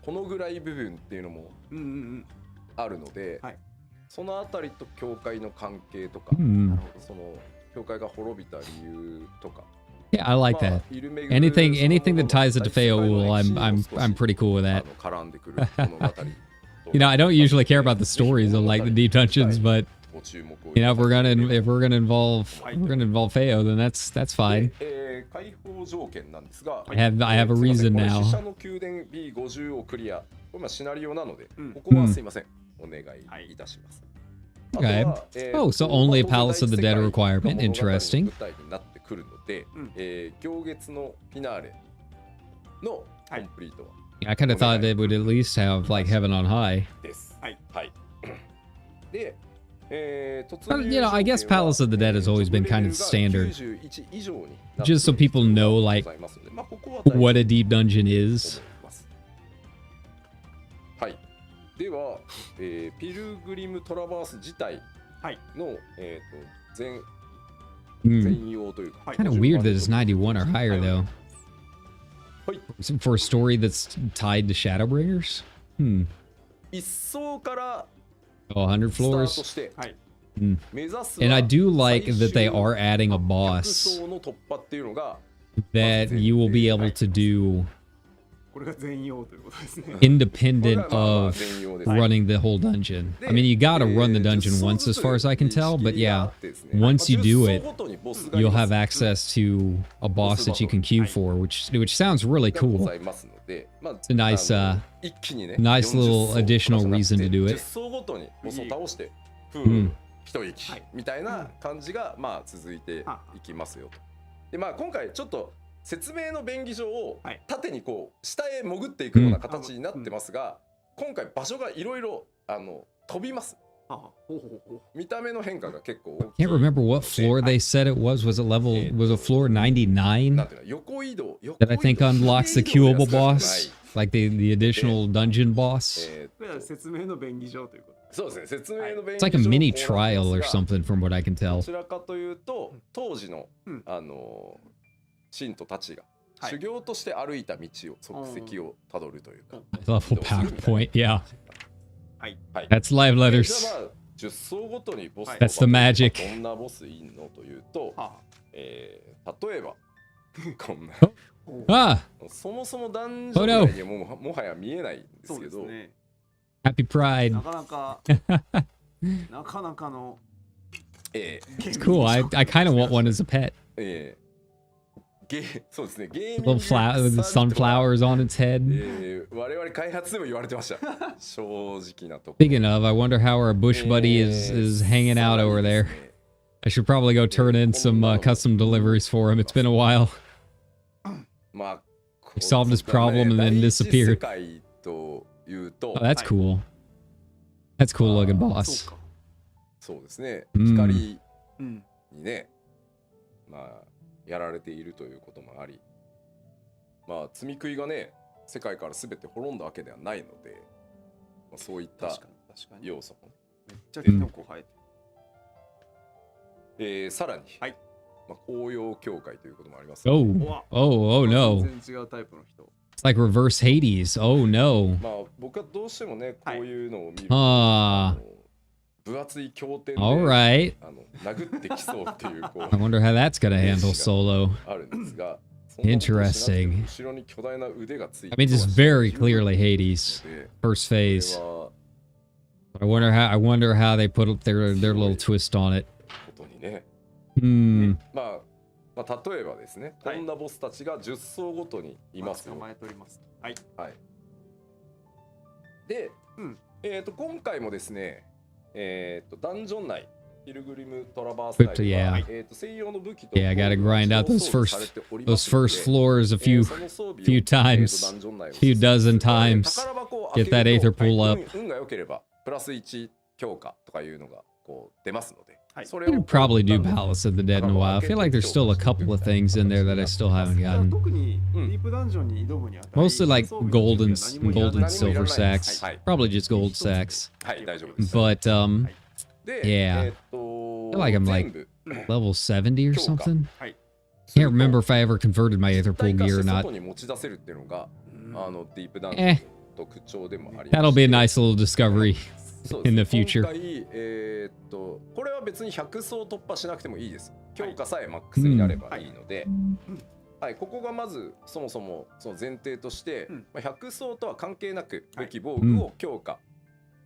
このぐらい部分っていうのもあるので、そのあたりと教会の関係とか、その教会が滅びた理由とか。Yeah, I like that. Anything that ties it to Feoul, I'm pretty cool with that. You know, I don't usually care about the stories of like the deep dungeons, but you know, if we're gonna involve Feo, then that's fine. I have a reason now. Okay. Oh, so only a Palace of the Dead requirement. Interesting. 来るので、行月のフィナーレのコンプリートは。I kind of thought they would at least have like Heaven on High. です。はい。で、you know, I guess Palace of the Dead has always been kind of standard. Just so people know like what a deep dungeon is. はい。では、ピルグリムトラバース自体のKind of weird that it's 91 or higher, though. For a story that's tied to Shadowbringers? 100 floors? And I do like that they are adding a boss that you will be able to do これが全容ということですね。independent of running the whole dungeon. I mean, you gotta run the dungeon once as far as I can tell, but yeah, once you do it, you'll have access to a boss that you can queue for, which sounds really cool. It's a nice nice little additional reason to do it. 一息みたいな感じがまあ続いていきますよと。でまあ今回ちょっと説明の便宜上を縦にこう下へ潜っていくような形になってますが、今回場所がいろいろ飛びます。見た目の変化が結構大きい。Can't remember what floor they said it was. Was it floor 99? That I think unlocks the queuable boss, like the additional dungeon boss. 説明の便宜上ということ。そうですね、説明の便宜 It's like a mini trial or something from what I can tell. どちらかというと当時の信徒たちが修行として歩いた道を足跡をたどるというか。Level PowerPoint, yeah. That's live letters. 10層ごとにボス That's the magic. どんなボスいんのというと、例えばこんなそもそもダンジョン内にもはや見えないんですけど、Happy Pride. なかなかの It's cool. I kind of want one as a pet. そうですね、ゲーム Little sunflowers on its head. 我々開発でも言われてました。正直なとこ。Speaking of, I wonder how our bush buddy is hanging out over there. I should probably go turn in some custom deliveries for him. It's been a while. He solved his problem and then disappeared. Oh, that's cool. That's cool looking boss. そうですね。光にね、まあやられているということもあり、まあ積み食いがね、世界からすべて滅んだわけではないので、まあ、そういった要素もめっちゃキノコ生えてる。さらに、まあ、紅葉教会ということもあります。Oh no. 全然違うタイプの人。It's like reverse Hades. Oh no. まあ僕はどうしてもね、こういうのを見ると、分厚い経典で殴ってきそうっていうこう I wonder how that's gonna handle solo. あるんですが、Interesting.後ろに巨大な腕がついて I mean, it's very clearly Hades. First phase. I wonder how they put up their little twist on it. ことにね。まあ例えばですね、こんなボスたちが10層ごとにいますよ。はいはい。で、今回もですね、ダンジョン内、ピルグリムトラバース内は、専用の武器と、I gotta grind out those first floors a few times, few dozen times. Get that aether pool up. 運が良ければプラス1強化とかいうのがこう出ますので。I could probably do Palace of the Dead in a while. I feel like there's still a couple of things in there that I still haven't gotten. Mostly like gold and silver sacks. Probably just gold sacks. But yeah. I feel like I'm like level 70 or something. Can't remember if I ever converted my aether pool gear or not. That'll be a nice little discovery in the future. これは別に100層突破しなくてもいいです。強化さえマックスになればいいので、ここがまずそもそもその前提として、100層とは関係なく武器防具を強化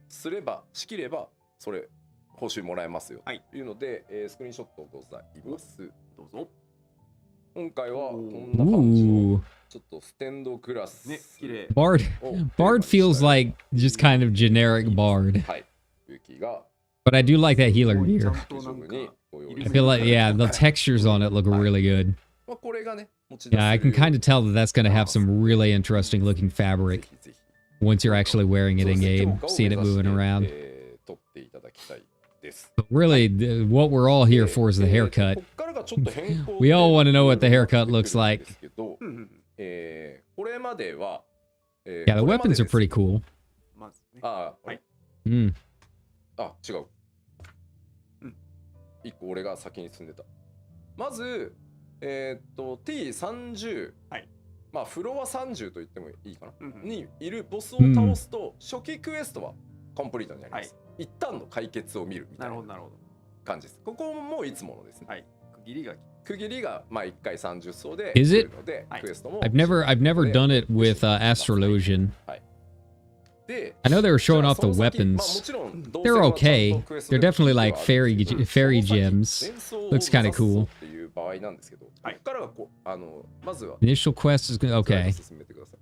すればしきればそれ報酬もらえますよというので、スクリーンショットございます。どうぞ。今回はこんな感じのちょっとステンドクラス。Bard feels like just kind of generic Bard. But I do like that healer gear. I feel like, yeah, the textures on it look really good. Yeah, I can kind of tell that that's going to have some really interesting looking fabric once you're actually wearing it in game, seeing it moving around. But really, what we're all here for is the haircut. We all want to know what the haircut looks like. Yeah, the weapons are pretty cool. 違う。1個俺が先に進んでた。まず、T30、まあフロア30と言ってもいいかな、にいるボスを倒すと、初期クエストはコンプリートになります。一旦の解決を見るみたいな感じです。ここもいつものですね。区区切りがまあ1回30層で Is it? 来るので、クエストも I've never done it with Astrologian. で I know they were showing off the まあも weapons. ちろん They're okay. They're definitely like fairy gems. Looks kind of cool. っていう場合なんですけど、ここからはこうまずは Initial quest is okay. 進めてください。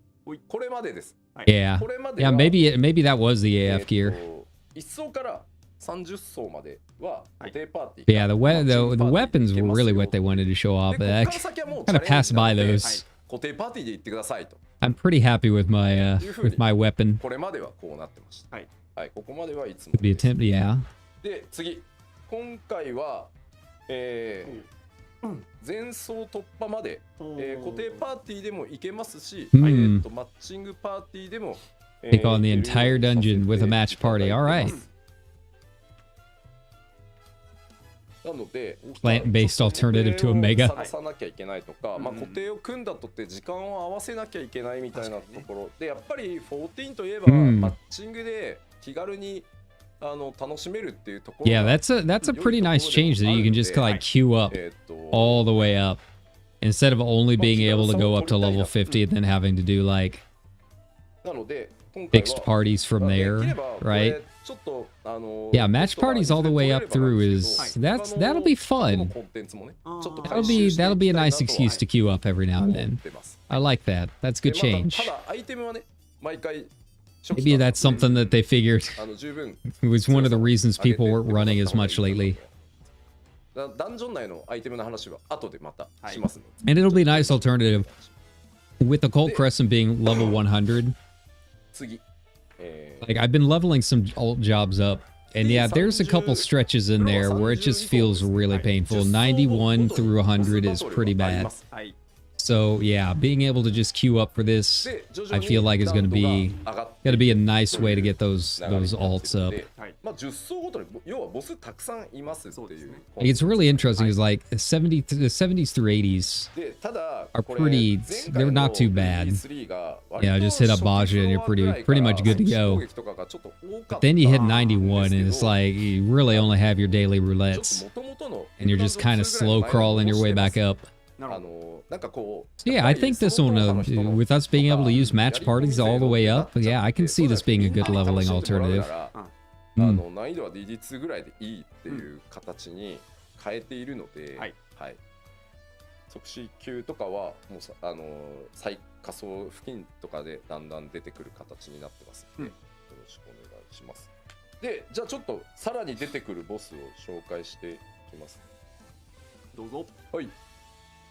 これまでです。 Yeah. これまで Yeah, は maybe that was the AF gear. 1層から30層までは固定パーティー。 Yeah, the weapons were really what they wanted to show off. But I kind of passed by those. 固定パーティーで行ってくださいと。 I'm pretty happy with my weapon. これまではこうなってました。はい、ここまではいつも。 Could be attempt, yeah. で、次。今回は、前走突破まで、固定パーティーでも行けますし、マッチングパーティーでも、Take on the entire dungeon with a match party. All right. なので Plant-based alternative to Omega. 探さなきゃいけないとか、まあ、固定を組んだとって時間を合わせなきゃいけないみたいなところで、やっぱり14といえば、マッチングで気軽に楽しめるっていうところ。 Yeah, that's a pretty nice change that you can just like queue up all the way up instead of only being able to go up to level 50 and then having to do like fixed parties from there, right? Yeah, match parties all the way up through that'll be fun. That'll be a nice excuse to queue up every now and then. I like that. That's good change. Maybe that's something that they figured. It was one of the reasons people weren't running as much lately. And it'll be a nice alternative with the Cult Crescent being level 100. Like, I've been leveling some alt jobs up, and yeah, there's a couple stretches in there where it just feels really painful. 91 through 100 is pretty bad. So yeah, being able to just queue up for this, I feel like is gonna be a nice way to get those alts up. It's really interesting. Is like the 70s through 80s are pretty. They're not too bad. Yeah, just hit up Baja and you're pretty much good to go. But then you hit 91 and it's like you really only have your daily roulettes, and you're just kind of slow crawling your way back up. Yeah, I think this one, with us being able to use match parties all the way up, yeah, I can see this being a good leveling alternative. 難易度はリリツぐらいでいいっていう形に変えているので、即死級とかはもう最下層付近とかでだんだん出てくる形になってますので、よろしくお願いします。で、じゃあちょっとさらに出てくるボスを紹介していきます。どうぞ。はい。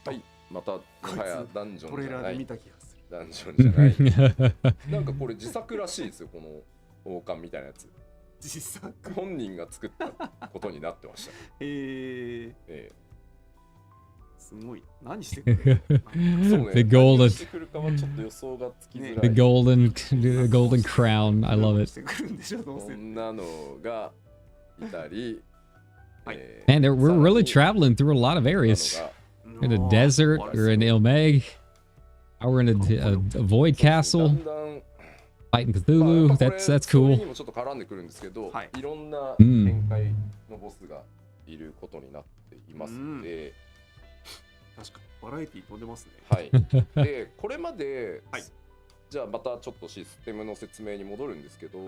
はい、またもはやダンジョンじゃない。ダンジョンじゃない。なんかこれ自作らしいですよ、この王冠みたいなやつ。自作。本人が作ったことになってました。すごい。何してくるの？ The golden. The golden crown. I love it. こんなのがいたり。Man, we're really traveling through a lot of areas. In a desert, or in Ilmeg. Now we're in a void castle. Fighting Cthulhu. That's cool. ちょっと絡んでくるんですけど、いろんな展開のボスがいることになっていますので、確かにバラエティ飛んでますね。はい。で、これまで、じゃあまたちょっとシステムの説明に戻るんですけど、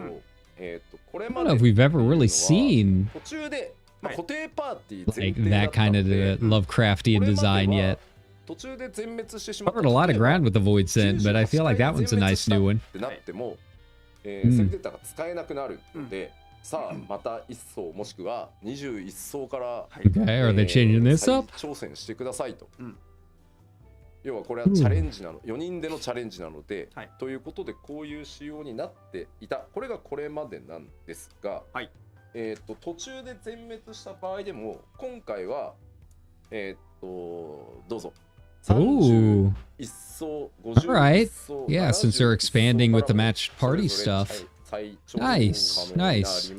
これまで I don't know if we've ever really seen 途中で固定パーティー like that kind of Lovecraftian design yet. 途中で全滅してしまった。 Covered a lot of ground with the Void Scent, but I feel like that one's a nice new one. ってなっても、セグデータが使えなくなるので、さあまた1層もしくは21層から、Okay, are they changing this up? 挑戦してくださいと。要はこれはチャレンジなの、4人でのチャレンジなので、ということでこういう仕様になっていた。これがこれまでなんですが、途中で全滅した場合でも今回はどうぞ。Ooh. 1層、 All right. Yeah, since they're expanding with the match party stuff. Nice, nice.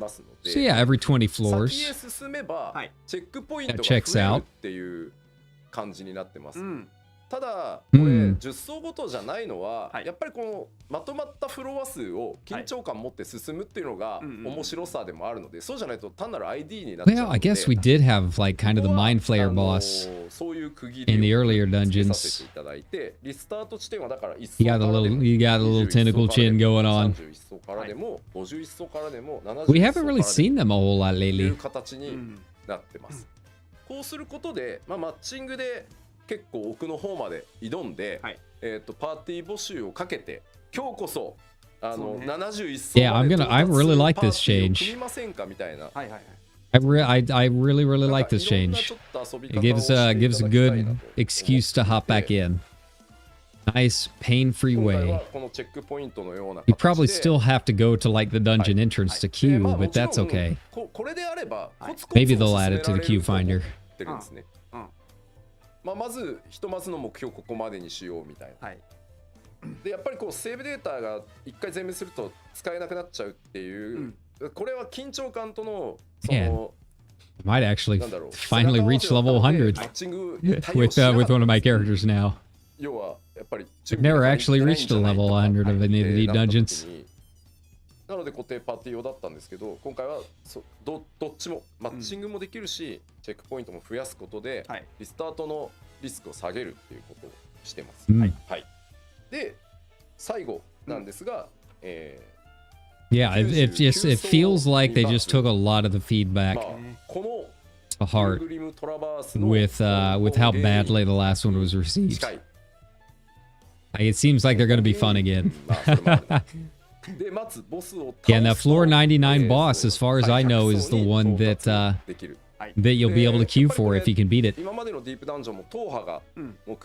So yeah, every 20 floors. 先へ進めばチェックポイントが That checks 増える out. っていう感じになってます。ただこれ10層ごとじゃないのは、やっぱりこのまとまったフロア数を緊張感持って進むっていうのが面白さでもあるので、そうじゃないと単なる ID になっちゃうので。Well, I guess we did have like kind of the mind flayer boss そういう区切り in the を earlier つけさ dungeons. せていただいて、リスタート地点はだから1 You got 層 a からで little, も you got a little tentacle chin going on. 31層からでも51層からでも71層からでも We haven't really seen them a whole lot という lately. 形になってます。こうすることで、マッチングで結構奥の方まで挑んで、パーティー募集をかけて今日こそ71層 Yeah, まで I really like this パーティーを change. 組みませんかみたいな。I really like this change. It gives a good excuse to hop back in. Nice pain-free 今回は way. このチェックポイントのような You 形 probably で still have to go to like the dungeon entrance to で queue, まあ but もちろん that's okay. これであればコツコツ Maybe they'll add it to the queue 進められ finder. ると思ってるんですね。まずひとまずの目標ここまでにしようみたいな。でやっぱりこうセーブデータが一回全滅すると使えなくなっちゃうっていう、これは緊張感とのその Might actually なんだろう finally reach level 100マッチングに対応 with しなかった one of my characters now. 要はやっぱり I've never actually reached a level 100 of any of the dungeons. なので固定パーティー用だったんですけど、今回はどっちもマッチングもできるし、チェックポイントも増やすことで、リスタートのリスクを下げるっていうことをしてます。で最後なんですが、Yeah, it feels like they just took a lot of the feedback この to heart with how badly the last one was received. It seems like they're going to be fun again. Yeah, and that floor 99 boss, as far as I know, is the one that you'll be able to queue for if you can beat it. 今までのディープダンジョンも踏破が目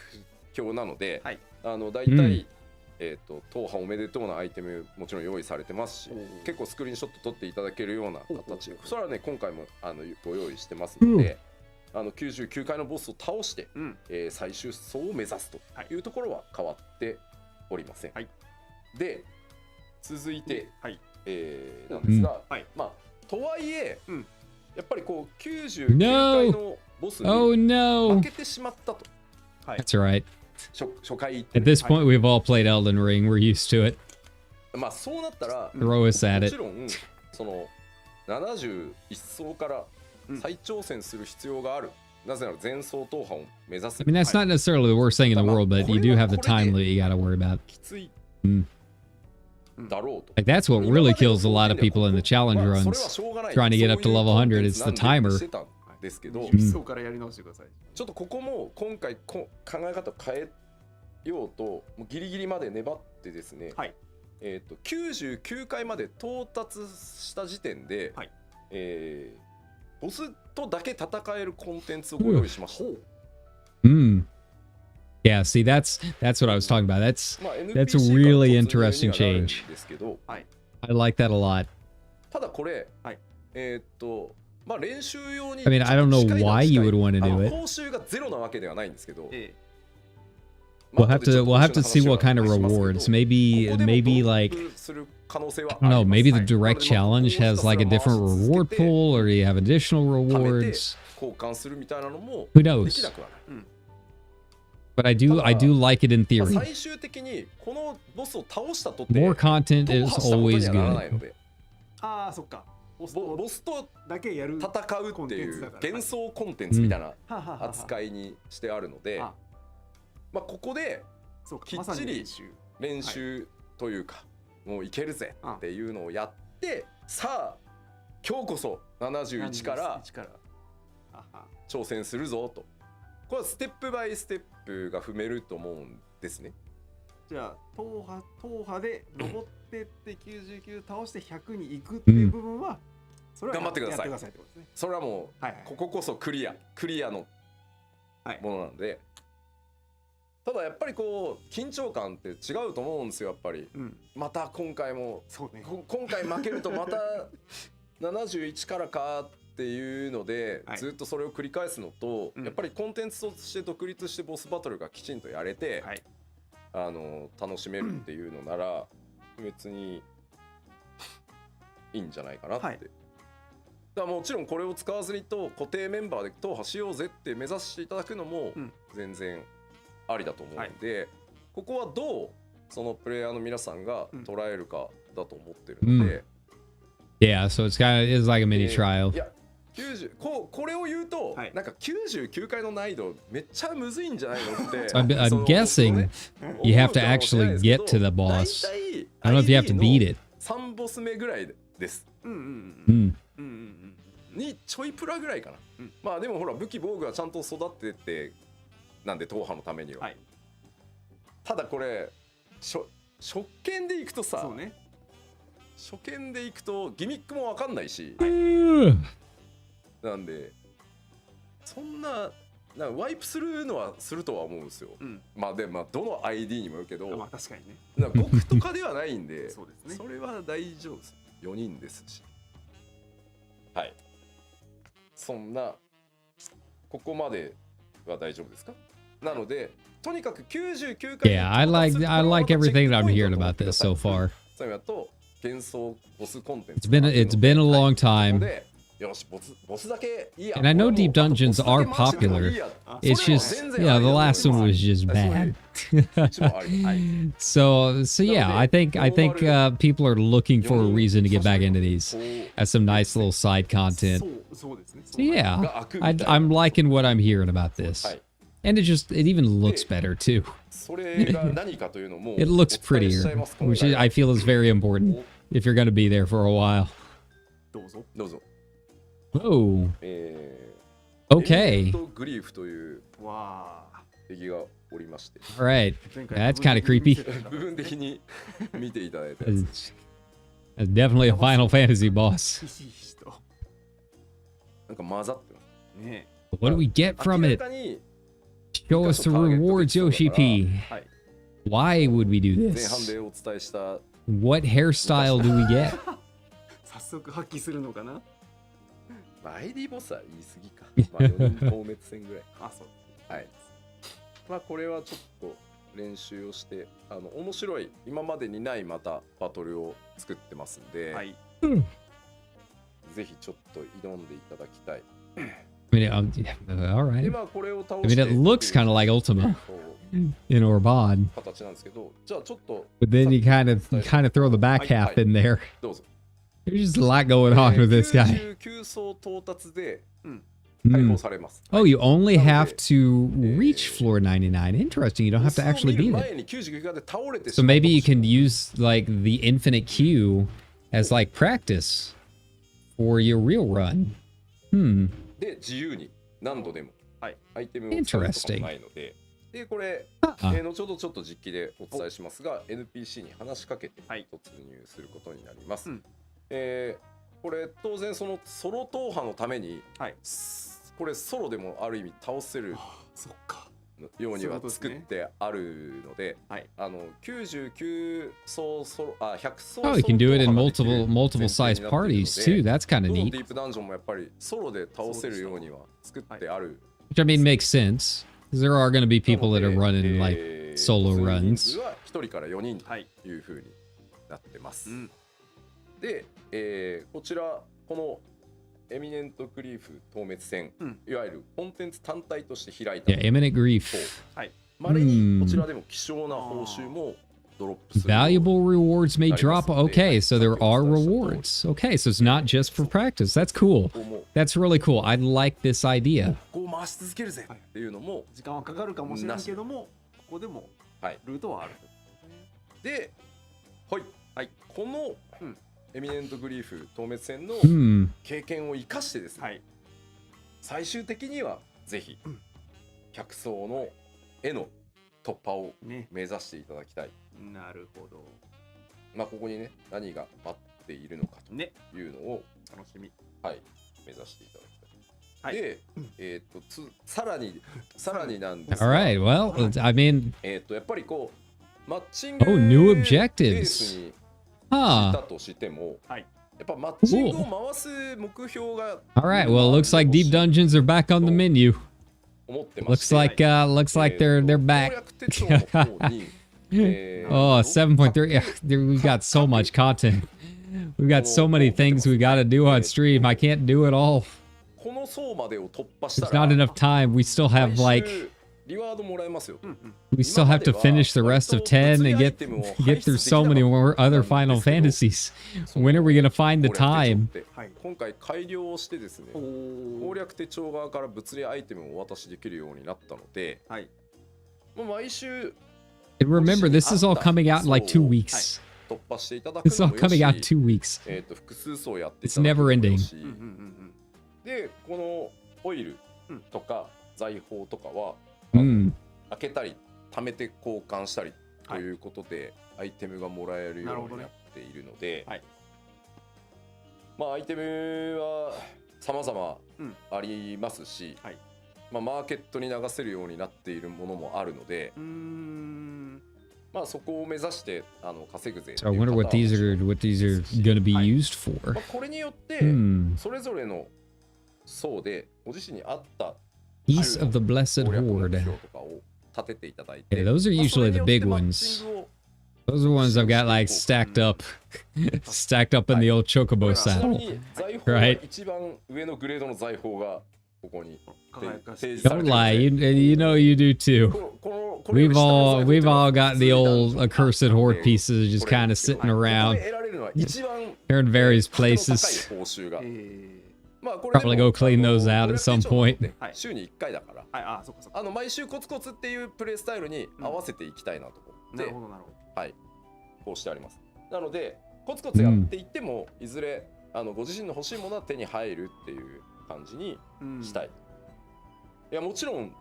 標なので、だいたい踏破おめでとうなアイテムもちろん用意されてますし、結構スクリーンショット撮っていただけるような形、それはね今回もご用意してますので、99回のボスを倒して、最終層を目指すというところは変わっておりません。で続いて、なんですが、とはいえ、やっぱりこう99回のボスに負けてしまったと。That's right. 初回 At this point, we've all played Elden Ring. We're used to it. まあそうなったら Throw us at も it. ちろんその71層から再挑戦する必要がある。なぜなら全層踏破を目指す。I mean, that's not necessarily the worst thing in the world, but you do have the time that you got to worry about. きついだろうと。 Like that's what really kills a lot of people in the challenge runs, trying to get up to level 100. It's the timer. ですけど、ちょっとここも今回考え方を変えようともうギリギリまで粘ってですね、99回まで到達した時点で、ボスとだけ戦えるコンテンツをご用意しました。Yeah, see, that's what I was talking about. That's a really interesting change. I like that a lot. ただこれ、まあ練習用に I mean, I don't know why you would want to do it. 報酬がゼロなわけではないんですけど、we'll have to see what kind of rewards. Maybe like, I don't know, maybe the direct challenge has like a different reward pool, or you have additional rewards. 交換するみたいなのも Who で knows? きなくはない。But I do like it in theory. 最終的にこのボスを倒したとって More content 踏 is 破したことに always はならない good. うので、そっか。ボスとだけやる戦うっていう幻想コンテンツみたいな扱いにしてあるので、まあここできっちり練習というか、もういけるぜっていうのをやって、さあ今日こそ71から挑戦するぞと。これはステップバイステップが踏めると思うんですね。じゃあ踏破で登ってって99倒して100に行くっていう部分は、それは頑張ってください。ってことですね。それはもう、こここそクリアのものなので、ただやっぱりこう緊張感って違うと思うんですよ。やっぱり、また今回も、今回負けるとまた71からかっていうので、ずっとそれを繰り返すのと、やっぱりコンテンツとして独立してボスバトルがきちんとやれて、楽しめるっていうのなら別にいいんじゃないかなって。だからもちろんこれを使わずにと固定メンバーで踏破しようぜって目指していただくのも全然ありだと思うので、ここはどうそのプレイヤーの皆さんが捉えるかだと思ってるので、Yeah, so it's like a mini trial. いやこれを言うと、なんか99回の難易度めっちゃむずいんじゃないのって I'm guessing you have to actually get to the boss. I don't know if you have to beat it. 3ボス目ぐらいです。にちょいプラぐらいかな。まあでもほら武器防具はちゃんと育ててなんで党派のためには。ただこれ初見でいくとさ、初見でいくとギミックもわかんないし、なんでそんなワイプするのはするとは思うんですよ。まあでもどの ID にもよるけど、まあ確かにね。僕とかではないんで、そうですね。それは大丈夫です。4人ですし。はい。そんなここまでは大丈夫ですか？なのでとにかく99回。Yeah, I like everything that I'm hearing about this so far. それだと幻想ボスコンテンツ。It's been a long time. ボスだけいいや。And I know deep dungeons are popular. It's just, yeah, the last one was just bad. So yeah, I think people are looking for a reason to get back into these as some nice little side content. So yeah, I'm liking what I'm hearing about this. And it even looks better too. It looks prettier, which I feel is very important if you're going to be there for a while. Oh. Okay. All right. That's kind of creepy. That's definitely a Final Fantasy boss. What do we get from it? Show us the rewards, Yoshi P. Why would we do this? What hairstyle do we get? 早速発揮するのかな。ID ボスは言い過ぎか。まあ4人消滅戦ぐらい。そう。はい。まあこれはちょっと練習をして、面白い今までにないまたバトルを作ってますんで、ぜひちょっと挑んでいただきたい。I mean, all right. I mean, it looks kind of like Ultima in Orbad. But then you kind of throw the back half in there. There's just a lot going on with this guy. Oh, you only have to reach floor 99. Interesting. You don't have to actually beat it. So maybe you can use like the infinite queue as like practice for your real run. で自由に何度でもアイテムを使うこともないので、でこれ、後ほどちょっと実機でお伝えしますが NPC に話しかけて突入することになります。これ当然そのソロ踏破のために、これソロでもある意味倒せるようには作ってあるので、99層ソロ100層 Oh, you can do it in multiple size parties too. That's kind of neat. ディープダンジョンもやっぱりソロで倒せるようには作ってある。Which I mean makes sense. Because there are going to be people that are running like solo runs. は1人から4人という風になってます。で、こちらこのエミネントグリーフ透滅戦、いわゆるコンテンツ単体として開いた。Yeah, Imminent Grief. まれにこちらでも希少な報酬もドロップする。Valuable rewards may drop. Okay, so there are rewards. Okay, so it's not just for practice. That's cool. That's really cool. I like this idea. こう回し続けるぜっていうのも時間はかかるかもしれないけども、ここでもルートはある。で、このエミネントグリーフ透滅戦の経験を生かしてですね、最終的にはぜひ100層の絵の突破を目指していただきたい。なるほど。まあここにね何が待っているのかというのを楽しみ。目指していただきたい。で、さらになんです All right. Well, I mean, やっぱりこうマッチング new ベー objectives. スにしたとしても、やっぱマッチングを回す目標が All right. Well, it looks like deep dungeons are back on the menu. Looks like they're back. Oh, 7.3. Yeah, we've got so much content. We've got so many things we got to do on stream. I can't do it all. There's not enough time. We still have like リワードもらえますよと。We still have to finish the rest of 10 and get through so many more other Final Fantasies. When are we gonna find the time? 今回改良をしてですね、攻略手帳側から物理アイテムをお渡しできるようになったので、もう毎週 And remember, this is all coming out in like 2 weeks. 突破していただく It's all のもよ coming out し、 2 weeks. 複数層やっていた It's だくのも never よ ending. し、でこのオイルとか財宝とかは、開けたり貯めて交換したりということで、アイテムがもらえるようになっているので、まあアイテムは様々ありますし、まあマーケットに流せるようになっているものもあるので、まあそこを目指して稼ぐぜ。So I wonder what these are going to be used for. これによってそれぞれの層でご自身に合った Piece of the Blessed Horde. Yeah, those are usually the big ones. Those are the ones I've got like stacked up in the old Chocobo saddle. Right? Don't lie, you know you do too. We've all got the old accursed horde pieces just kind of sitting around. They're in various places. Probably go clean those out at some point. 週に1回だから、毎週コツコツっていうプレイスタイルに合わせていきたいなと思って、はい、こうしてあります。なのでコツコツやっていっても、いずれご自身の欲しいものは手に入るっていう感じにしたい。いやもちろん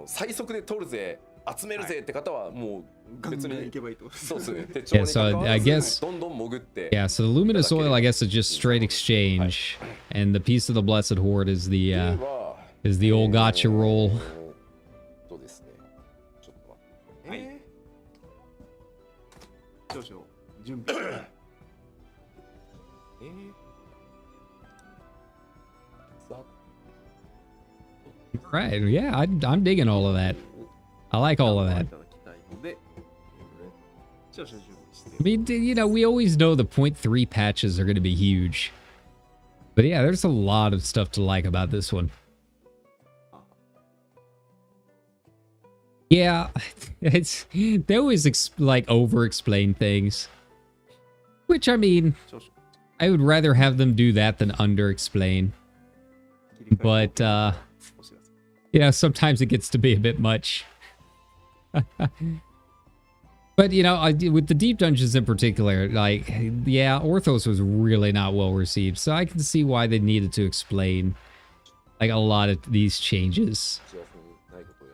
最速で取るぜ、集めるぜって方はもう別にそうですね。手帳に関わらずどんどん潜って。Yeah, so the luminous oil, I guess, is just straight exchange, and the piece of the blessed horde is the old gotcha roll. そうですね。ちょっと待って。少々準備。Right, yeah, I'm digging all of that. I like all of that. I mean, you know, we always know the 0.3 patches are going to be huge. But yeah, there's a lot of stuff to like about this one. Yeah, they always like over-explain things. Which, I mean, I would rather have them do that than under-explain. But, yeah, sometimes it gets to be a bit much. But, you know, with the deep dungeons in particular, like, yeah, Orthos was really not well received. So I can see why they needed to explain, like, a lot of these changes.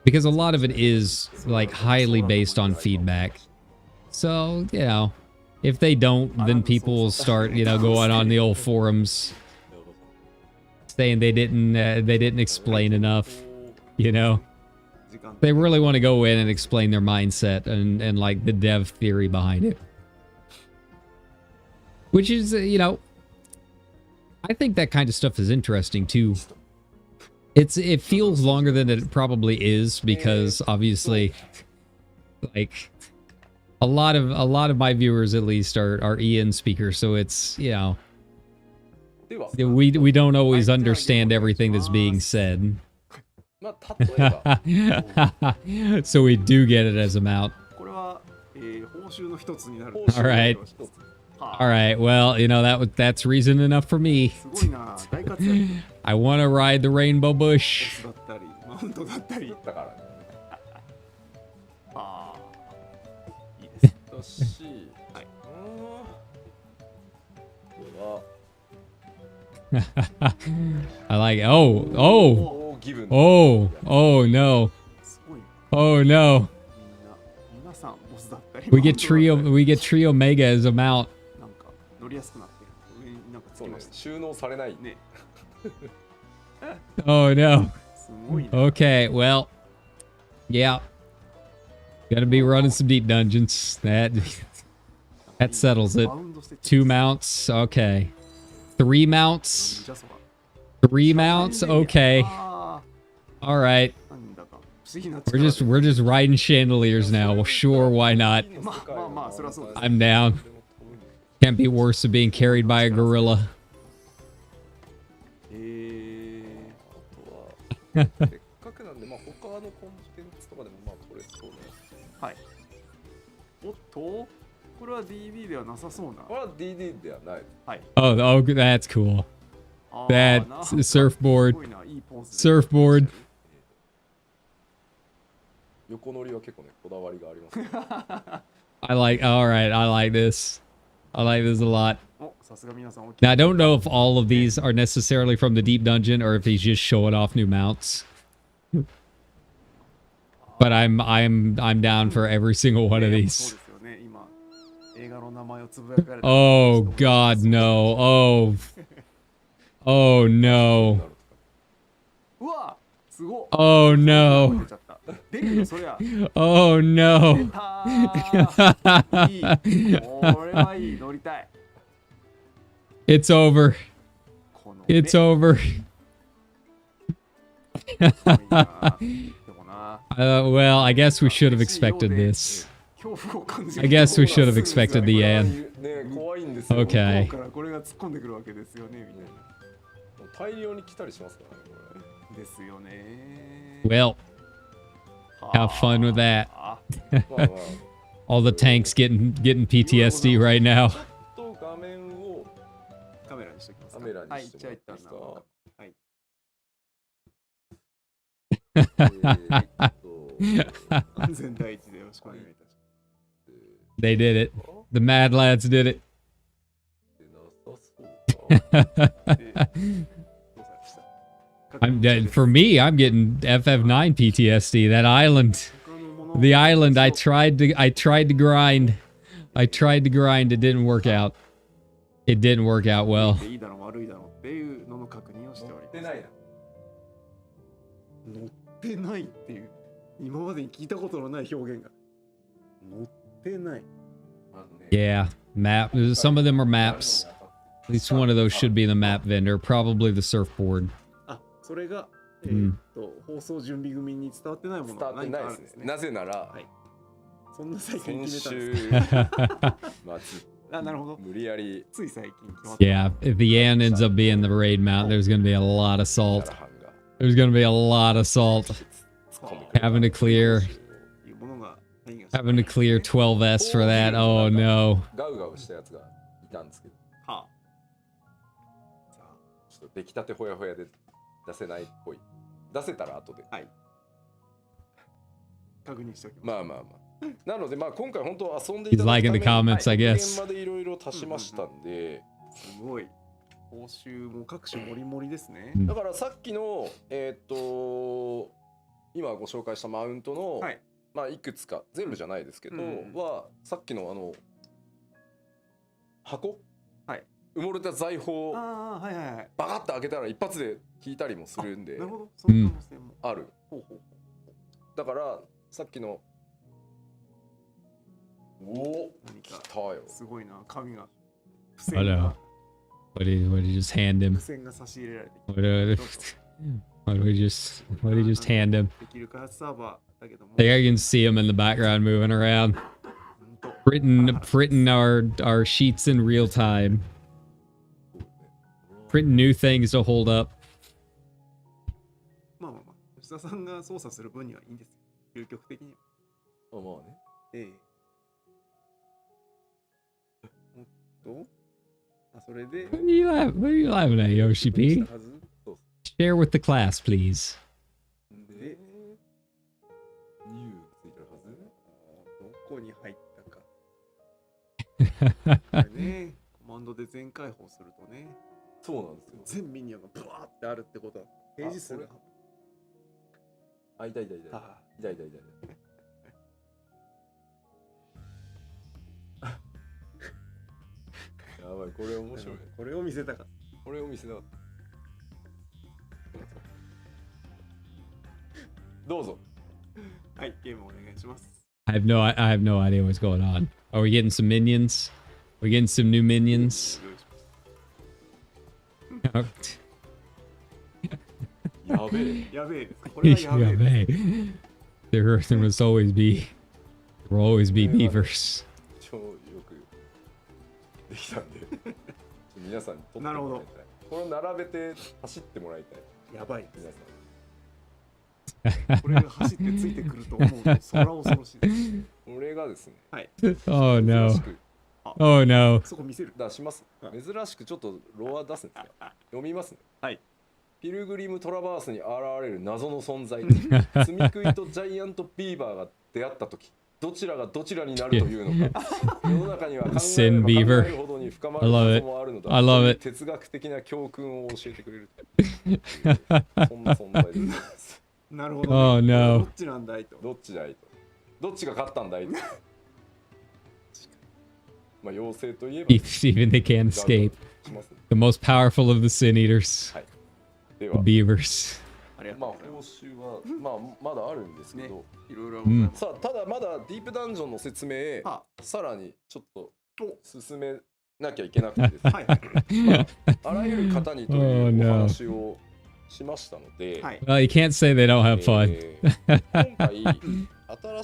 Because a lot of it is, like, highly based on feedback. So, you know, if they don't, then people will start, you know, going on the old forums saying they didn't explain enough, you know. They really want to go in and explain their mindset and like the dev theory behind it. Which is, you know, I think that kind of stuff is interesting too. It feels longer than it probably is because obviously, like, a lot of my viewers at least are EN speakers, so it's, you know, we don't always understand everything that's being said. So we do get it as a mount. All right, well, you know, that's reason enough for me. I want to ride the rainbow bush. I like it. Oh no. Oh no. We get trio mega as a mount. Oh no. Okay, well, yeah. Gotta be running some deep dungeons. That settles it. 2 mounts, okay. 3 mounts. 3 mounts, okay. All right. We're just riding chandeliers now. Well, sure, why not? I'm down. Can't be worse than being carried by a gorilla. はい。おっと、これは DB ではなさそうな。これは DD ではない。はい。Oh, that's cool. なん That か surfboard. すごいないいポンス Surfboard. 横乗りは結構ね、こだわりがありますね。all right, I like this. I like this a lot. お、さすが皆さん。 Now, I don't know if all of these are necessarily from the deep dungeon or if he's just showing off new mounts. But I'm down for every single one of these. Oh God, no. Oh no. Oh no. Oh no. It's over. It's over. Well, I guess we should have expected this. I guess we should have expected the end. Okay. Well, have fun with that. All the tanks getting PTSD right now. They did it. The Mad Lads did it. For me, I'm getting FF9 PTSD. That island. The island I tried to grind. I tried to grind, it didn't work out. It didn't work out well. Yeah, map. Some of them are maps. At least one of those should be the map vendor. Probably the surfboard. それが、放送準備組に伝わってないものが何かあるんですね。なぜなら、そんな最近決めたんですか。なるほど。無理やりつい最近決まった。Yeah, if the end ends up being the raid mount, there's going to be a lot of salt. There's going to be a lot of salt. Having to clear 12S for that. Oh no. ガウガウしたやつがいたんですけど。はあ。ちょっと出来たてほやほやで出せないっぽい。出せたら後で。はい。確認しておきます。まあまあまあ。なのでまあ今回本当遊んでいただいた現場でいろいろ足しましたんで。すごい。報酬も各種盛り盛りですね。だからさっきの今ご紹介したマウントの、まあいくつか全部じゃないですけど、はさっきの箱、埋もれた財宝をバカッと開けたら一発で効いたりもするんで、なるほど、その可能性もある。だからさっきの来たよ。すごいな、紙が。What did he just hand him? What did he just hand him? I can see him in the background moving around, printing our sheets in real time, printing new things to hold up. まあまあまあ、吉田さんが操作する分にはいいんですよ。究極的には。まあね。おっと。それで。What are you laughing at, Yoshi P? Share with the class, please. で、ニューついてるはず。どこに入ったか。ね、コマンドで全開放するとね。そうなんですよ。全ミニオンがブワーってあるってことは、ページ数が。あ、痛い。やばい、これ面白い。これを見せたかった。どうぞ。はい、ゲームお願いします。I have no idea what's going on. Are we getting some minions? Are we getting some new minions? やべえ。これはやべえ。There must always be beavers. 超よくできたんで、皆さんに撮ってもらいたい。なるほど。これを並べて走ってもらいたい。やばい皆さん。これが走ってついてくると思うと、そら恐ろしいです。がですね、はい。Oh 珍 no. しく Oh no. そこ見せる。出します。珍しくちょっとロア出すんですよ。読みますね。はい。ピルグリムトラバースに現れる謎の存在。積み食いとジャイアントビーバーが出会った時、どちらがどちらになるというのか。世の中には考えれば考えるほどに深まることもあるのだ。I love it. 哲学的な教訓を教えてくれる。そんな存在です。なるほど、ね。Oh ど no. っちなんだいと。どっちだいと。どっちが勝ったんだいと。まあ妖精といえば Even they can't escape. The most powerful of the sin eaters. はい。で The は、beavers. ありがとまあうございます。報酬はまあまだあるんですけど、ねいろいろございます。さあただまだディープダンジョンの説明、はさらにちょっと進めなきゃいけなくてですね、はいはい。まあ、あらゆる方にというお話をしましたので、はい。Well, you can't say they don't have fun. 今回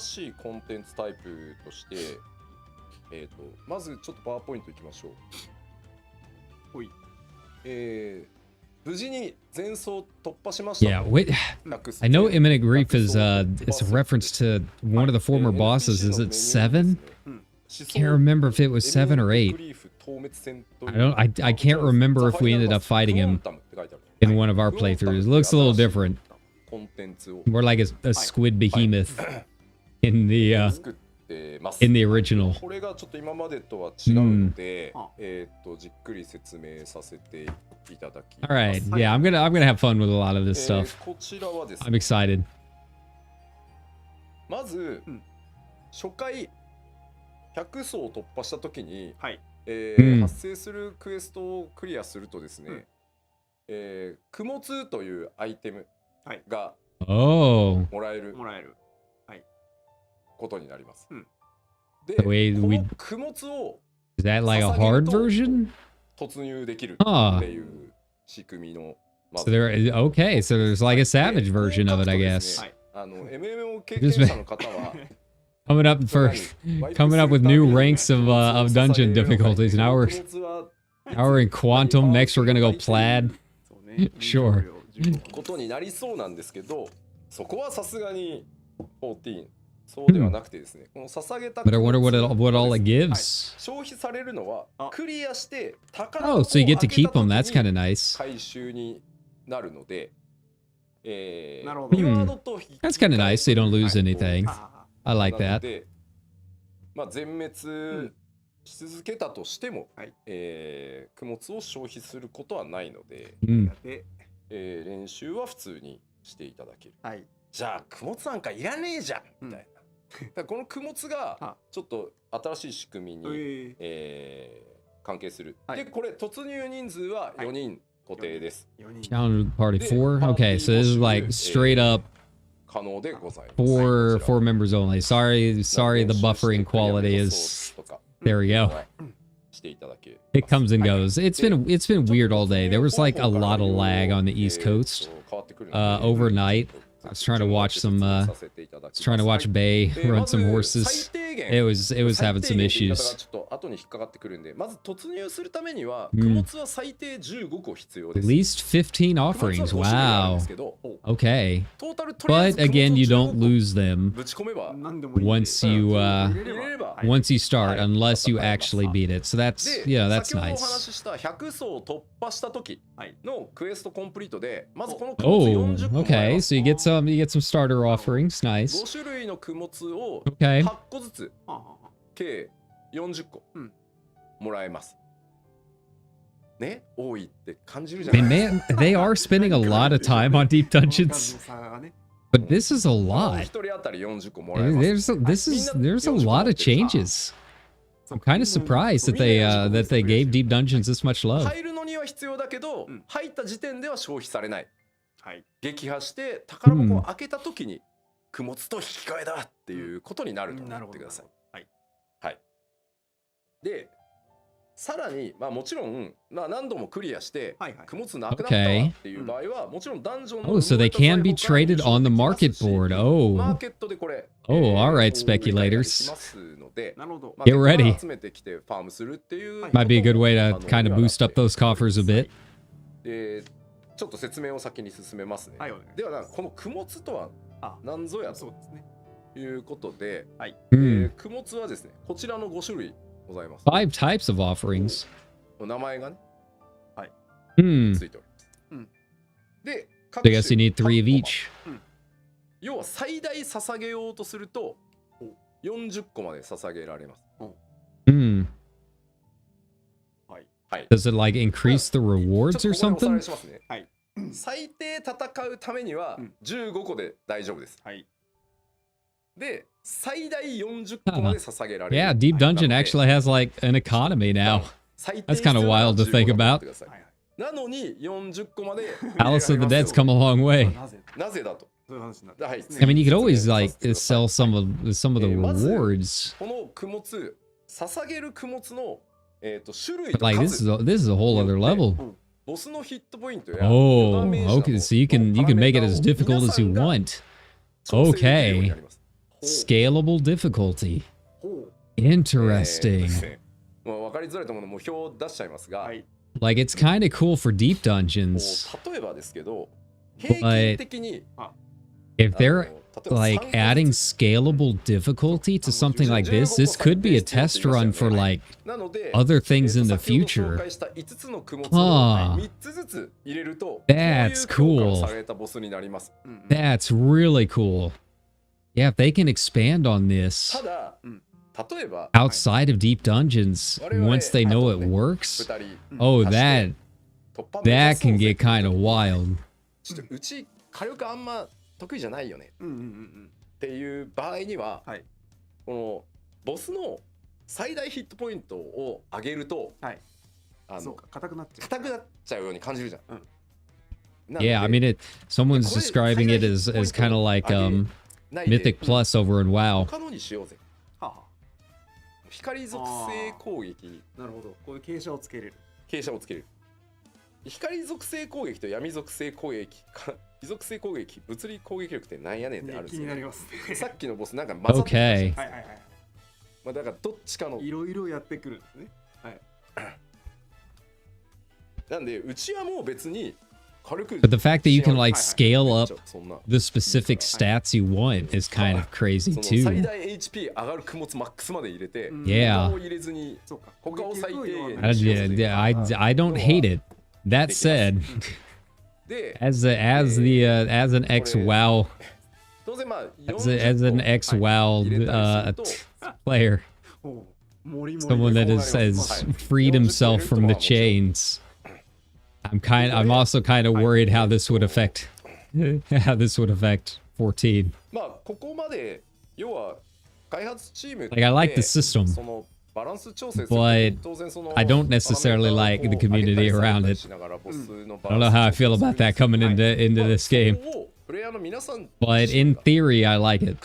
新しいコンテンツタイプとして、まずちょっとパワーポイントいきましょう。ほい。無事に前走突破しました。 Yeah, wait. I know imminent grief is it's a reference to one of the former bosses. Is it 7? Can't remember if it was 7 or 8. I can't remember if we ended up fighting him in one of our playthroughs. It looks a little different. More like a squid behemoth in the original. これがちょっと今までとは違うので、じっくり説明させていただきます。 All right, yeah, I'm gonna have fun with a lot of this stuff. こちらはですね、 I'm excited. まず、初回100層を突破したときに、はい。発生するクエストをクリアするとですね、雲通というアイテムが Oh, もらえるもらえる。ことになります。うんで、 Wait, こ we- の雲通を is that like a hard version? 突入できる Ah. っていう仕組みの、ま So there, okay, so there's like a savage version of it, I guess. はい。MMO 経験者の方は Coming up with new ranks of dungeon difficulties. Now we're in quantum. Next we're gonna go plaid. そうね Sure. ことになりそうなんですけど、そこはさすがに14そうではなくてですね、この捧げた But I wonder what all it はい gives. 消費されるのはクリアして宝 Oh, so you get to を開け keep た時 them. に That's kind of nice. 回収になるので、なるほどリワードと引き換え That's kind of nice. So you don't lose anything. あ I like なの that. で、まあ、全滅し続けたとしても、はい供物を消費することはないので、 Mm. で、練習は普通にしていただける。はい。じゃあ供物なんかいらねえじゃんみたいな。だからこの供物がちょっと新しい仕組みに、関係する。はいでこれ突入人数は4人固定です。 4人。 Down party 4. Okay, so this is like straight up 可能でございます。 four members only. Sorry, the buffering quality is. There we go. していただけ。 It comes and goes. It's been weird all day. There was like a lot of lag on the East Coast overnight. I was trying to watch Bay run some horses. It was having some issues. ちょっと後に引っかかってくるんで、まず突入するためには供物は最低15個必要で At す。 least 15 offerings. Wow. Okay. But again, you don't lose them ぶち込めば once you 入れれば once you start, unless you actually beat it. So that's で、 that's 先ほどお nice. 話しした100層を突破した時のクエストコンプリートで、まずこの供 Oh, 物40個もらえ okay. ます。 So you get some starter offerings. Nice. 5種類の供物を Okay. 8個ずつ計40個もらえます。ね、多いって感じるじゃ I ない mean, man, they are spending a lot of time on deep dungeons, but this is a 1 lot. 人当たり40個もらえます。 There's a lot of changes. I'm kind of surprised that they gave deep dungeons this much love. 入るのには必要だけど、入った時点では消費されない。はい。撃破して宝箱を開けた時に供物と引き換えだっていうことになると思ってください。はい。はい。で、さらに、まあもちろん、まあ何度もクリアして、供物なくなったわっていう場合は、もちろんダンジョンの Oh, so they can be traded on the market board. マー Oh, ケットでこれ、 oh, all right, し speculators. ますので、なるほど。まあ Get ready. 集めてきてファームするっていう Might be a good way to kind of boost up those coffers a bit. で、ちょっと説明を先に進めますね。はい、お願いします。ではこの供物とは何ぞやとそうですね。いうことで、供物はですね、こちらの5種類ございます。5 types of offerings. 名前がね、Hmm. ついております。で、 I guess you need 3 of each. 要は最大捧げようとすると40個まで捧げられます。Hmm. Does it like increase the rewards or something? 最低戦うためには15個で大丈夫です。で、最大40個まで捧げられる。Yeah, Deep Dungeon actually has like an economy now. That's kind of wild to think about. なのに40個まで Palace of the Dead's come a long way. なぜだと。I mean, you could always like sell some of the rewards. この供物、捧げる供物の種類 But と like 数 this is a whole other level. ボスのヒットポイントや Oh, okay. So you can make it as difficult as you want. Okay. Scalable difficulty. Interesting. 分かりづらいと思うので目標を出しちゃいますが、 Like it's kind of cool for deep dungeons. 例えばですけど、平均的に If they're like adding scalable difficulty to something like this could be a test run for like other things in the future. That's cool. That's really cool. Yeah, if they can expand on this outside of deep dungeons, once they know it works, oh, that can get kind of wild. うち火力あんま得意じゃないよねっていう場合には、このボスの最大ヒットポイントを上げると、硬くなっちゃうように感じるじゃん。Yeah, I mean someone's describing it as kind of like Mythic Plus over in WoW. 他のにしようぜ。光属性攻撃。なるほど。こういう傾斜をつけれる。傾斜をつける。光属性攻撃と闇属性攻撃、非属性攻撃、物理攻撃力ってなんやねんってあるんですよ。気になりますね。さっきのボスなんか混ざってたじゃん。まあだからどっちかのいろいろやってくるんですね。はい。なんでうちはもう別に軽く。But the fact that you can like scale up the specific stats you want is kind of crazy too. 最大 HP 上がる供物マックスまで入れて、Yeah. 他を入れずに、他を最低。I don't hate it. That said, as an ex-WoW player, someone that has freed himself from the chains, I'm also kind of worried how this would affect 14. まあここまで要は開発チーム Like I like the system. But I don't necessarily like the community around it. I don't know how I feel about that coming into this game. But in theory, I like it.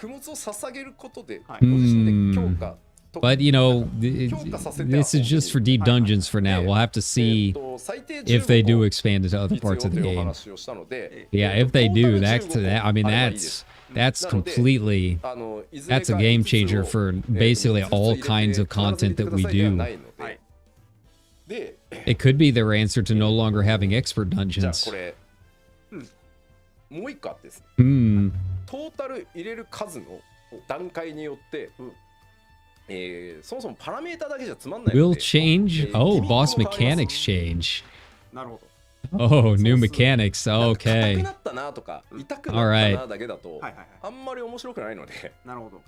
But you know, this is just for deep dungeons for now. We'll have to see if they do expand it to other parts of the game. Yeah, if they do, that's completely, that's a game changer for basically all kinds of content that we do. It could be their answer to no longer having expert dungeons. もう一個あってですね。トータル入れる数の段階によって、そもそもパラメータだけじゃつまんないので。Will change? Oh, boss mechanics change. なるほど。Oh, new mechanics. Okay. 硬くなったなとか痛くなったなだけだとあんまり面白くないので。なるほど。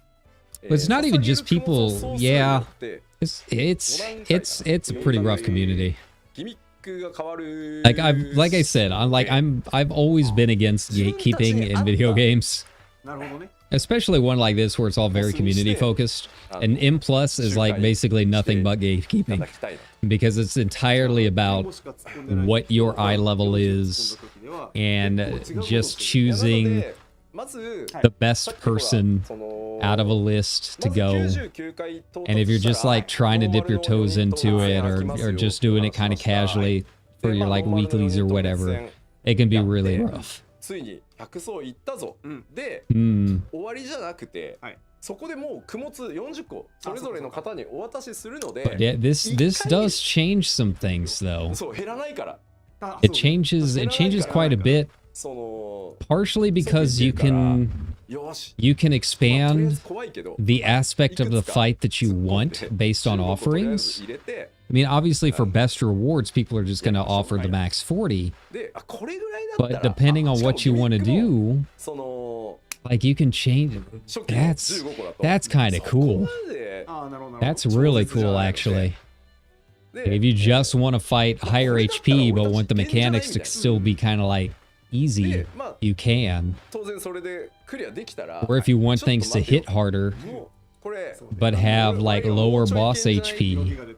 But it's not even just people. Yeah, it's a pretty rough community. Like I said, I've always been against gatekeeping in video games. Especially one like this where it's all very community focused. And M Plus is like basically nothing but gatekeeping. Because it's entirely about what your eye level is and just choosing the best person out of a list to go. And if you're just like trying to dip your toes into it or just doing it kind of casually for your like weeklies or whatever, it can be really rough. ついに100層いったぞ。で、終わりじゃなくて、そこでもう供物40個それぞれの方にお渡しするので。But yeah, this does change some things though. そう減らないから。It changes quite a bit. Partially because you can you can expand the aspect of the fight that you want based on offerings. I mean, obviously for best rewards, people are just going to offer the max 40. But depending on what you want to do, like you can change it. That's kind of cool. That's really cool, actually. Like if you just want to fight higher HP, but want the mechanics to still be kind of like easy, you can. Or if you want things to hit harder, but have like lower boss HP,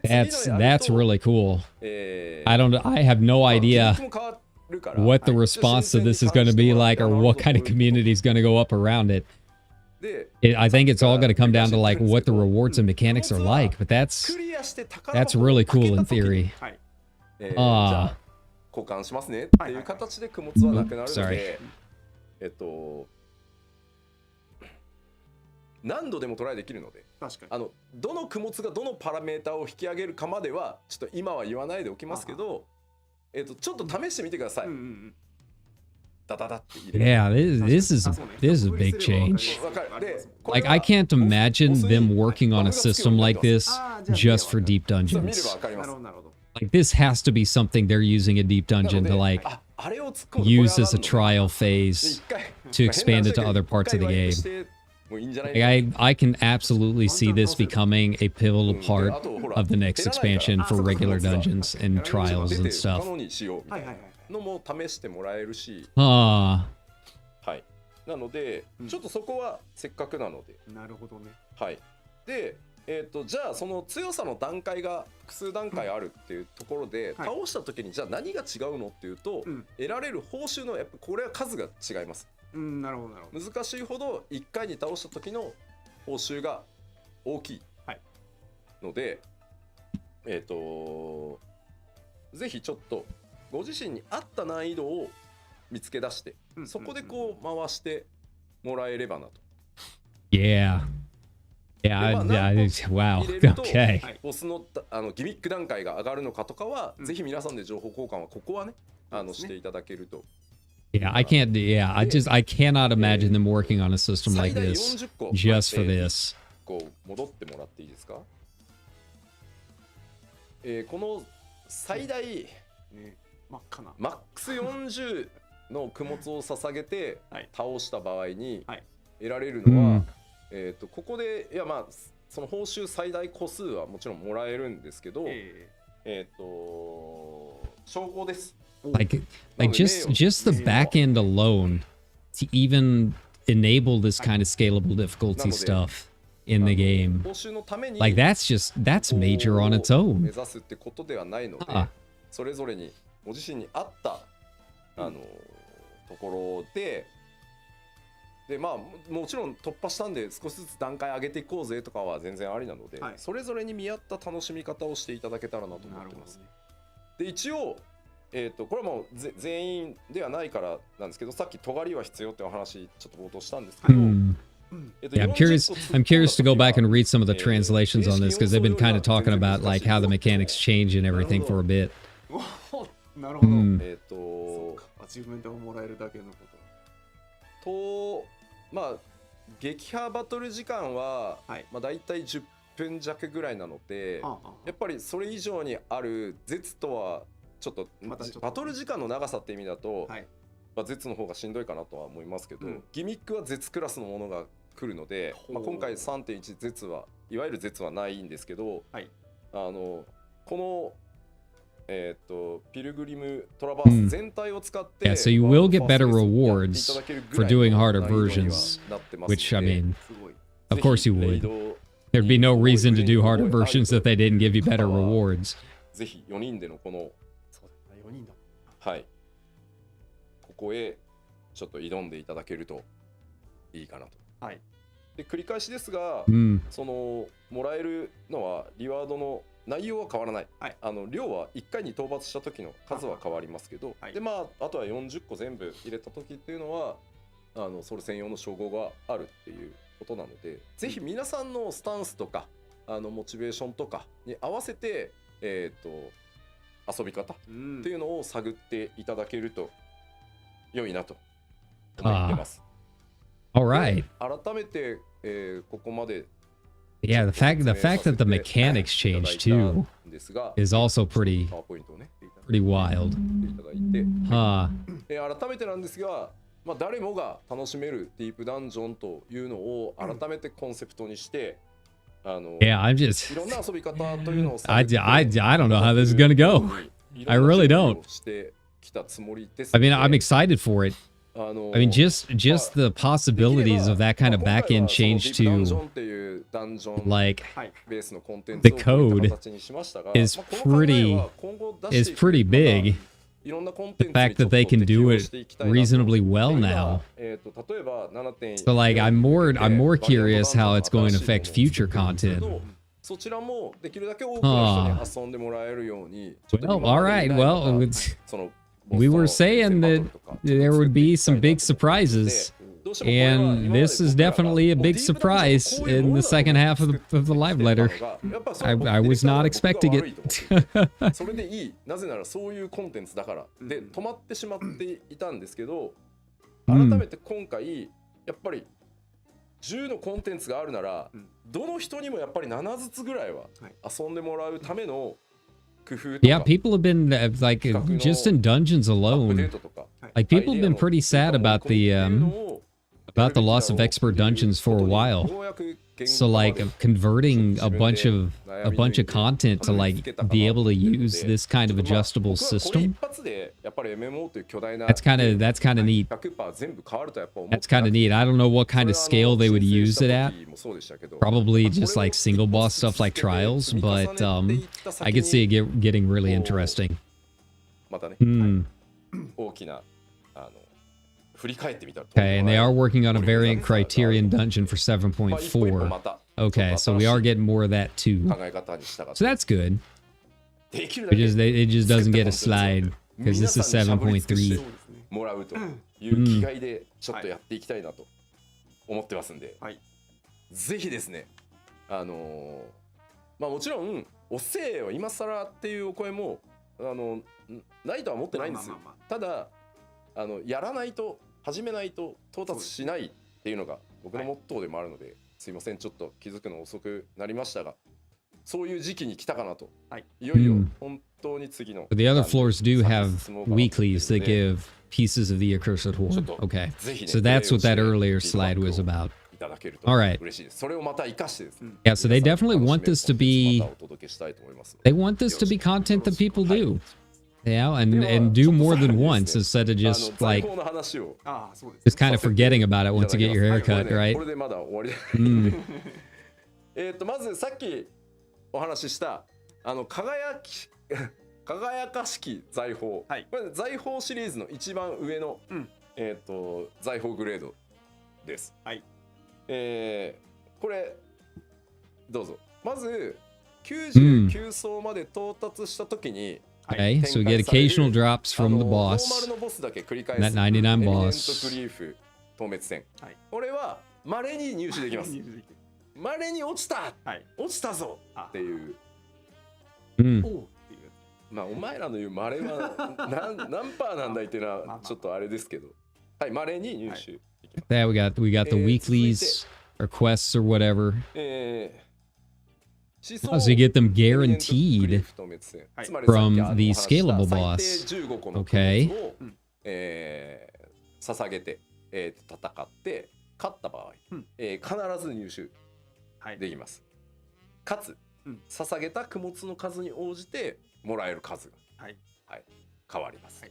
that's really cool. I have no idea what the response to this is going to be like, or what kind of community is going to go up around it. I think it's all going to come down to like what the rewards and mechanics are like, but that's really cool in theory. Sorry. 何度でもトライできるので、どの供物がどのパラメータを引き上げるかまではちょっと今は言わないでおきますけど、ちょっと試してみてください。ダダダって入れる。Yeah, this is a big change. Like I can't imagine them working on a system like this just for deep dungeons. Like this has to be something they're using a deep dungeon to like use as a trial phase to expand it to other parts of the game. Like I can absolutely see this becoming a pivotal part of the next expansion for regular dungeons and trials and stuff. のも試してもらえるし、はい。なので、ちょっとそこはせっかくなので。なるほどね。はい。で、じゃあその強さの段階が複数段階あるっていうところで、倒した時にじゃあ何が違うのっていうと、得られる報酬のやっぱこれは数が違います。なるほどなるほど。難しいほど1回に倒した時の報酬が大きいので、ぜひちょっとご自身に合った難易度を見つけ出して、そこでこう回してもらえればなと。Yeah. Yeah, wow. Okay. ボスのギミック段階が上がるのかとかは、ぜひ皆さんで情報交換はここはね、していただけると。Yeah, I cannot imagine them working on a system like this just for this. こう戻ってもらっていいですか？この最大マックス40の供物を捧げて倒した場合に得られるのは、ここでいやまあその報酬最大個数はもちろんもらえるんですけど、称号です。Like just the back end alone to even enable this kind of scalable difficulty stuff in the game. Like that's major on its own. 目指すってことではないので、それぞれにご自身に合ったところで、まあもちろん突破したんで少しずつ段階上げていこうぜとかは全然ありなので、それぞれに見合った楽しみ方をしていただけたらなと思ってます。で一応これはもう全員ではないからなんですけど、さっき尖りは必要ってお話ちょっと冒頭したんですけど。Yeah, I'm curious to go back and read some of the translations on this because they've been kind of talking about like how the mechanics change and everything for a bit. なるほど。アチューブメントがもらえるだけのこと。と、まあ撃破バトル時間はまあだいたい10分弱ぐらいなので、やっぱりそれ以上にある絶とはちょっとバトル時間の長さって意味だと、まあ絶の方がしんどいかなとは思いますけど、ギミックは絶クラスのものが来るので、まあ今回 3.1 絶はいわゆる絶はないんですけど、このピルグリムトラバース全体を使って、Yeah, so you will get better rewards for doing harder versions, which I mean, of course you would. There'd be no reason to do harder versions if they didn't give you better rewards. ぜひ4人でのこのはい、ここへちょっと挑んでいただけるといいかなと。で繰り返しですが、そのもらえるのはリワードの内容は変わらない。量は1回に討伐した時の数は変わりますけど、でまああとは40個全部入れた時っていうのはそれ専用の称号があるっていうことなので、ぜひ皆さんのスタンスとかモチベーションとかに合わせて遊び方っていうのを探っていただけると良いなと思ってます。All right. 改めて、ここまで Yeah, the fact that the mechanics changed too is also pretty wild. 改めてなんですが、まあ、誰もが楽しめるディープダンジョンというのを改めてコンセプトにして、Yeah, I'm just いろんな遊び方というのを I don't know how this is gonna go. I really don't. してきたつもりです。 I mean, I'm excited for it. I mean, just the possibilities of that kind of back-end change to like the code is pretty big. The fact that they can do it reasonably well now. So like I'm more curious how it's going to affect future content. Well, all right. Well, we were saying that there would be some big surprises, and this is definitely a big surprise in the second half of the live letter. I was not expecting it. それでいい。なぜならそういうコンテンツだから。で、止まってしまっていたんですけど、改めて今回やっぱり10のコンテンツがあるなら、どの人にもやっぱり7ずつぐらいは遊んでもらうための Yeah, people have been like just in dungeons alone. Like people have been pretty sad about the loss of expert dungeons for a while. So like converting a bunch of content to like be able to use this kind of adjustable system. That's kind of neat. That's kind of neat. I don't know what kind of scale they would use it at. Probably just like single boss stuff like trials, but I could see it getting really interesting. Okay, and they are working on a variant criterion dungeon for 7.4. Okay, so we are getting more of that too. So that's good. It just doesn't get a slide because this is 7.3. もらうという気概でちょっとやっていきたいなと思ってますんで、ぜひですね、まあもちろんおせえよ今更っていうお声もないとは思ってないんですよ。ただやらないと始めないと到達しないっていうのが僕のモットーでもあるので、すいませんちょっと気づくの遅くなりましたが、そういう時期に来たかなと。いよいよ本当に次の。The other floors do have weeklies that give pieces of the accursed horde. Okay, so that's what that earlier slide was about. All right. Yeah, so they definitely want this to be. They want this to be content that people do. Yeah, and do more than once instead of just like just kind of forgetting about it once you get your hair cut, right? まずさっきお話しした輝かしき財宝、これ財宝シリーズの一番上の、財宝グレードです。これどうぞ。ままず99層まで到達したときに。Okay, so we get occasional drops from the boss. That 99 boss. これは稀に入手できます。稀に落ちた、落ちたぞっていう。まあお前らの言う稀は何パーなんだいっていうのはちょっとあれですけど、はい、稀に入手。There we got the weeklies or quests or whatever. So you get them guaranteed from the scalable boss. Okay. 捧げて、戦って勝った場合、必ず入手できます。かつ、捧げた供物の数に応じてもらえる数が、変わります。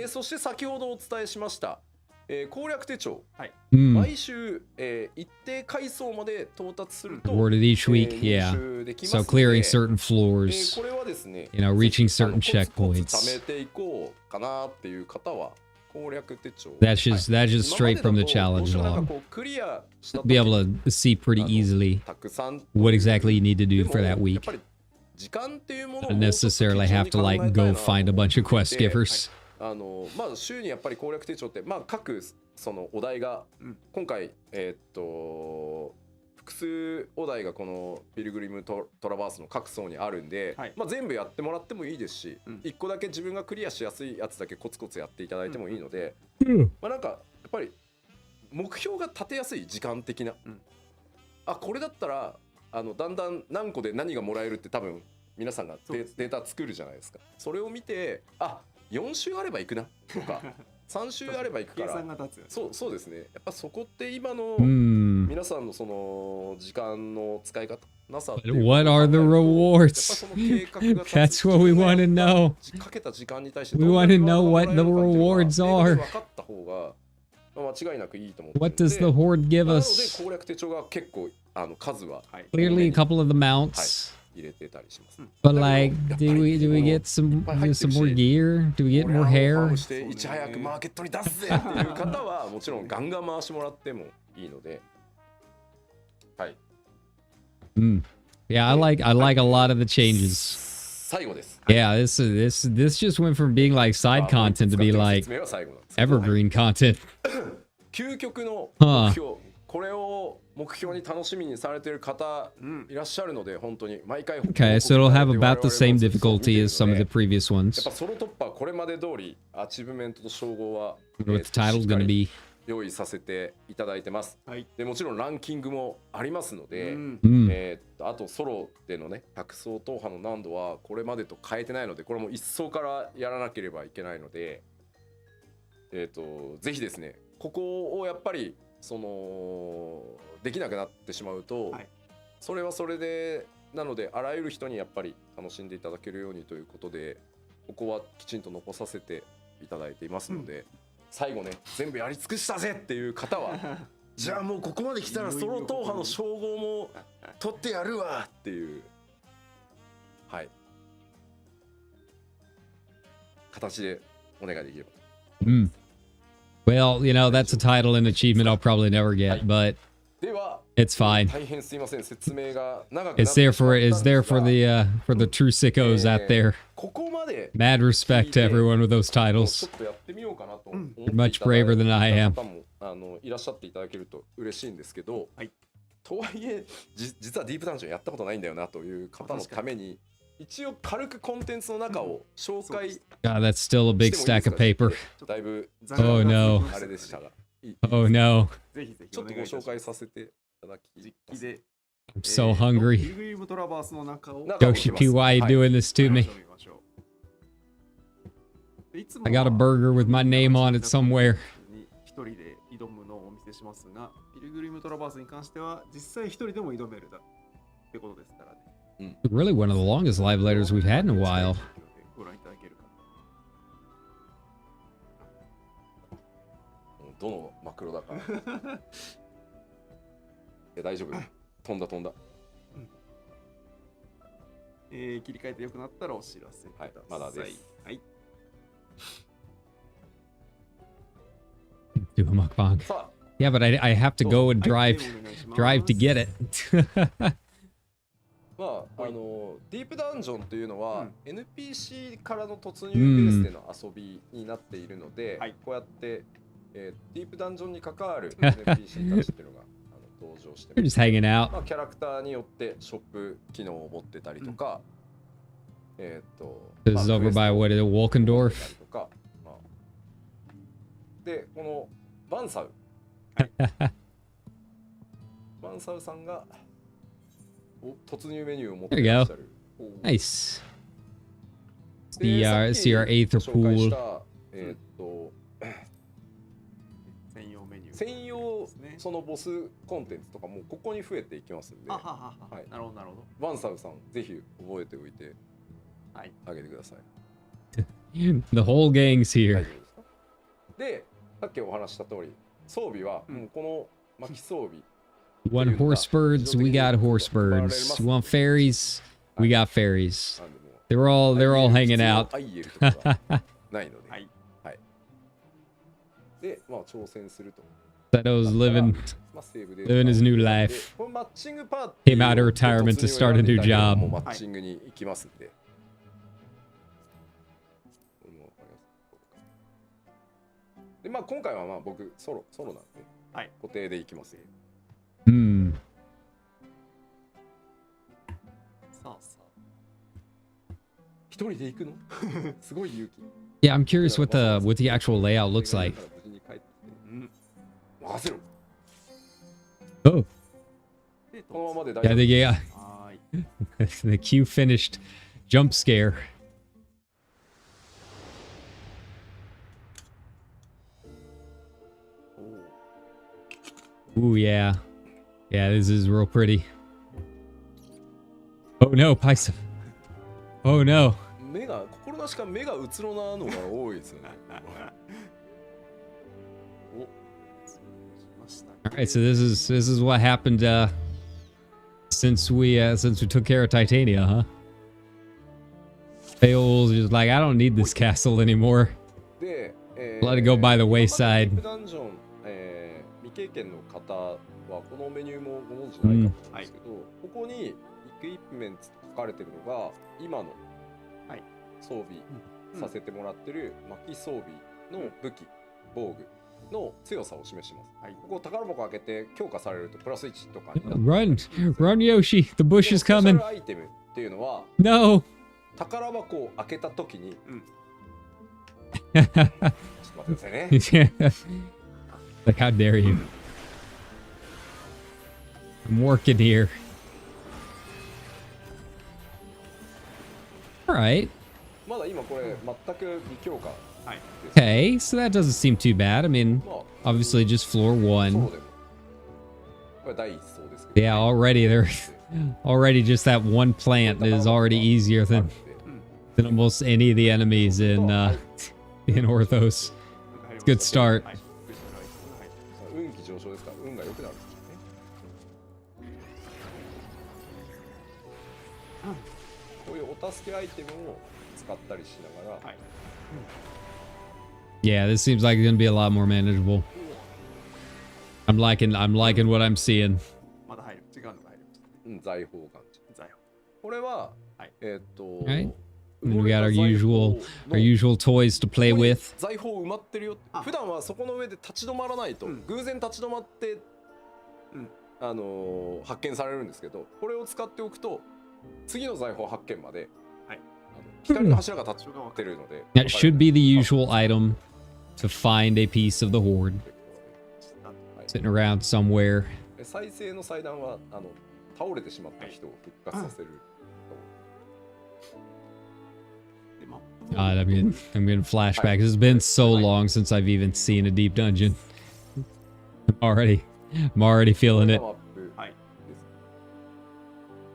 そして先ほどお伝えしました、攻略手帳、毎週、一定階層まで到達すると rewarded each week, yeah. So clearing certain floors, これはですね、reaching certain checkpoints. 貯めていこうかなっていう方は攻略手帳。That's just straight from the challenge log. Be able to see pretty easily what exactly you need to do for that week. Don't necessarily have to like go find a bunch of quest givers. まあ週にやっぱり攻略手帳って、まあ各そのお題が、今回複数お題がこのピルグリムトラバースの各層にあるんで、まあ全部やってもらってもいいですし、一個だけ自分がクリアしやすいやつだけコツコツやっていただいてもいいので、まあなんかやっぱり目標が立てやすい時間的な、これだったらだんだん何個で何がもらえるって多分皆さんがデータ作るじゃないですか。それを見て4週あれば行くなとか3週あれば行くからそうですね。やっぱそこって今の皆さんのその時間の使い方なさっていう What are the rewards? That's what we want to know. かけた時間に対して We want to know what the rewards are. 分かった方が間違いなくいいと思って。 What does the horde give なので us? 攻略手帳が結構数は Clearly a couple of the mounts. 入れてたりします。 But like, do we get some more gear? Do we get more hair? していち早くマーケットに出すぜっていう方はもちろんガンガン回してもらってもいいので。はい。Yeah, I like a lot of the changes. 最後です。Yeah, this just went from being like side content to be like evergreen content. 究極の目標、これを目標に楽しみにされている方いらっしゃるので、本当に毎回。Okay, so it'll have about the same difficulty as some of the previous やっ ones. ぱソロ突破これまで通りアチブメントと称号は What the title's gonna be. 用意させていただいてます。でもちろんランキングもありますので、あとソロでのね100層踏破の難度はこれまでと変えてないので、これも一層からやらなければいけないので、ぜひですね、ここをやっぱりそのできなくなってしまうと、それはそれでなので、あらゆる人にやっぱり楽しんでいただけるようにということで、ここはきちんと残させていただいていますので、最後ね全部やり尽くしたぜっていう方はじゃあもうここまで来たらソロ踏破の称号も取ってやるわっていう形でお願いできれば。Well, you know, that's a title and achievement I'll probably never get, but it's fine. It's there for the true sickos out there. Mad respect to everyone with those titles. You're much braver than I am. いらっしゃっていただけると嬉しいんですけど、とはいえ実はディープダンジョンやったことないんだよなという方のために、一応軽くコンテンツの中を紹介。God, that's still a big stack of paper. だいぶ Oh no. あれでしたが。Oh no. ちょっとご紹介させていただきます。I'm so hungry. ピルグリムトラバースの中を Yoshi P, why are you doing this to me? I got a burger with my name on it somewhere. 一人で挑むのをお見せしますが、ピルグリムトラバースに関しては実際一人でも挑めるだってことですからね。Really one of the longest live letters we've had in a while. ご覧いただけるか。どのマクロだから大丈夫、飛んだ、切り替えてよくなったらお知らせください。まだです。Do a mukbang. Yeah, but I have to go and drive to get it. ディープダンジョンというのは NPC からの突入ベースでの遊びになっているので、こうやってディープダンジョンに関わる NPC たちっていうのが登場してます。Just hanging out. キャラクターによってショップ機能を持ってたりとか、This is over by what is it, Walkendorf? で、このバンサウさんが突入メニューを持っていらっしゃる。Nice. See our Aether Pool. 専用そのボスコンテンツとかもここに増えていきますんで、なるほど。バンサウさんぜひ覚えておいてあげてください。The whole gang's here. で、さっきお話した通り、装備はもうこの巻き装備。You want horse birds? We got horse birds. You want fairies? We got fairies. They're all hanging out. ないので、で、挑戦すると。Seto's living his new life. Came out of retirement to start a new job. マッチングに行きますんで。で、今回は僕ソロなんで、固定で行きますよ。さあ一人で行くのすごい勇気。Yeah, I'm curious what the actual layout looks like. 出せろ。 Oh, でこのままで大 yeah, 丈夫。 yeah. はーい。 The Q finished jump scare. Ooh, yeah. Yeah, this is real pretty. Oh no, Paisa. Oh no. 目が心なしか目がうつろなのが多いですよね。お、しました。 All right, so this is what happened since we took care of Titania, huh? Fail's just like, I don't need this castle anymore. で、Let it go by the wayside. ディープダンジョン、未経験の方はこのメニューもご存知ないかと思うんですけど、ここにイクイプメンツと書かれてるのが今の装備させてもらってる巻き装備の武器、防具の強さを示します。ここ宝箱開けて強化されるとプラス1とかになって Run, Yoshi. The bush is スペシャ coming. ルアイテムっていうのは No. 宝箱を開けた時に、ちょっと待ってくださいね。 Like, how dare you? I'm working here. All right. まだ今これ全く未強化。 Okay, so that doesn't seem too bad. I mean, まあ obviously just floor そう one. でもこれ第一層ですけど。 Yeah, already just that one plant is already easier than almost any of the enemies in Orthos. It's a good start. 運気上昇ですから運が良くなるんですよね。こういうお助けアイテムを使ったりしながら、Yeah, this seems like it's gonna be a lot more manageable. I'm liking what I'm seeing. まだ入る。違うのが入る。財宝感じ。財宝。これは、Right. And then we got our usual toys to play with. 財宝埋まってるよって。普段はそこの上で立ち止まらないと、偶然立ち止まって、発見されるんですけど、これを使っておくと次の財宝発見まで、光の柱が立ってるので、That should be the usual item to find a piece of the horde sitting around somewhere. 再生の祭壇は倒れてしまった人を復活させる。God, I'm getting flashbacks. It's been so long since I've even seen a deep dungeon. I'm already feeling it.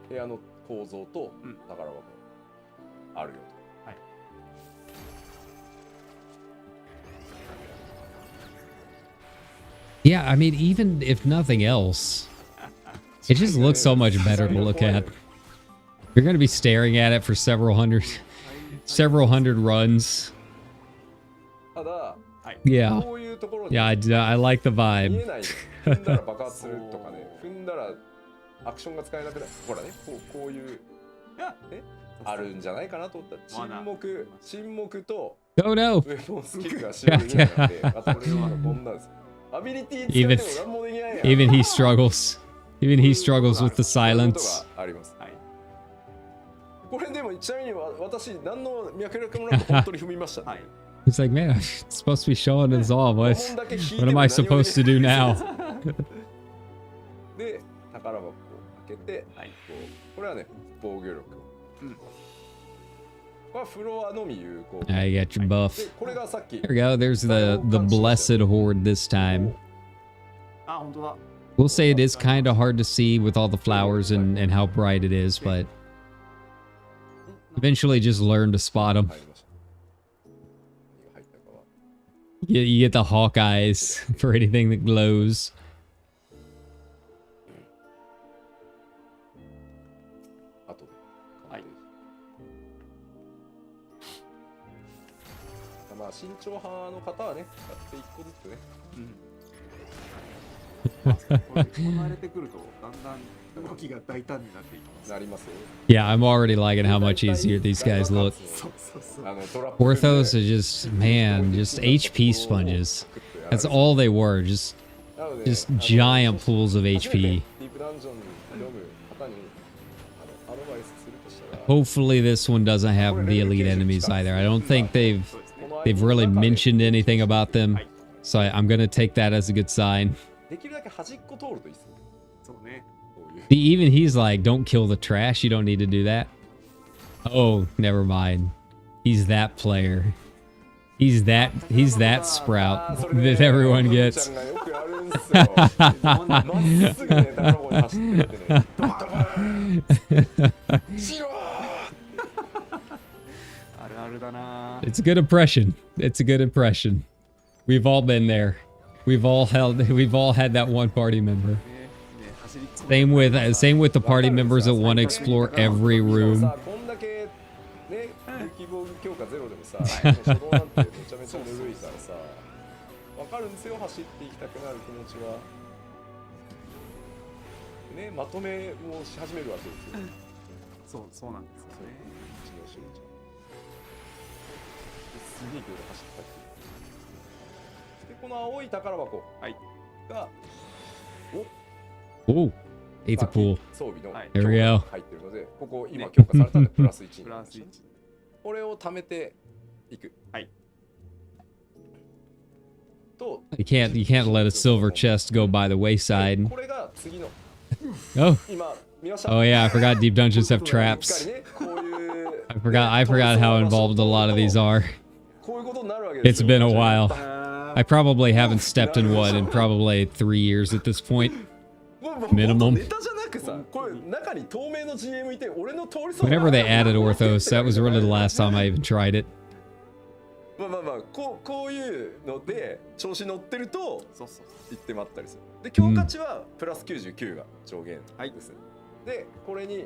部屋の構造と宝箱あるよと。Yeah, I mean, even if nothing else, it just looks so much better to look at. You're going to be staring at it for several hundred runs. ただ、 Yeah. こういうところに Yeah, I like the 見 vibe. えない踏んだら爆発するとかね、踏んだらアクションが使えなくなる。ほらね、こういうあるんじゃないかなと思ったら沈黙と Oh no. ウェポンスキルが使用できなくなって、あとこれはこんなんですよ。アビリティ使っても何もできないやん。 Even he struggles. Even he struggles with the そういうこと silence. があります。これでもちなみに私何の脈絡もなく本当に踏みました。He's like, man, I'm supposed to be showing this off. What am I supposed to do now? で、宝箱を開けて、これはね、防御力。これはフロアのみ有効。 I got your buff. で、これがさっき。 There we go. There's the blessed horde this time. あ、本当だ。 We'll say it is kind of hard to see with all the flowers and how bright it is, but eventually just learn to spot them. You get the hawk eyes for anything that glows. あとで。まあ慎重派の方はね、使って一個ずつね。これ行われてくるとだんだん動きが大胆になっていきます。なりますよ。 Yeah, I'm already liking how much easier these guys look. そうそうそう。Orthos are just, man, just HP sponges. That's all they were, just giant pools of HP. Hopefully this one doesn't have the elite enemies either. I don't think they've really mentioned anything about them, so I'm gonna take that as a good sign. できるだけ端っこ通るといいっすね。そうね。Even he's like, don't kill the trash. You don't need to do that. Oh, never mind. He's that player. He's that sprout that everyone gets. あるあるだな。 It's a good impression. It's a good impression. We've all been there. We've all had that one party member. Same with the party members that want to explore every room. 強化ゼロでもさ、初動なんてめちゃめちゃぬるいからさ、わかるんですよ、走っていきたくなる気持ちは。ね、まとめもし始めるわけですよ。そうなんですよね。うちのしゅうちゃん。すげえ勢いで走ってたっていう。で、この青い宝箱が、お、エイトプール装備のThere we go. 入ってるので、ここ今強化されたんでプラス1になりました。これを貯めていく。はい。と、You can't let a silver chest go by the wayside. これが次の。Oh. 今見ました。Oh yeah, I forgot deep dungeons have traps. I forgot how involved a lot of these are. こういうことになるわけですよ。 It's been a while. I probably haven't stepped in one in probably 3 years at this point. Minimum. Whenever they added Orthos, that was really the last time I even tried it. まあこういうので調子乗ってると言ってまったりする。で強化値はプラス99が上限です。でこれに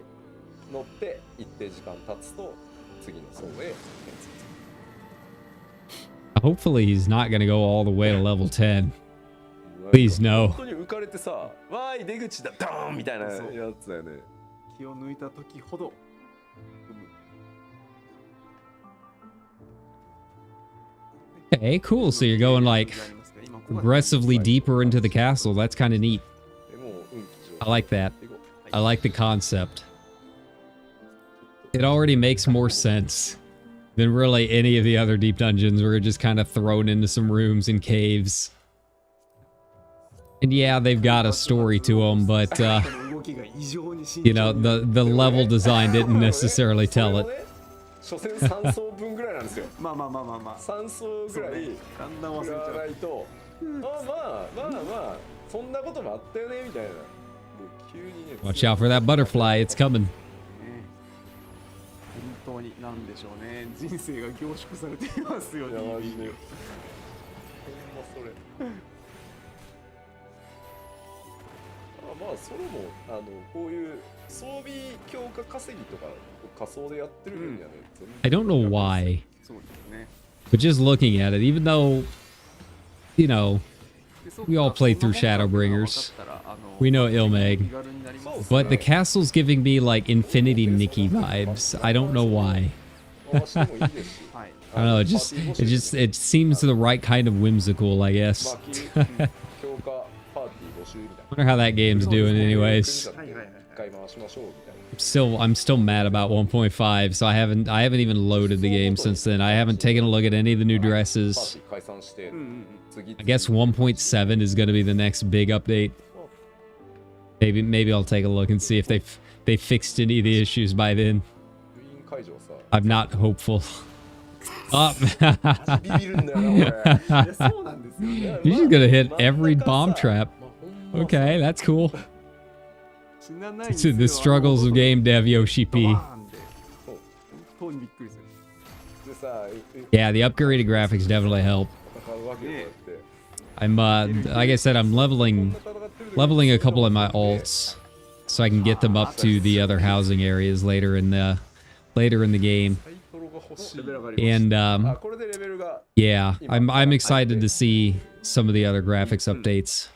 乗って一定時間経つと次の層へ。Hopefully he's not gonna go all the way to level 10. Please no. 本当に浮かれてさ、わーい出口だドーンみたいなやつだよね。気を抜いた時ほど。Okay, cool. So you're going like aggressively deeper into the castle. That's kind of neat. I like that. I like the concept. It already makes more sense than really any of the other deep dungeons where you're just kind of thrown into some rooms and caves. And yeah, they've got a story to them, but you know, the level design didn't necessarily tell it. 所詮3層分ぐらいなんですよ。まあ3層ぐらいだんだん忘れちゃわないと、まあそんなこともあったよねみたいな。もう急にね。Watch out for that butterfly, it's coming. 本当になんでしょうね。人生が凝縮されていますよね。ほんまそれ。まあそれもこういう装備強化稼ぎとか仮想でやってる分にはね。I don't know why, but just looking at it, even though, you know, we all played through Shadowbringers, we know Ilmeg, but the castle's giving me like Infinity Nikki vibes. I don't know why. I don't know. It seems the right kind of whimsical, I guess. Wonder how that game's doing, anyways. I'm still mad about 1.5, so I haven't even loaded the game since then. I haven't taken a look at any of the new dresses. I guess 1.7 is going to be the next big update. Maybe I'll take a look and see if they fixed any of the issues by then. I'm not hopeful. Up. You're just gonna hit every bomb trap. Okay, that's cool. The struggles of game dev, Yoshi P. Yeah, the upgraded graphics definitely help. I'm like I said, I'm leveling a couple of my alts so I can get them up to the other housing areas later in the game. And yeah, I'm excited to see some of the other graphics updates.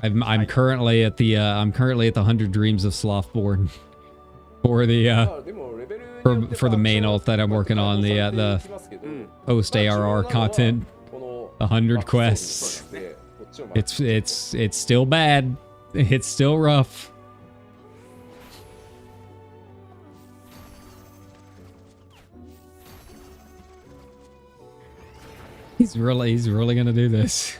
I'm currently at the 100 Dreams of Slothborn for the for the main alt that I'm working on, the post ARR content, 100 quests. It's still bad. It's still rough. He's really gonna do this.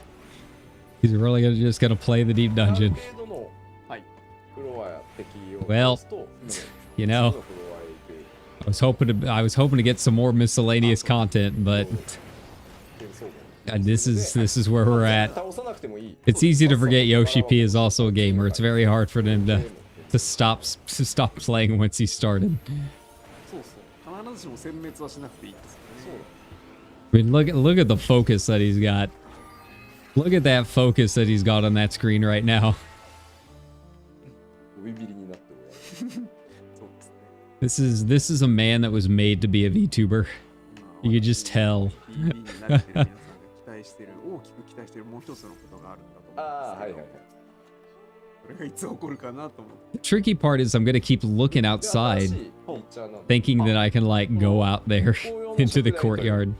He's really just gonna play the deep dungeon. Well, you know, I was hoping to get some more miscellaneous content, but this is where we're at. It's easy to forget Yoshi P is also a gamer. It's very hard for them to stop playing once he started. I mean, look at the focus that he's got. Look at that focus that he's got on that screen right now. This is a man that was made to be a VTuber. You could just tell. The tricky part is I'm gonna keep looking outside, thinking that I can like go out there into the courtyard.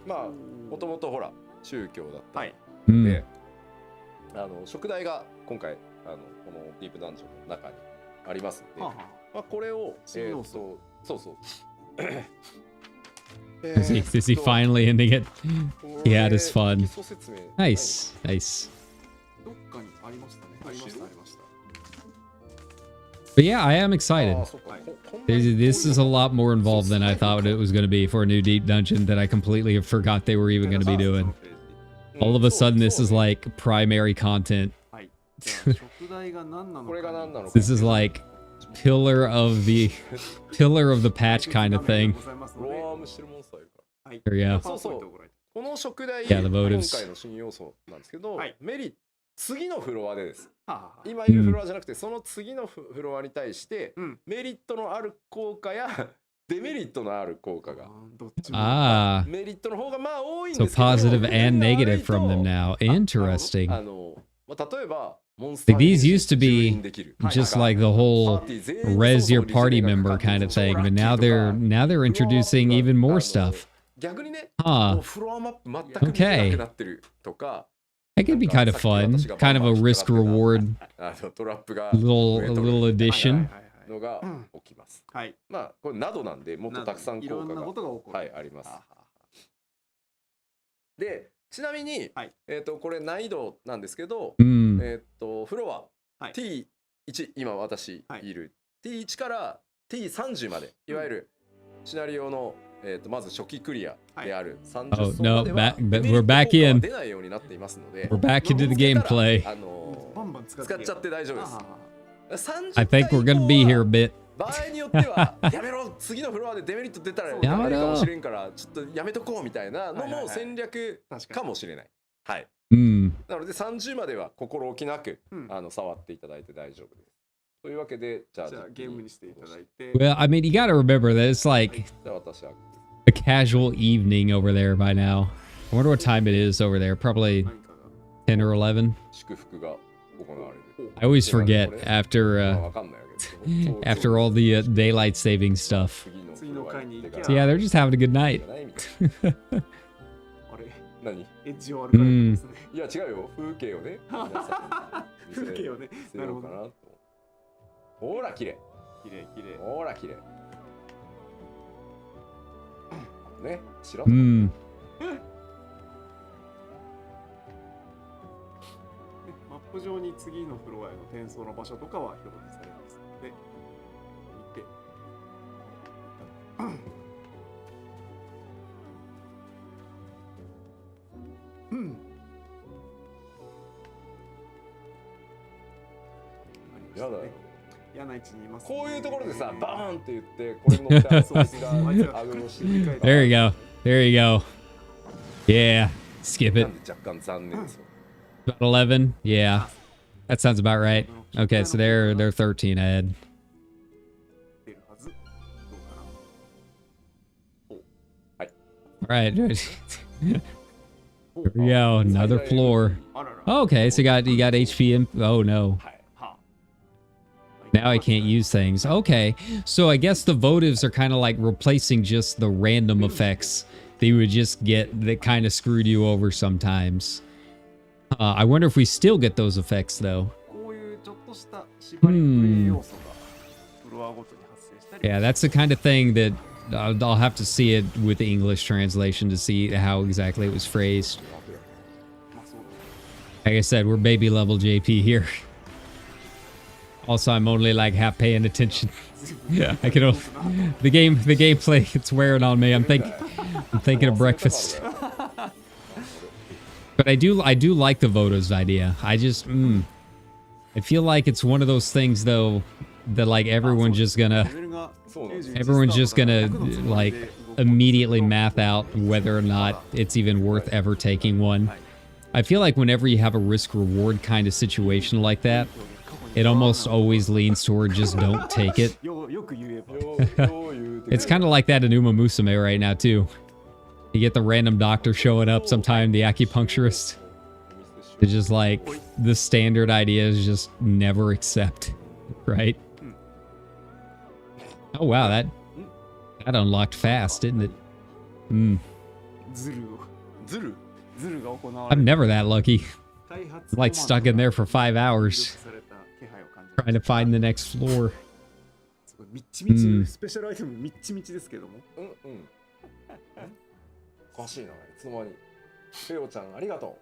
食台が今回このディープダンジョンの中にありますので、まあこれをそうそう。Is he finally ending it? He had his fun. Nice, nice. But yeah, I am excited. This is a lot more involved than I thought it was going to be for a new deep dungeon that I completely forgot they were even going to be doing. All of a sudden, this is like primary content. This is like pillar of the patch kind of thing. There we go. Yeah, the votives. 次のフロアでです。今いるフロアじゃなくて、その次のフロアに対して、メリットのある効果やデメリットのある効果が。メリットの方がまあ多いんですけど。So positive and negative from them now. Interesting. 例えば。Like these used to be just like the whole res your party member kind of thing, but now they're introducing even more stuff. Huh. Okay. That could be kind of fun. Kind of a risk reward little addition. まあこれなどなんでもっとたくさん効果があります。で、ちなみにこれ難易度なんですけど、フロア T1 今私いる T1 から T30 までいわゆるシナリオのまず初期クリアである30層まではwe're back in. 出ないようになっていますので、we're back into the gameplay. 使っちゃって大丈夫です。I think we're gonna be here a bit. 場合によってはやめろ次のフロアでデメリット出たらやめるかもしれんからちょっとやめとこうみたいなのも戦略かもしれない。はい。なので30までは心置きなく触っていただいて大丈夫です。というわけでじゃあゲームにしていただいて。Well, I mean, you gotta remember that it's like a casual evening over there by now. I wonder what time it is over there. Probably 10 or 11. 祝福が行われる。I always forget after all the daylight saving stuff. So yeah, they're just having a good night. 何？エッジを歩かれてますね。いや違うよ、風景をね。風景をね。なるほど。ほら綺麗。綺麗綺麗。ほら綺麗。ね、白。マップ上に次のフロアへの転送の場所とかは表示されますので、見て。やだよ。嫌な位置にいます。こういうところでさ、バーンって言ってこれ乗ってそいつがアグロしてる。There you go. There you go. Yeah. Skip it. 若干残念ですよ。About 11. Yeah. That sounds about right. Okay, so they're 13 ahead. All right. Here we go. Another floor. Oh, okay, so you got HP in. Oh no. Now I can't use things. Okay, so I guess the votives are kind of like replacing just the random effects that you would just get that kind of screwed you over sometimes. I wonder if we still get those effects though. Yeah, that's the kind of thing that I'll have to see it with the English translation to see how exactly it was phrased. Like I said, we're baby level JP here. Also, I'm only like half paying attention. Yeah, I can. The gameplay, it's wearing on me. I'm thinking of breakfast. But I do like the Voto's idea. I just, I feel like it's one of those things though that like everyone's just gonna like immediately math out whether or not it's even worth ever taking one. I feel like whenever you have a risk-reward kind of situation like that, it almost always leans toward just don't take it. It's kind of like that in Uma Musume right now too. You get the random doctor showing up sometime, the acupuncturist. It's just like the standard idea is just never accept, right? Oh wow, that unlocked fast, didn't it? I'm never that lucky. I'm like stuck in there for 5 hours trying to find the next floor. スペシャルアイテムみっちみちですけども。おかしいな、いつの間に。ペオちゃんありがと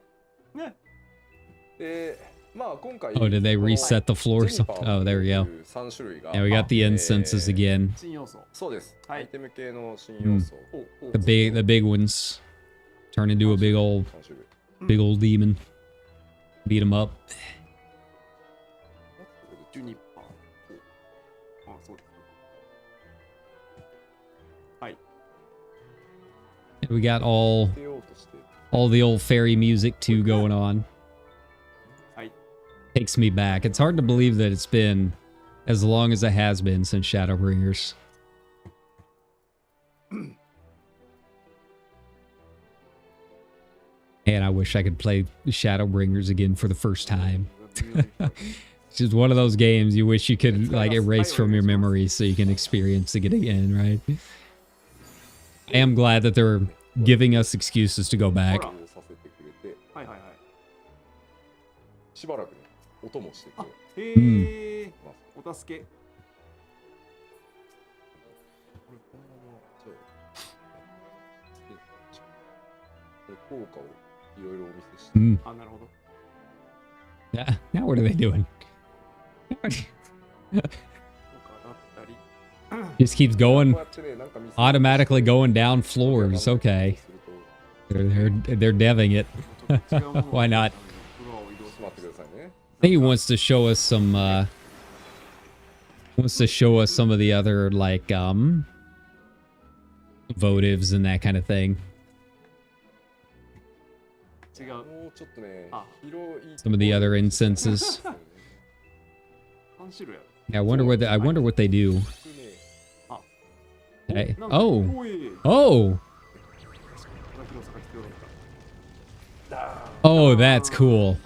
う。ね。まあ今回。Oh, did they reset the floors? Oh, there we go. Yeah, we got the incenses again. 新要素。そうです。アイテム系の新要素。The big ones turn into a big old demon. Beat him up. ジュニパー。あ、そうです。はい。We got all the old fairy music too going on. Takes me back. It's hard to believe that it's been as long as it has been since Shadowbringers. And I wish I could play Shadowbringers again for the first time. It's just one of those games you wish you could like erase from your memory so you can experience it again, right? I am glad that they're giving us excuses to go back. しばらくね、音もしてて。へえ、お助け。効果をいろいろお見せして。あ、なるほど。Now what are they doing? Just keeps going, automatically going down floors. Okay, they're deving it. Why not? I think he wants to show us some. Wants to show us some of the other like votives and that kind of thing. Some of the other incenses. Yeah, I wonder what they do. Hey. Oh, that's cool.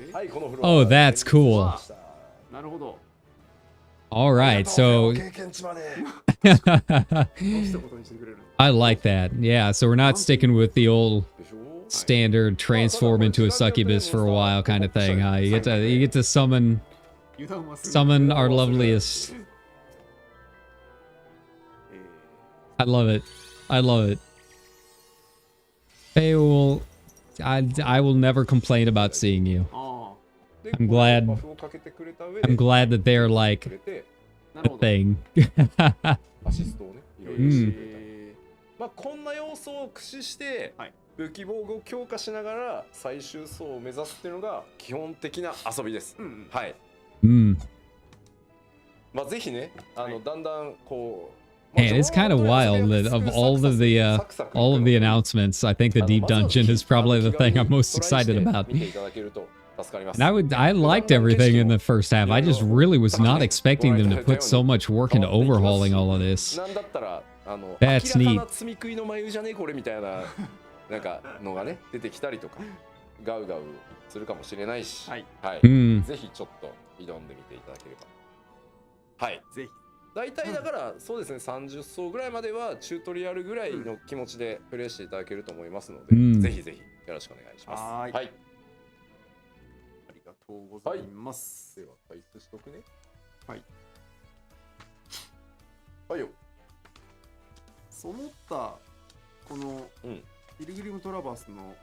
Oh, that's cool. All right, so I like that. Yeah, so we're not sticking with the old standard transform into a succubus for a while kind of thing. You get to summon our loveliest. I love it. I love it. Hey, well, I will never complain about seeing you. I'm glad that they're like a thing. まあこんな要素を駆使して武器防具を強化しながら最終層を目指すっていうのが基本的な遊びです。はい。まあぜひね、だんだんこう。And it's kind of wild that of all of the announcements, I think the deep dungeon is probably the thing I'm most excited about. And I liked everything in the first half. I just really was not expecting them to put so much work into overhauling all of this. That's neat. なんかのがね出てきたりとかガウガウするかもしれないし、はい、ぜひちょっと挑んでみていただければ。はい、ぜひ。大体だからそうですね、30層ぐらいまではチュートリアルぐらいの気持ちでプレイしていただけると思いますので、ぜひぜひよろしくお願いします。はい。ありがとうございます。では退出しとくね。はい。はいよ。その他このピルグリムトラバースの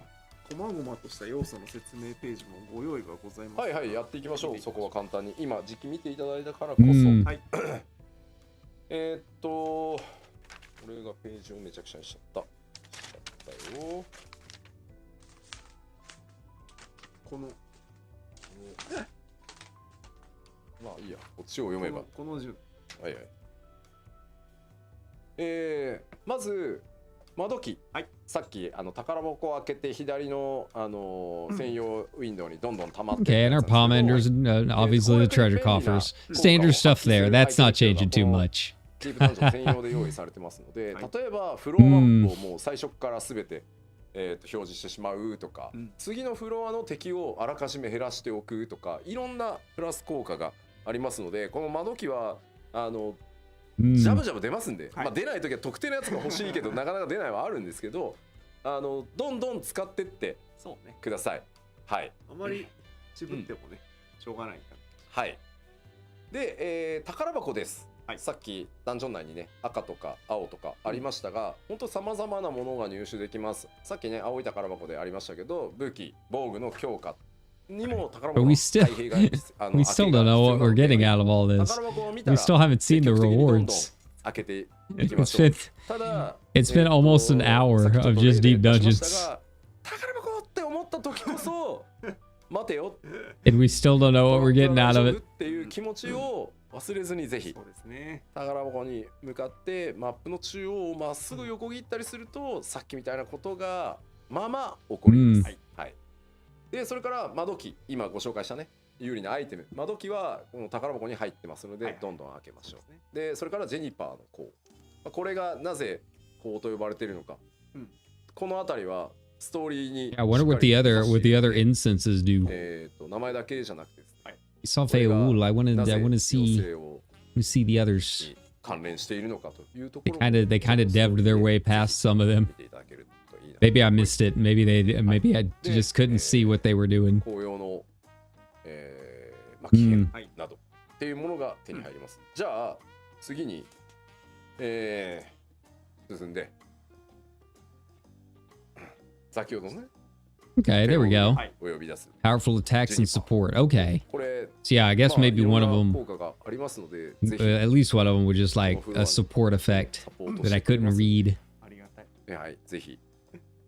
々とした要素の説明ページもご用意がございます。はいはい、やっていきましょう。そこは簡単に。今、時期見ていただいたからこそ。はい。これがページをめちゃくちゃにしちゃった。よ。この。まあいいや、こっちを読めば。この順。はいはい。まず窓機、はい、さっき宝箱を開けて左の専用ウィンドウにどんどん溜まって。Okay, and our palm enders, obviously the treasure coffers, standard stuff there. That's not changing too much. ディープダンジョン専用で用意されてますので、例えばフロアマップをもう最初からすべて表示してしまうとか、次のフロアの敵をあらかじめ減らしておくとか、いろんなプラス効果がありますので、この窓機はジャブジャブ出ますんで、まあ出ないときは特定のやつが欲しいけどなかなか出ないはあるんですけど、どんどん使ってってください。はい。あまり渋ってもね、しょうがないから。はい。で、宝箱です。さっきダンジョン内にね、赤とか青とかありましたが、本当さまざまなものが入手できます。さっきね、青い宝箱でありましたけど、武器、防具の強化にも宝箱の we still don't know what we're getting out of all this. We still haven't seen the rewards. It's been almost an hour of just deep dungeons. And we still don't know what we're getting out of it. 忘れずにぜひ宝箱に向かってマップの中央をまっすぐ横切ったりすると、さっきみたいなことがまあまあ起こります。はい。でそれから窓機、今ご紹介したね有利なアイテム、窓機はこの宝箱に入ってますのでどんどん開けましょう。でそれからジェニパーの項、これがなぜ項と呼ばれているのか、この辺りはストーリーに I wonder what the other instances do. 名前だけじゃなくてですね、Safeul, I want to see the others. 関連しているのかというところ。They kind of devved their way past some of them. Maybe I missed it. Maybe I just couldn't see what they were doing. 紅葉の巻き編などっていうものが手に入ります。じゃあ次に進んで先ほどね。Okay, there we go. Powerful attacks and support. Okay. So yeah, I guess maybe one of them, at least one of them was just like a support effect that I couldn't read. はい、ぜひ。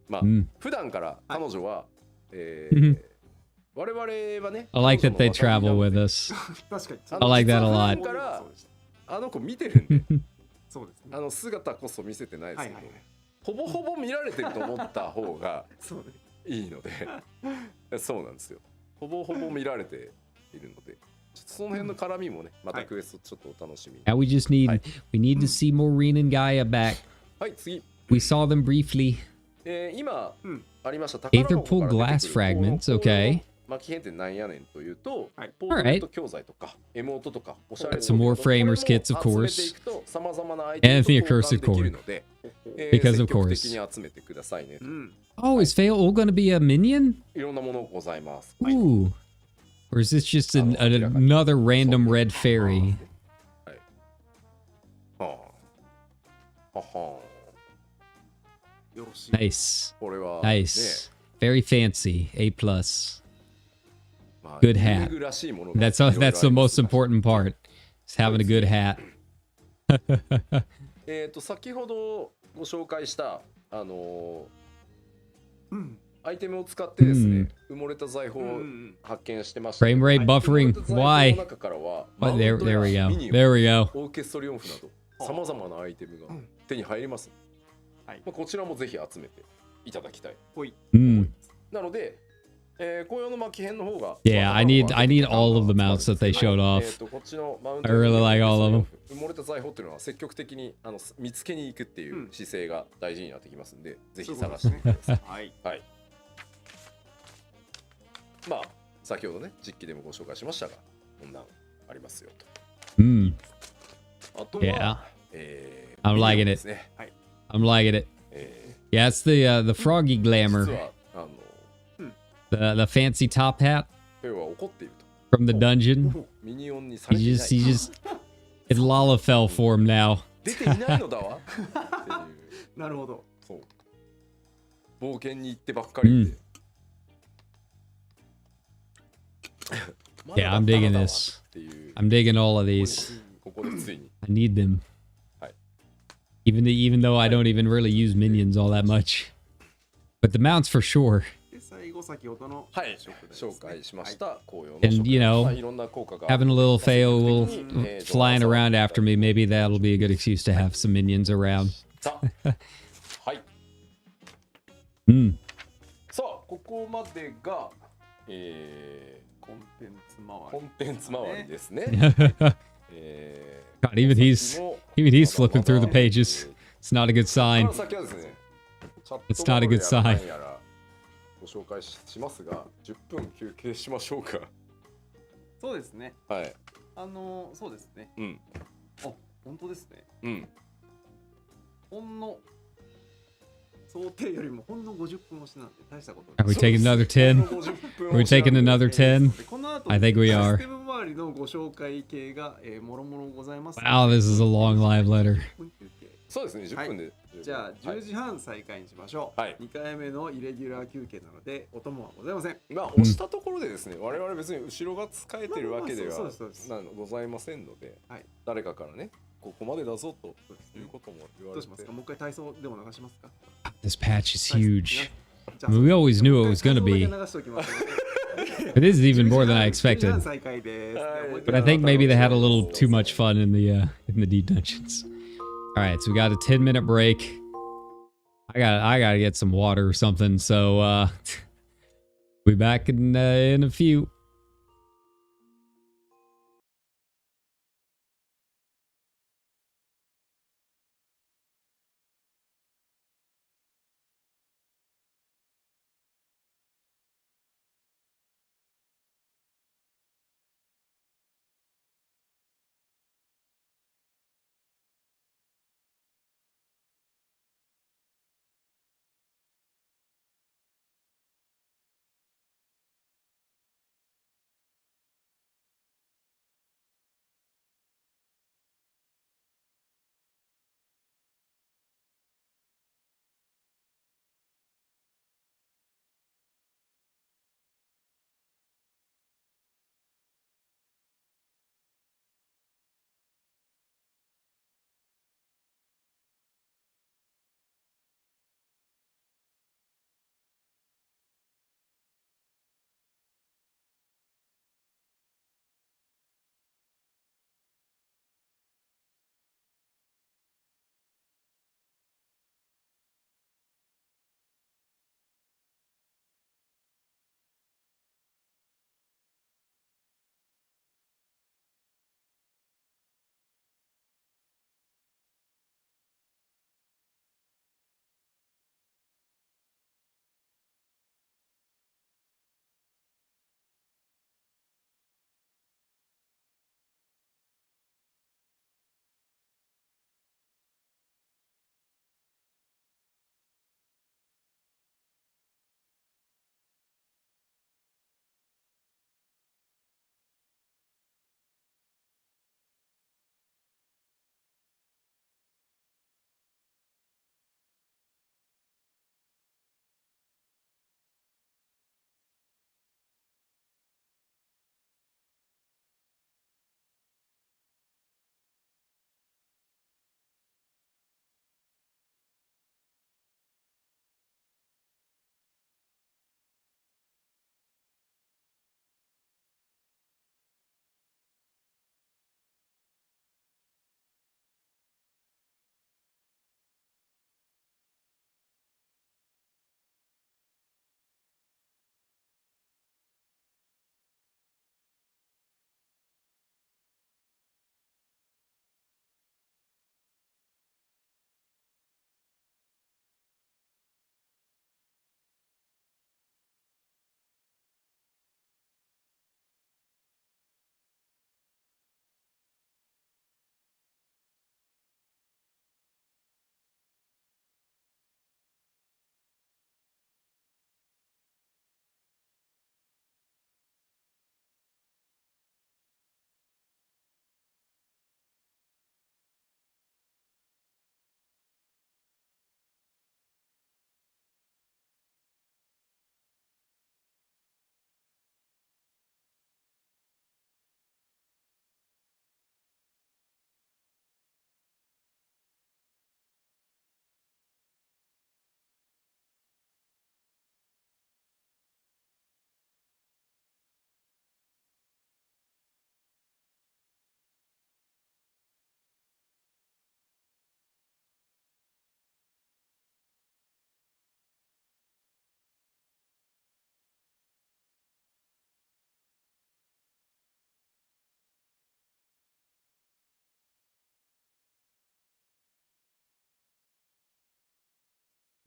まあ、普段から彼女は、我々はね、I like that they travel with us. I like that a lot. あの子見てるんで、姿こそ見せてないですけど、ほぼほぼ見られてると思った方がいいので、そうなんですよ。ほぼほぼ見られているので、ちょっとその辺の絡みもね、またクエストちょっとお楽しみに。Now we need to see Maureen and Gaia back. はい、次。We saw them briefly. 今ありました Aether pull glass fragments. Okay. 巻き編ってなんやねんというと、ポートレート教材とかエモートとかおしゃれな some more framers kits, of course. And the accursed cord. Because of course. Oh, is Fail all going to be a minion? いろんなものございます。 Ooh. Or is this just another random red fairy? はは。Nice. Nice. Very fancy. A+. Good hat. That's the most important part. Is having a good hat. 先ほどご紹介したアイテムを使ってですね、埋もれた財宝を発見してました。Frame rate buffering. Why? There we go. There we go. オーケストリオンフなどさまざまなアイテムが手に入ります。こちらもぜひ集めていただきたい。なので、紅葉の巻き編の方が Yeah, I need all of the mounts that they showed off. こっちのマウント I really like all of them. 埋もれた財宝っていうのは積極的に見つけに行くっていう姿勢が大事になってきますんで、ぜひ探してみてください。はい。まあ先ほどね実機でもご紹介しましたが、こんなんありますよと。あとは、I'm liking it. I'm liking it. Yeah, it's the froggy glamour. The fancy top hat from the dungeon. He just it's Lalafell form now. 出ていないのだわ。なるほど。そう。冒険に行ってばっかりで Yeah, I'm digging this. I'm digging all of these. ここでついに I need them. はい Even though I don't even really use minions all that much. But the mounts for sure. で最後先ほどのはい食材ですね紹介しました紅葉の And, 食 you 材 know, まあいろんな効果が Having a little 積極 Feo 的 will に flying around after me. Maybe that'll be a good excuse to have some minions around. さはい Hmm. さあここまでがコンテンツ周りコンテンツ周りですね God, even he's flipping through the pages. It's not a good こ sign. の先はですねチャット It's not a good バ sign. ブルやら何やらご紹介しますが10分休憩しましょうかそうですねはいそうですねうんあ本当ですねうんほんの想定よりもほんの50分押しなんで大したこと Are we taking another 10? Are we taking another 10? この後 I think we シ are. ステム周りのご紹介系がもろもろございますので Wow, this is a long live letter. そうですね10分で、じゃあ10時半再開にしましょう、はい2回目のイレギュラー休憩なのでお供はございませんまあ押したところでですね、我々別に後ろが使えてるわけではそうですございませんので、はい誰かからねここまでだぞということも言われてどうしますかもう一回体操でも流しますか This patch is huge. じゃあ We always knew it was gonna be. 体操だけ流しておきますので It is even more than I 10時半 expected. 再開です But I think maybe they had a little too much fun in the deep dungeons. All right, so we got a 10-minute break. I gotta get some water or something. So be back in a few.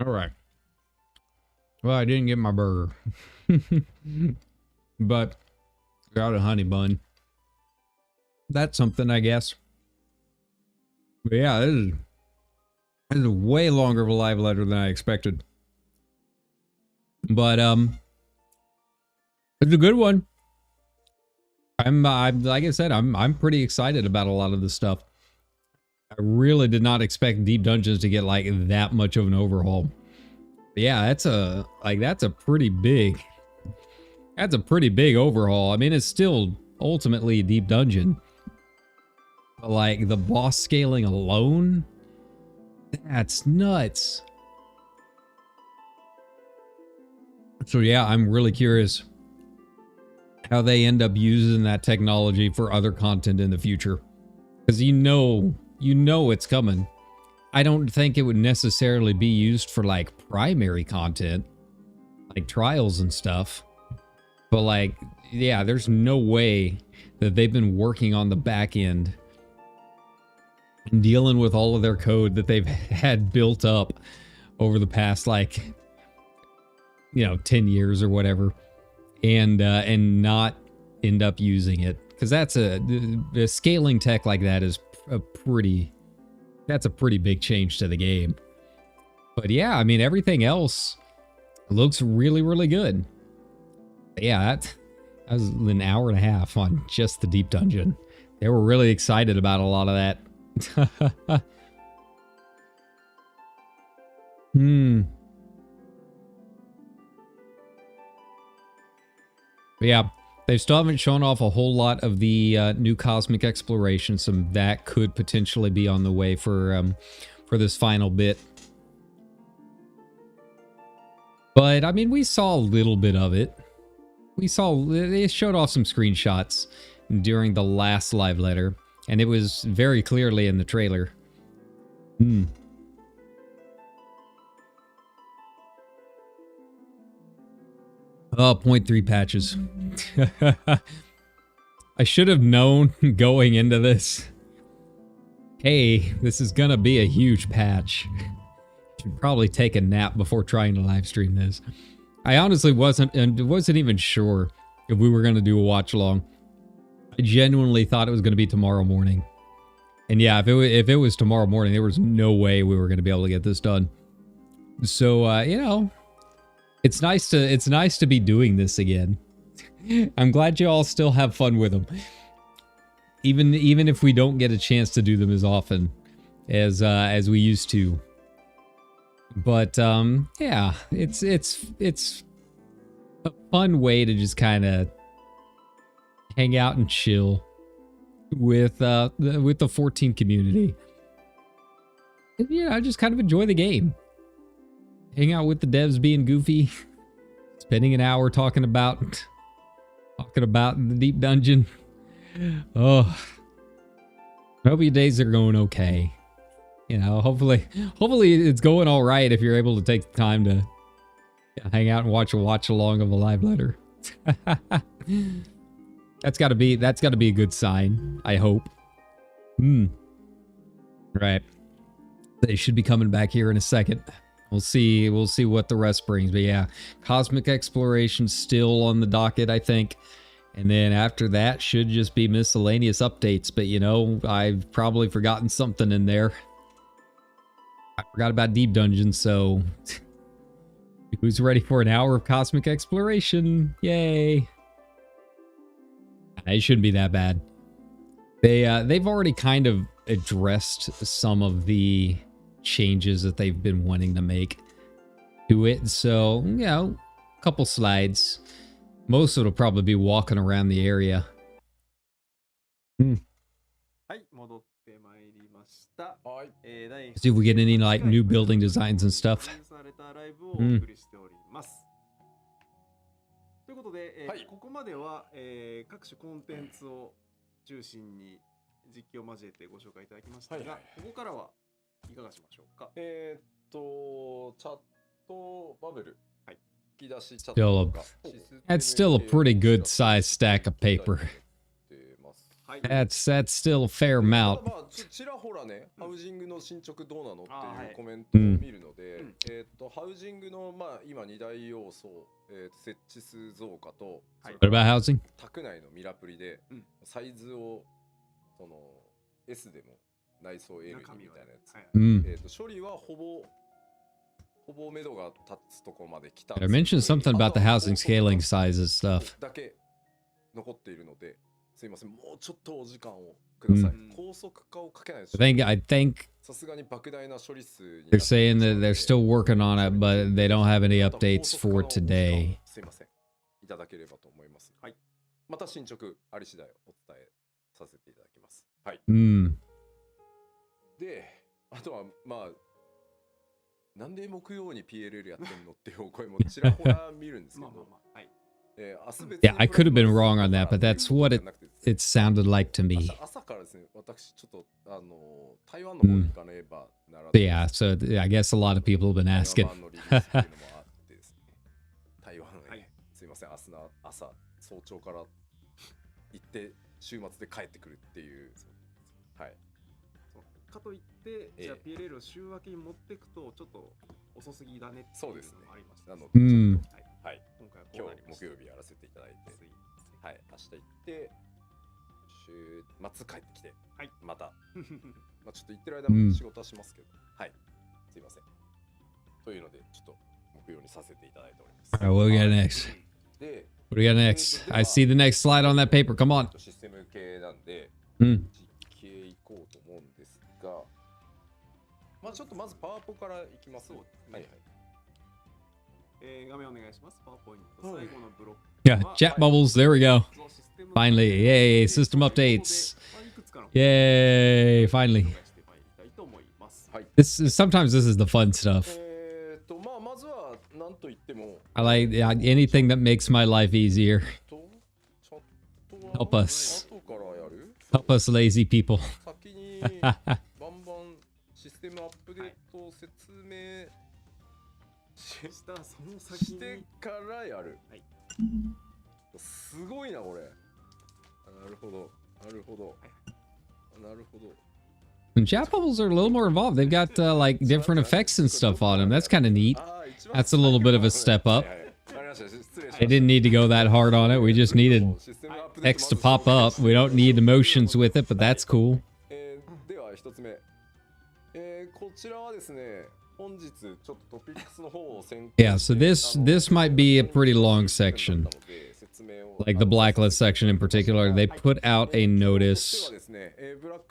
All right. Well, I didn't get my burger. But got a honey bun. That's something, I guess. But yeah, this is way longer of a live letter than I expected. But it's a good one. I'm like I said, I'm pretty excited about a lot of this stuff. I really did not expect Deep Dungeons to get like that much of an overhaul. But yeah, that's a pretty big overhaul. I mean, it's still ultimately a Deep Dungeon. But like the boss scaling alone, that's nuts. So yeah, I'm really curious how they end up using that technology for other content in the future. Because you know it's coming. I don't think it would necessarily be used for like primary content, like trials and stuff. But like, yeah, there's no way that they've been working on the back end and dealing with all of their code that they've had built up over the past, like, 10 years or whatever, and not end up using it. Because that's the scaling tech like that is that's a pretty big change to the game. But yeah, I mean, everything else looks really, really good. But yeah, that was an hour and a half on just the Deep Dungeon. They were really excited about a lot of that. But yeah, they still haven't shown off a whole lot of the new cosmic exploration, so that could potentially be on the way for this final bit. But I mean, we saw a little bit of it. They showed off some screenshots during the last live letter, and it was very clearly in the trailer. Oh, 0.3 patches. I should have known going into this. Hey, this is gonna be a huge patch. Should probably take a nap before trying to live stream this. I honestly wasn't even sure if we were gonna do a watch along. I genuinely thought it was gonna be tomorrow morning. And yeah, if it was tomorrow morning, there was no way we were gonna be able to get this done. So it's nice to be doing this again. I'm glad you all still have fun with them. Even if we don't get a chance to do them as often as we used to. But yeah, it's a fun way to just kind of hang out and chill with the 14 community. And, I just kind of enjoy the game. Hang out with the devs being goofy, spending an hour talking about the Deep Dungeon. Oh, I hope your days are going okay. Hopefully it's going all right if you're able to take the time to hang out and watch along of a live letter. That's got to be a good sign, I hope. Right. They should be coming back here in a second. We'll see what the rest brings. But yeah, cosmic exploration still on the docket, I think. And then after that should just be miscellaneous updates. But I've probably forgotten something in there. I forgot about Deep Dungeons, so who's ready for an hour of cosmic exploration? Yay. It shouldn't be that bad. They've already kind of addressed some of the changes that they've been wanting to make to it. So, a couple slides. Most of it'll probably be walking around the area. See if we get any like new building designs and stuff. ということで、ここまでは、各種コンテンツを中心に実況を交えてご紹介いただきましたが、ここからはいかがしましょうか。チャットバブル、引き出しチャットとか、That's still a pretty good sized stack of paper. That's still a fair amount. まあちらほらね、ハウジングの進捗どうなのっていうコメントを見るので、ハウジングのまあ今2大要素、設置数増加と、What about housing? 宅内のミラプリでサイズをその S でも内装 L にみたいなやつ。処理はほぼ目処が立つところまで来た。I mentioned something about the housing scaling sizes stuff. だけ残っているので、すいません、もうちょっとお時間をください。高速化をかけないと。I think さすがに莫大な処理数に。they're saying that they're still working on it, but they don't have any updates for today. すいません、いただければと思います。はい。また進捗あり次第お伝えさせていただきます。はい。で、あとはまあ。なんで木曜に PLL やってんのっていうお声もちらほら見るんですけど。Yeah, I could have been wrong on that, but that's what it sounded like to me. 朝からですね、私ちょっと台湾の方に行かねばならない。Yeah, so I guess a lot of people have been asking. 台湾へすいません、明日の朝早朝から行って週末で帰ってくるっていう。はい。かといって、じゃあ PLL を週明けに持っていくとちょっと遅すぎだねっていうのもありました。なので、はい、今日木曜日やらせていただいて、はい、明日行って週末帰ってきて、はい、またまあちょっと行ってる間も仕事はしますけど、はい、すいません。というのでちょっと木曜にさせていただいております。Alright, what do we got next? What do we got next? I see the next slide on that paper. Come on. システム系なんで、実系行こうと思うんですが、まあちょっとまずパワポからいきます。はいはい。画面お願いします。パワーポイント最後のブロック。Yeah, chat bubbles. There we go. Finally, yay! System updates. Yay! Finally. Sometimes this is the fun stuff. I like anything that makes my life easier. Help us. Help us, lazy people. システムアップデート説明してからやる。はい、すごいなこれ。なるほど、なるほど、なるほど。And chat bubbles are a little more involved. They've got like different effects and stuff on them. That's kind of neat. That's a little bit of a step up. I didn't need to go that hard on it. We just needed text to pop up. We don't need emotions with it, but that's cool. では一つ目。こちらはですね、本日ちょっとトピックスの方を先行。Yeah, so this might be a pretty long section. Like the blacklist section in particular, they put out a notice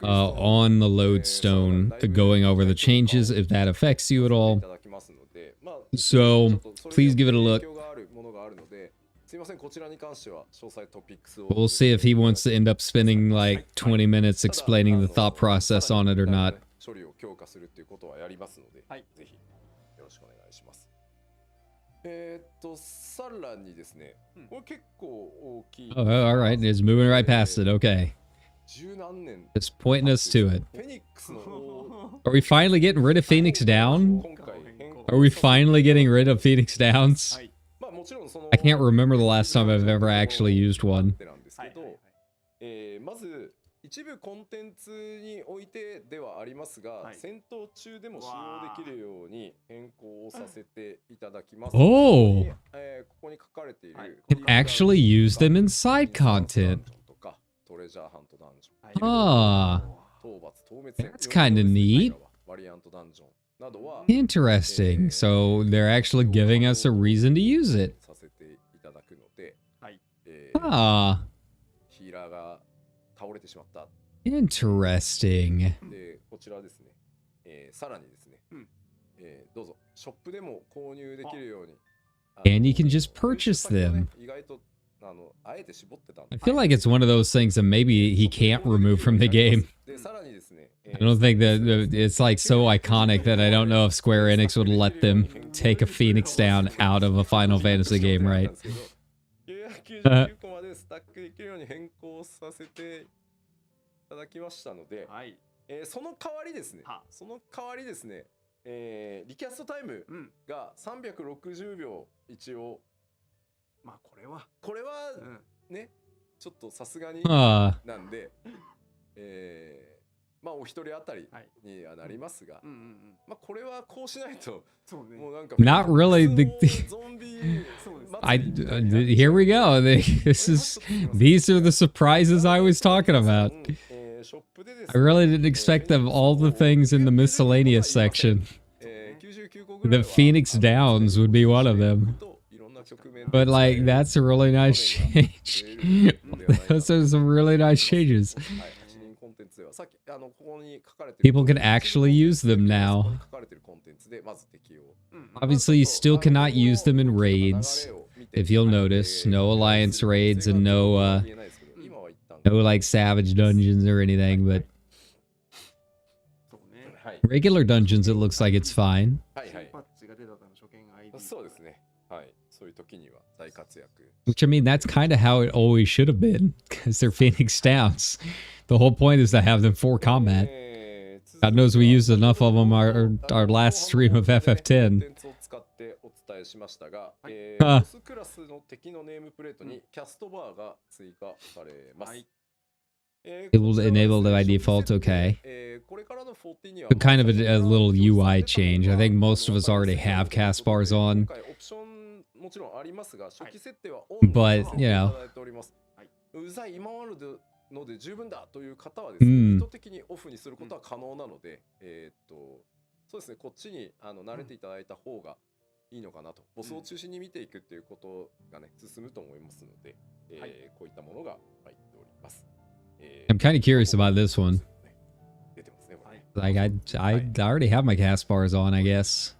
on the lodestone going over the changes if that affects you at all. So please give it a look. We'll see if he wants to end up spending like 20 minutes explaining the thought process on it or not. 処理を強化するっていうことはやりますので、はい、ぜひよろしくお願いします。さらにですね、これ結構大きい。Oh, all right, it's moving right past it. Okay. It's pointing us to it. Are we finally getting rid of Phoenix Down? Are we finally getting rid of Phoenix Downs? I can't remember the last time I've ever actually used one. まず一部コンテンツにおいてではありますが、戦闘中でも使用できるように変更をさせていただきます。Oh! ここに書かれている。It actually used them in side content. Ah, that's kind of neat. Interesting. So they're actually giving us a reason to use it. Ah. Interesting. で、こちらですね。さらにですね。どうぞショップでも購入できるように。And you can just purchase them. 意外とあえて絞ってたんで。I feel like it's one of those things that maybe he can't remove from the game. で、さらにですね。I don't think that it's like so iconic that I don't know if Square Enix would let them take a Phoenix Down out of a Final Fantasy game, right? 999個までスタックできるように変更させていただきましたので、はい、その代わりですね、リキャストタイムが360秒一応、まあこれはね、ちょっとさすがに Ah. なんで、まあお一人当たりにはなりますが、まあこれはこうしないともうなんか Not really. ゾンビ Here we go. These are the surprises I was talking about. I really didn't expect them all the things in the miscellaneous section. The Phoenix Downs would be one of them. But like, that's a really nice change. Those are some really nice changes. People can actually use them now. Obviously, you still cannot use them in raids. If you'll notice, no alliance raids and no like savage dungeons or anything, but regular dungeons, it looks like it's fine. Which, I mean, that's kind of how it always should have been, because they're Phoenix Downs. The whole point is to have them for combat. God knows we used enough of them our last stream of FF10. It will enable by default, okay. But kind of a little UI change. I think most of us already have cast bars on. But, you know. ので十分だという方はですね、意図的にオフにすることは可能なので、そうですね、こっちに慣れていただいた方がいいのかなと、ボスを中心に見ていくっていうことがね、進むと思いますので、こういったものが入っております。I'm kind of curious about this one. Like I already have my cast bars on, I guess.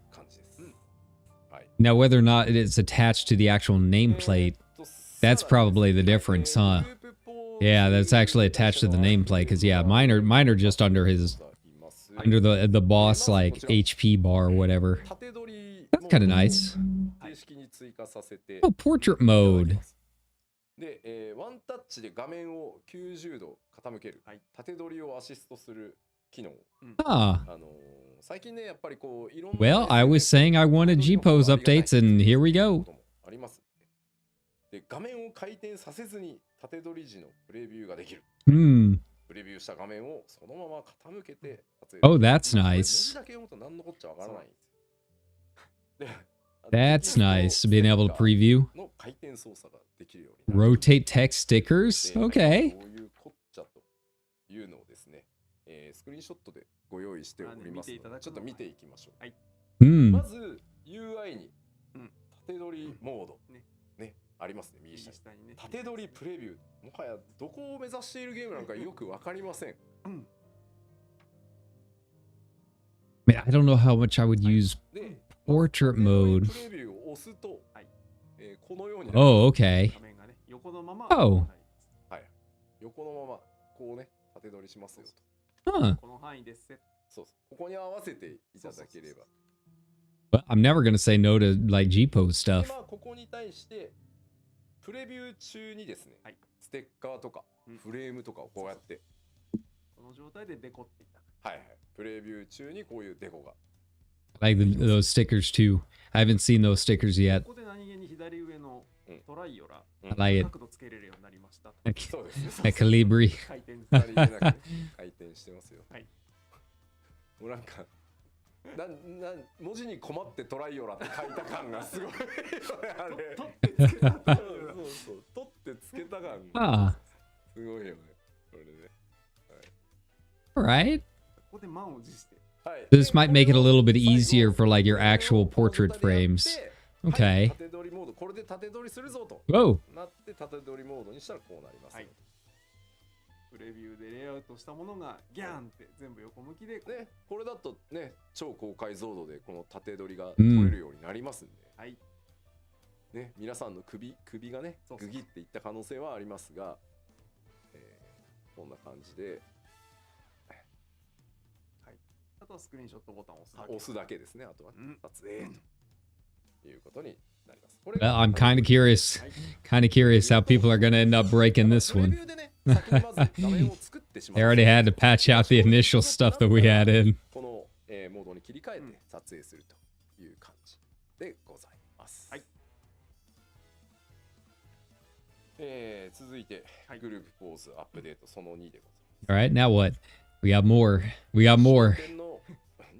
Now, whether or not it's attached to the actual nameplate, that's probably the difference, huh? Yeah, that's actually attached to the nameplate, because yeah, mine are just under the boss like HP bar or whatever. That's kind of nice. Oh, portrait mode. で、ワンタッチで画面を90度傾ける、縦取りをアシストする機能。最近ね、やっぱりこういろんな Well, I was saying I wanted G-Pose updates, and here we go. あります。で、画面を回転させずに縦取り時のプレビューができる。プレビューした画面をそのまま傾けて撮影。Oh, that's nice. That's nice, being able to preview. Rotate text stickers? Okay. こういうこっちゃというのをですね、スクリーンショットでご用意しておりますので、ちょっと見ていきましょう。まず UI に縦取りモードね、ありますね、右下に。縦取りプレビュー、もはやどこを目指しているゲームなのかよくわかりません。Man, I don't know how much I would use portrait mode. Oh, okay. Oh. 横のままこうね、縦取りしますよと。Huh. この範囲ですそうそう。ここに合わせていただければ。But I'm never gonna say no to like G-Pose stuff. ここに対してプレビュー中にですね、ステッカーとかフレームとかをこうやってこの状態でデコっていた。プレビュー中にこういうデコが。I like those stickers too. I haven't seen those stickers yet. ここで何気に左上のトライオラ、I like it. 角度つけれるようになりました。そうです。Calibri. 回転してますよ。もうなんか文字に困ってトライオラって書いた感がすごいよね、あれ。取ってつけた感がすごいよね、これね。Alright. ここで満を持して。This might make it a little bit easier for like your actual portrait frames. Okay. 縦取りモード、これで縦取りするぞと。Whoa. なって縦取りモードにしたらこうなります。プレビューでレイアウトしたものがギャーンって全部横向きで、ね、これだとね、超高解像度でこの縦取りが取れるようになりますんで、ね、皆さんの首がね、グギっていった可能性はありますが、こんな感じで、あとはスクリーンショットボタンを押すだけですね。あとは撮影ということになります。Well, I'm kind of curious how people are going to end up breaking this one. They already had to patch out the initial stuff that we had in. このモードに切り替えて撮影するという感じでございます。続いてグループポーズアップデートその2でございます。All right, now what? We got more. We got more.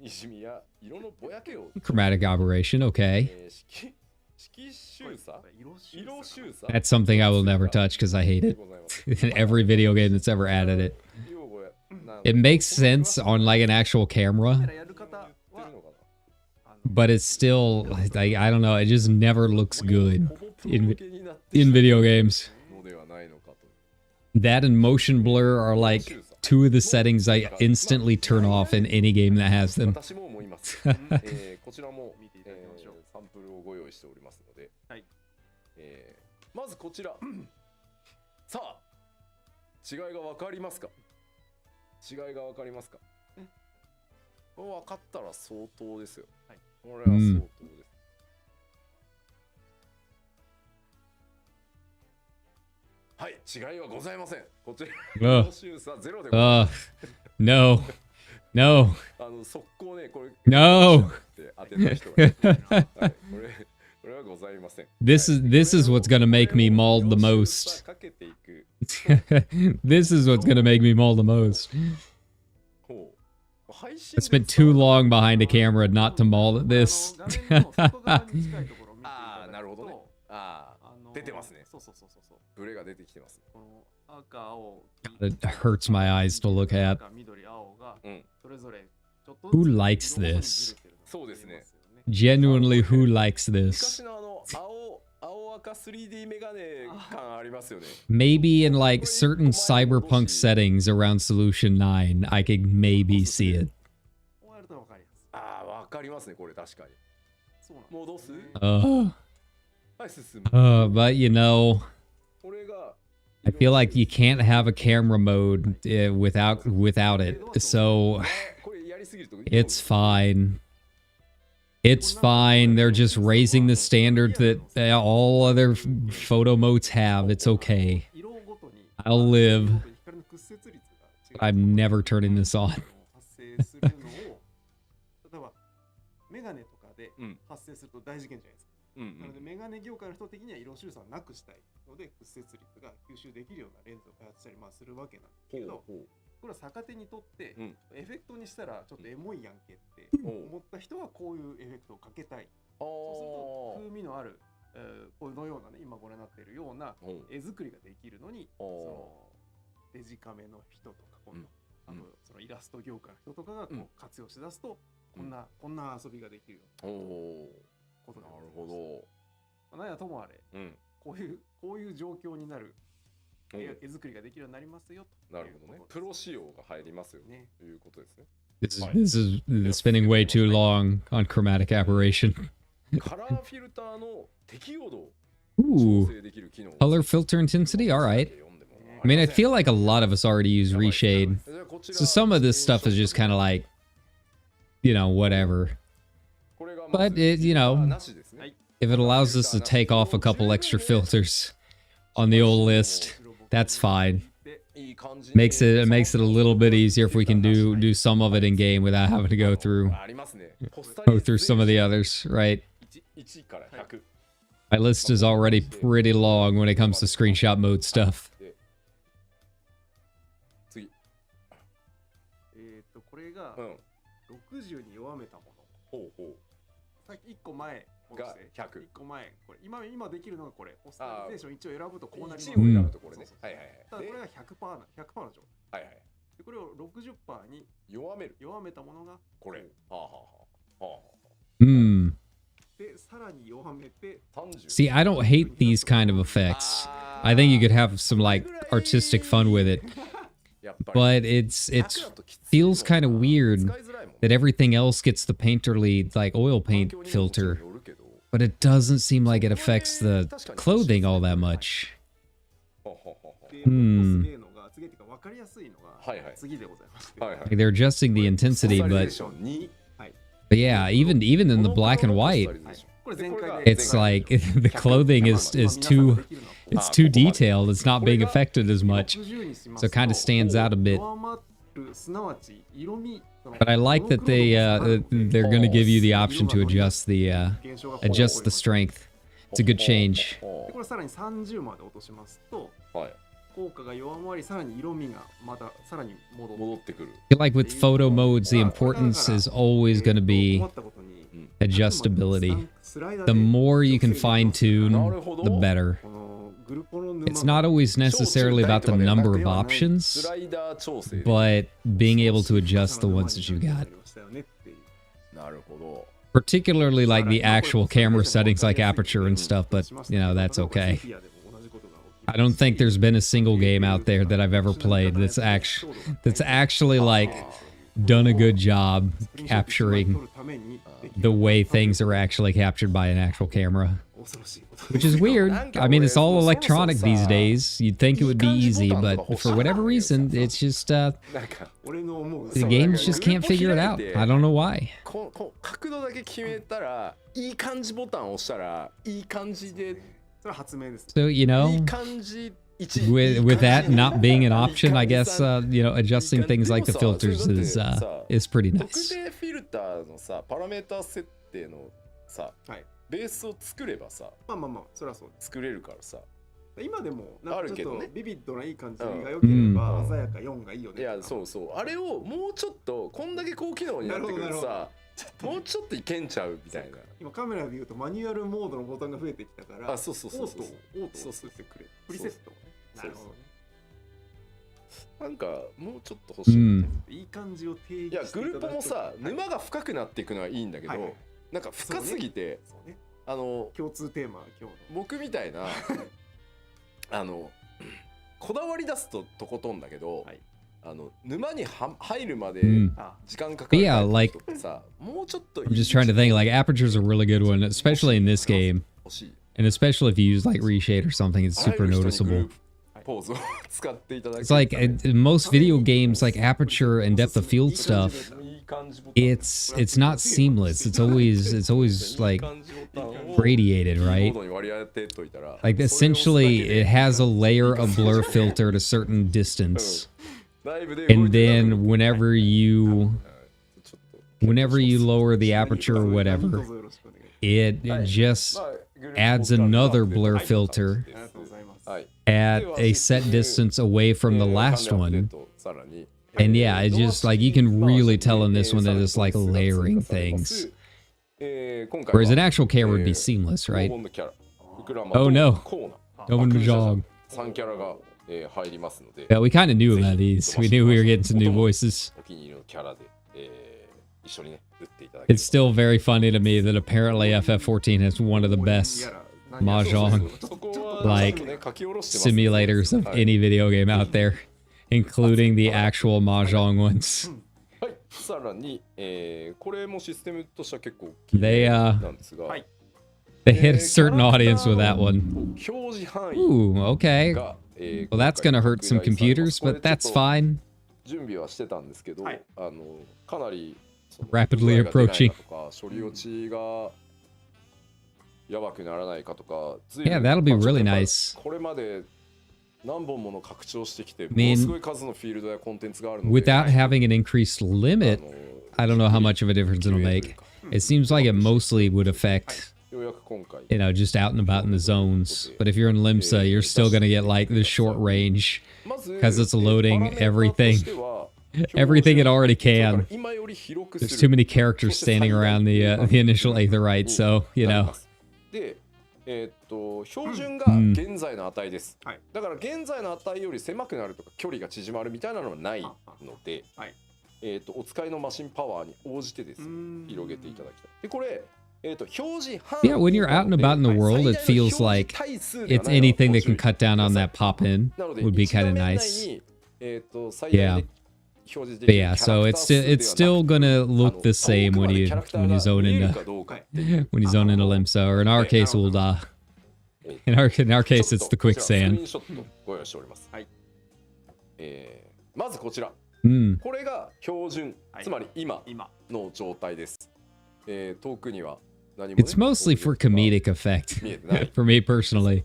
にじみや色のぼやけを Chromatic aberration, okay. 色収差色収差 That's something I will never touch because I hate it. In every video game that's ever added it. It makes sense on like an actual camera, but it's still, like, I don't know, it just never looks good in video games. That and motion blur are like two of the settings I instantly turn off in any game that has them. こちらもサンプルをご用意しておりますので、まずこちらさあ違いが分かりますか？違いが分かりますか？これ分かったら相当ですよ。これは相当です。はい、違いはございません。こちら周差ゼロでございます。No. No. 速攻ね、これ No. 当てた人が、これはございません。This is what's gonna make me maul the most. This is what's gonna make me maul the most. I spent too long behind a camera not to maul at this. なるほどね。出てますね。ブレが出てきてます。It hurts my eyes to look at. Who likes this? そうですね。Genuinely, who likes this? Maybe in like certain cyberpunk settings around Solution 9, I could maybe see it. わかりますね、これ確かに。戻す？ But you know, I feel like you can't have a camera mode without it. So it's fine. It's fine. They're just raising the standard that all other photo modes have. It's okay. I'll live. I'm never turning this on. なのでメガネ業界の人的には色収差をなくしたいので屈折率が吸収できるようなレンズを開発したりするわけなんですけど、これは逆手にとってエフェクトにしたらちょっとエモいやんけって思った人はこういうエフェクトをかけたい。そうすると風味のあるこのようなね今ご覧になっているような絵作りができるのにそのデジカメの人とか今度そのイラスト業界の人とかがこう活用しだすとこんな遊びができるような。なるほど。何やともあれ、こういう状況になる絵作りができるようになりますよと。なるほどね。プロ仕様が入りますよね。ということですね。This is spending way too long on chromatic aberration. カラーフィルターの適用度を Ooh, color filter intensity. All right. I mean, I feel like a lot of us already use reshade, so some of this stuff is just kind of like, you know, whatever. But it, you know, if it allows us to take off a couple extra filters on the old list, that's fine. Makes it a little bit easier if we can do some of it in game without having to go through some of the others, right? My list is already pretty long when it comes to screenshot mode stuff. これが60に弱めたもの。さっき1個前が100。1個前これ今できるのがこれ。ポスターリゼーション1を選ぶとこうなります。1を選ぶとこれね。はいはいはい。ただこれが100%の状態。はいはい。でこれを60%に弱めたものがこれ。でさらに弱めて。See, I don't hate these kind of effects. I think you could have some like artistic fun with it. But it feels kind of weird that everything else gets the painterly like oil paint filter, but it doesn't seem like it affects the clothing all that much. Like they're adjusting the intensity, but yeah, even in the black and white, it's like the clothing is too detailed. It's not being affected as much, so it kind of stands out a bit. But I like that they're going to give you the option to adjust the strength. It's a good change. でこれさらに30まで落としますと、はい。効果が弱まり、さらに色味がまたさらに戻ってくる。I feel like with photo modes, the importance is always going to be adjustability. The more you can fine tune, the better. It's not always necessarily about the number of options, but being able to adjust the ones that you got. なるほど。 Particularly like the actual camera settings like aperture and stuff, but you know, that's okay. I don't think there's been a single game out there that I've ever played that's actually like done a good job capturing the way things are actually captured by an actual camera. Which is weird. I mean, it's all electronic these days. You'd think it would be easy, but for whatever reason, it's just the games just can't figure it out. I don't know why. 角度だけ決めたらいい感じボタンを押したらいい感じで So, you know, with that not being an option, I guess, you know, adjusting things like the filters is pretty nice. 特定フィルターのさ、パラメータ設定のさ、ベースを作ればさ、まあそれはそう作れるからさ。今でもなんかちょっとビビッドないい感じが良ければ鮮やか4がいいよね。いや、そうそう。あれをもうちょっとこんだけ高機能になってくるとさ、もうちょっといけんちゃうみたいな。今カメラで言うとマニュアルモードのボタンが増えてきたから、あ、そうそうそうそう。オートを作ってくれ。プリセット。なるほどね。なんかもうちょっと欲しい。いい感じを定義して。いや、グループもさ、沼が深くなっていくのはいいんだけど、なんか深すぎて、共通テーマ今日の僕みたいなこだわり出すととことんだけど、沼に入るまで時間かかる。Yeah, like I'm just trying to think. Like aperture's a really good one, especially in this game, and especially if you use like reshade or something, it's super noticeable. It's like in most video games, like aperture and depth of field stuff, it's not seamless. It's always like radiated, right? Like essentially it has a layer of blur filter at a certain distance, and then whenever you lower the aperture or whatever, it just adds another blur filter at a set distance away from the last one. And yeah, it's just like you can really tell in this one that it's like layering things. Whereas an actual camera would be seamless, right? Oh no. Open Mahjong. Yeah, we kind of knew about these. We knew we were getting some new voices. It's still very funny to me that apparently FF14 has one of the best Mahjong like simulators of any video game out there, including the actual Mahjong ones. They hit a certain audience with that one. Ooh, okay. Well, that's gonna hurt some computers, but that's fine. Rapidly approaching. Yeah, that'll be really nice. I mean, without having an increased limit, I don't know how much of a difference it'll make. It seems like it mostly would affect, you know, just out and about in the zones. But if you're in Limsa, you're still going to get like the short range because it's loading everything. Everything it already can. There's too many characters standing around the initial Aetherite, so, you know. 標準が現在の値です。だから現在の値より狭くなるとか距離が縮まるみたいなのはないので、お使いのマシンパワーに応じてですね、広げていただきたい。でこれ表示範囲。Yeah, when you're out and about in the world, it feels like it's anything that can cut down on that pop in would be kind of nice. Yeah. But yeah, so it's still gonna look the same when you zone into Limsa, or in our case, we'll in our case, it's the quicksand. まずこちら。これが標準、つまり今の状態です。遠くには何も。It's mostly for comedic effect, for me personally.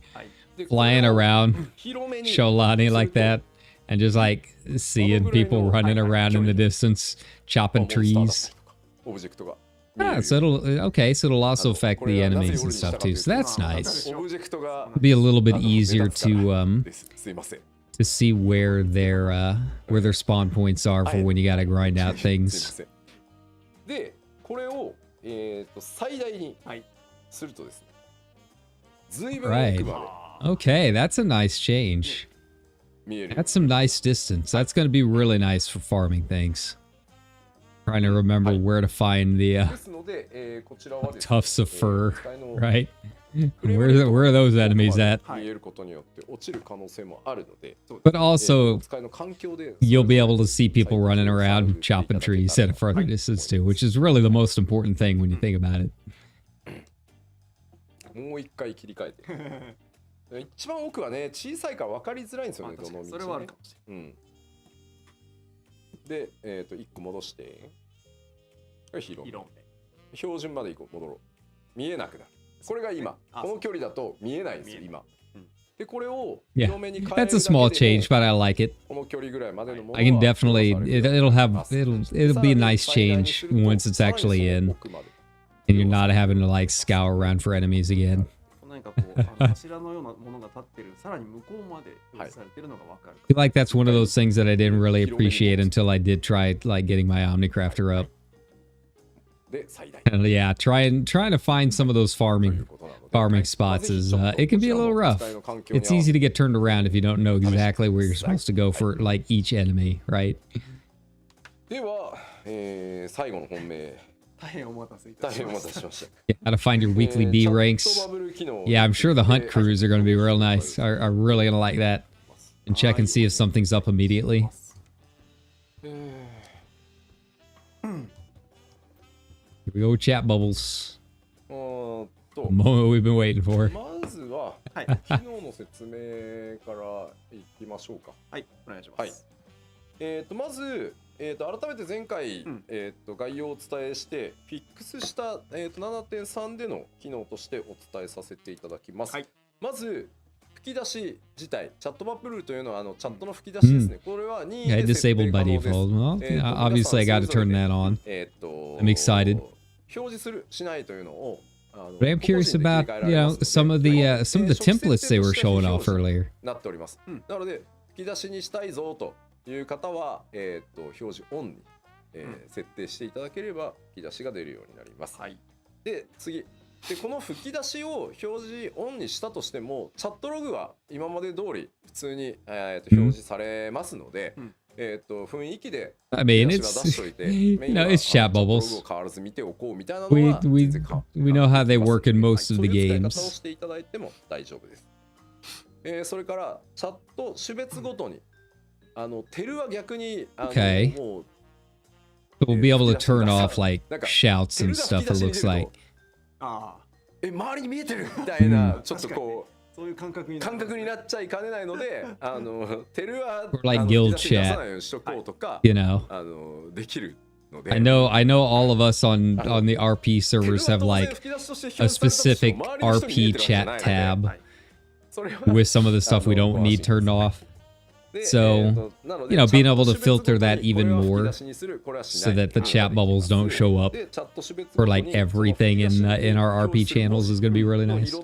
Flying around Sholani like that. And just like seeing people running around in the distance, chopping trees. Ah, so it'll also affect the enemies and stuff too. So that's nice. オブジェクトが It'll be a little bit easier 目立つから to すいません。 see where their spawn points are for when you gotta grind out すいま things. せん。で、これを最大にするとですね、ずいぶん奥まで Okay, that's a nice change. 見える。 That's some nice distance. That's gonna be really nice for farming things. Trying to remember where to find the ですので、こちらはですね tufts of fur, 使いの right? Where are those enemies at? 見えることによって落ちる可能性もあるので、 But also, 使いの環境で you'll be able to see people running around chopping trees at a further distance too, which is really the most important thing when you think about it. もう一回切り替えて。一番奥はね、小さいから分かりづらいんですよね、どの道ね。それはあるかもしれない。うん。で、1個戻して、これ広め。標準まで戻ろう。見えなくなる。これが今、この距離だと見えないんですよ、今。で、これを Yeah, 広めに変えるだけ that's で a small change, but I like it. この距離ぐらいまでのものは I can definitely, 表示されるようになります。 it'll be a nice change once it's actually in, and you're not having to like scour around for enemies again. 何かこう柱のようなものが立ってる、さらに向こうまで表示されてるのがわかる。 I feel like that's one of those things that I didn't really appreciate until I did try like getting my Omnicrafter up. で、最大。 And yeah, trying to find some of those farming spots is it can be a little rough. It's easy to get turned around if you don't know exactly where you're supposed to go for like each enemy, right? では、最後の本命。大変お待たせいたしました。しました。 Yeah, how to find your weekly B ranks. Yeah, I'm sure the hunt crews are going to be real nice. Are really going to like that. And check and see if something's up immediately. Here we go, chat bubbles. The moment we've been waiting for. まずは、昨日の説明からいきましょうか。はい、お願いします。まず、改めて前回、概要をお伝えしてフィックスした、7.3 での機能としてお伝えさせていただきます。まず吹き出し自体、チャットバブルというのはチャットの吹き出しですね。これは任意で設定可能です。Obviously, I got to turn that on. I'm excited. 表示するしないというのを But I'm curious about, some of the templates they were showing off earlier. なっております。なので吹き出しにしたいぞという方は、表示オンに、設定していただければ吹き出しが出るようになります。で、次。で、この吹き出しを表示オンにしたとしても、チャットログは今まで通り普通に、表示されますので、雰囲気で I mean, it's chat bubbles. We know how they work in most of the games. していただいても大丈夫です。それからチャット種別ごとにテルは逆にもう We'll be able to turn off like shouts and stuff, it looks like. 周りに見えてるみたいな、ちょっとこうそういう感覚になっちゃいかねないので、テルは like guild chat, とか you know. できるので。I know all of us on the RP servers have like a specific RP chat tab with some of the stuff we don't need turned off. So, being able to filter that even more so that the chat bubbles don't show up for like everything in our RP channels is going to be really nice.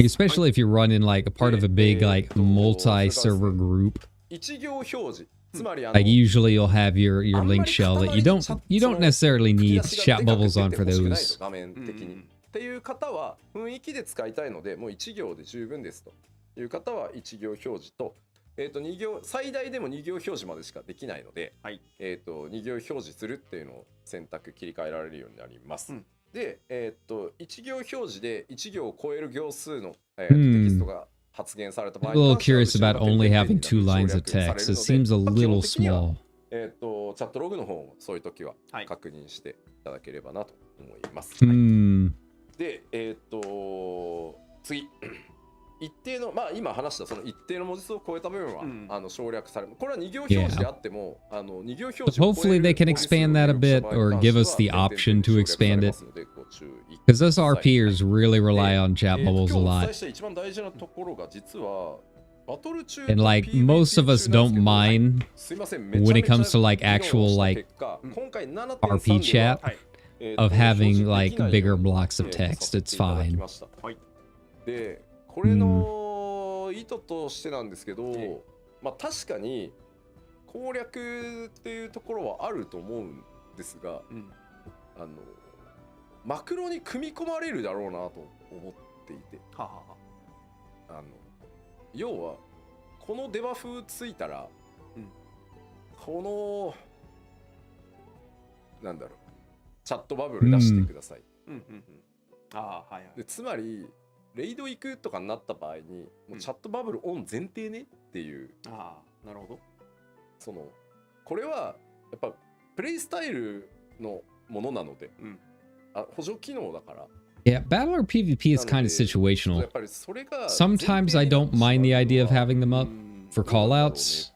Especially if you're running like a part of a big like multi-server group. Like usually you'll have your link shell that you don't necessarily need chat bubbles on for those. っていう方は雰囲気で使いたいのでもう1行で十分ですという方は1行表示と、2行最大でも2行表示までしかできないので、2行表示するっていうのを選択切り替えられるようになります。で、1行表示で1行を超える行数の、テキストが発言された場合 I'm a little curious about only having 2 lines of text. It seems a little small. チャットログの方もそういう時は確認していただければなと思います。で、次。一定の、今話したその一定の文字数を超えた部分は、省略される。これは2行表示であっても、2行表示 Hopefully they can expand that a bit or give us the option to expand it. Because us RPers really rely on chat bubbles a lot. 一番大事なところが実は And like most of us don't mind when it comes to like actual like RP chat of having like bigger blocks of text. It's fine. で、これの意図としてなんですけど、まあ確かに攻略っていうところはあると思うんですが、マクロに組み込まれるだろうなと思っていて、要はこのデバフついたら、このなんだろう、チャットバブル出してください。でつまりレイド行くとかになった場合に、もうチャットバブルオン前提ねっていう。なるほど。そのこれはやっぱプレイスタイルのものなので、補助機能だから。Yeah, battle or PvP is kind of situational. Sometimes I don't mind the idea of having them up for callouts,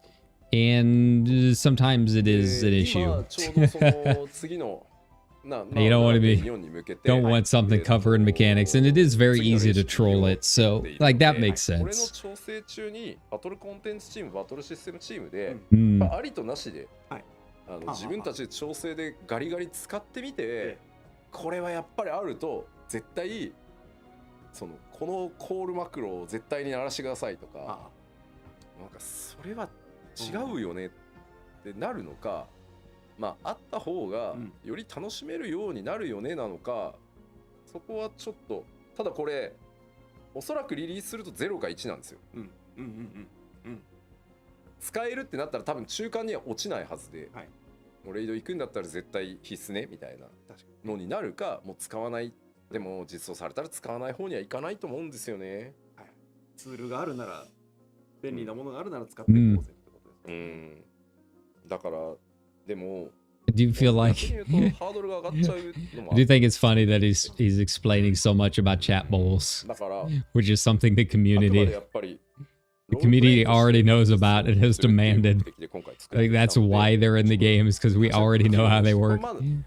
and sometimes it is an issue. You don't want something covered in mechanics, and it is very easy to troll it, so like that makes sense. 調整中にバトルコンテンツチーム、バトルシステムチームで、ありとなしで、自分たちで調整でガリガリ使ってみて、これはやっぱりあると絶対このコールマクロを絶対に鳴らしてくださいとか、なんかそれは違うよねってなるのか、まああった方がより楽しめるようになるよねなのか、そこはちょっと。ただこれおそらくリリースすると0か1なんですよ。使えるってなったら多分中間には落ちないはずで、もうレイド行くんだったら絶対必須ねみたいなのになるか、もう使わない、でも実装されたら使わない方にはいかないと思うんですよね。ツールがあるなら、便利なものがあるなら使っていこうぜってことですね。だからでも Do you feel like do you think it's funny that he's explaining so much about chat bubbles, which is something the community already knows about and has demanded? I think that's why they're in the game, is because we already know how they work.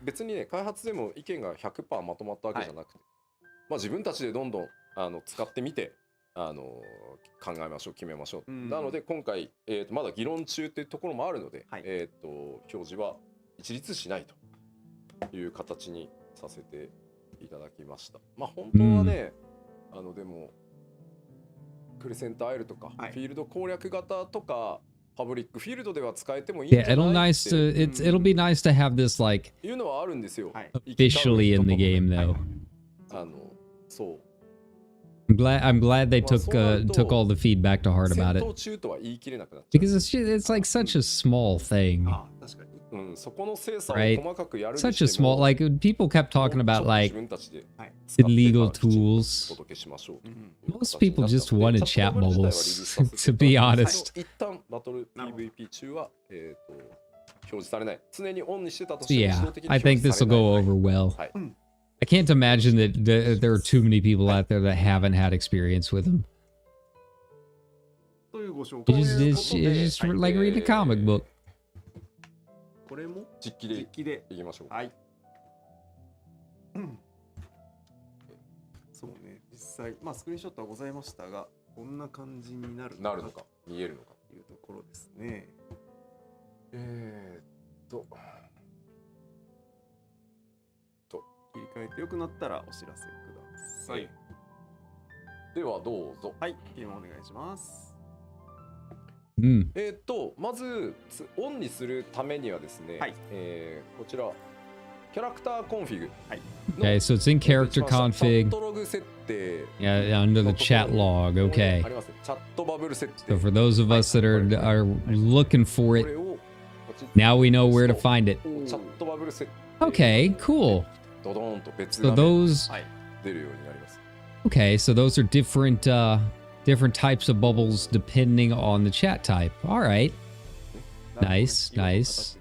別にね、開発でも意見が 100% まとまったわけじゃなくて、まあ自分たちでどんどん使ってみて考えましょう、決めましょう。なので今回まだ議論中っていうところもあるので、表示は一律しないという形にさせていただきました。まあ本当はね、でもクレセントアイルとか、フィールド攻略型とかパブリックフィールドでは使えてもいいんじゃないって。It'll be nice to have this like いうのはあるんですよ。officially in the game though. そう。I'm glad they took all the feedback to heart about it. Because it's like such a small thing. Right? Such a small, like people kept talking about like illegal tools. Most people just wanted chat bubbles, to be honest. So yeah, I think this will go over well. I can't imagine that there are too many people out there that haven't had experience with them. It's just like reading a comic book. これも実機でいきましょう。はい。そうね、実際まあスクリーンショットはございましたが、こんな感じになるのか見えるのかというところですね。切り替えて良くなったらお知らせください。ではどうぞ。はい、今お願いします。まずオンにするためにはですね、こちらキャラクターコンフィグ。Okay, so it's in character config. Yeah, under the chat log. Okay. So for those of us that are looking for it, now we know where to find it. Okay, cool. So those. Okay, so those are different types of bubbles depending on the chat type. All right. Nice, nice.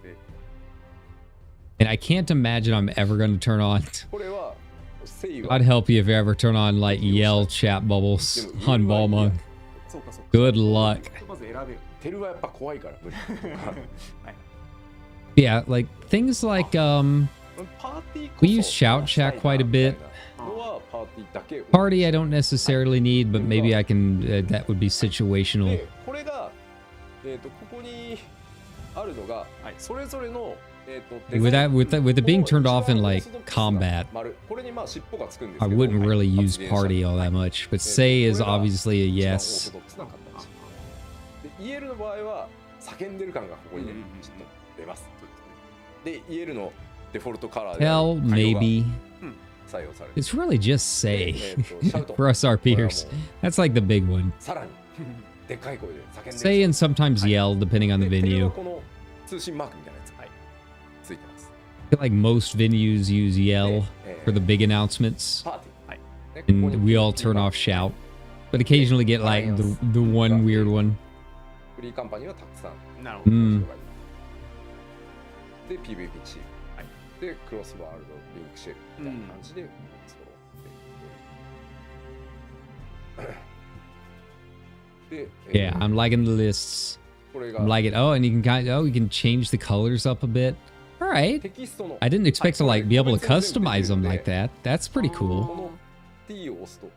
And I can't imagine I'm ever going to turn on. God help you if you ever turn on like yell chat bubbles on Balmung. Good luck. Yeah, like things like we use shout chat quite a bit. だけ Party I don't necessarily need, but maybe I can, that would be situational. でこれが、ここにあるのが、それぞれの、with it being turned off in like combat, これにまあ尻尾がつくんです I けど、 wouldn't really use party all that much, but say is obviously a 一番 yes. オーソドックスな形で、イエルの場合は叫んでる感がここにね、ちょっと出ます。で、イエルのデフォルトカラーで Hell, maybe. 採用される。 It's really just say for us RPers. That's like the big one. さらにでっかい声で叫んでる。 Say and sometimes yell depending on the でテレ venue. はこの通信マークみたいなやつ、ついてます。 I feel like most venues use yell for the big announcements, パーティー、でここに and we all turn off shout, but occasionally get like the one weird one. フリーカンパニーはたくさんなるほど。Mm. で PVP チーム、でクロスワールドリンクシェルみたいな感じで揃っていて、で、 Yeah, I'm liking the lists. これが I'm liking. Oh, and you can change the colors up a bit. All right. テキストの I didn't expect to like be able to customize them like that. That's pretty こ cool. の T を押すと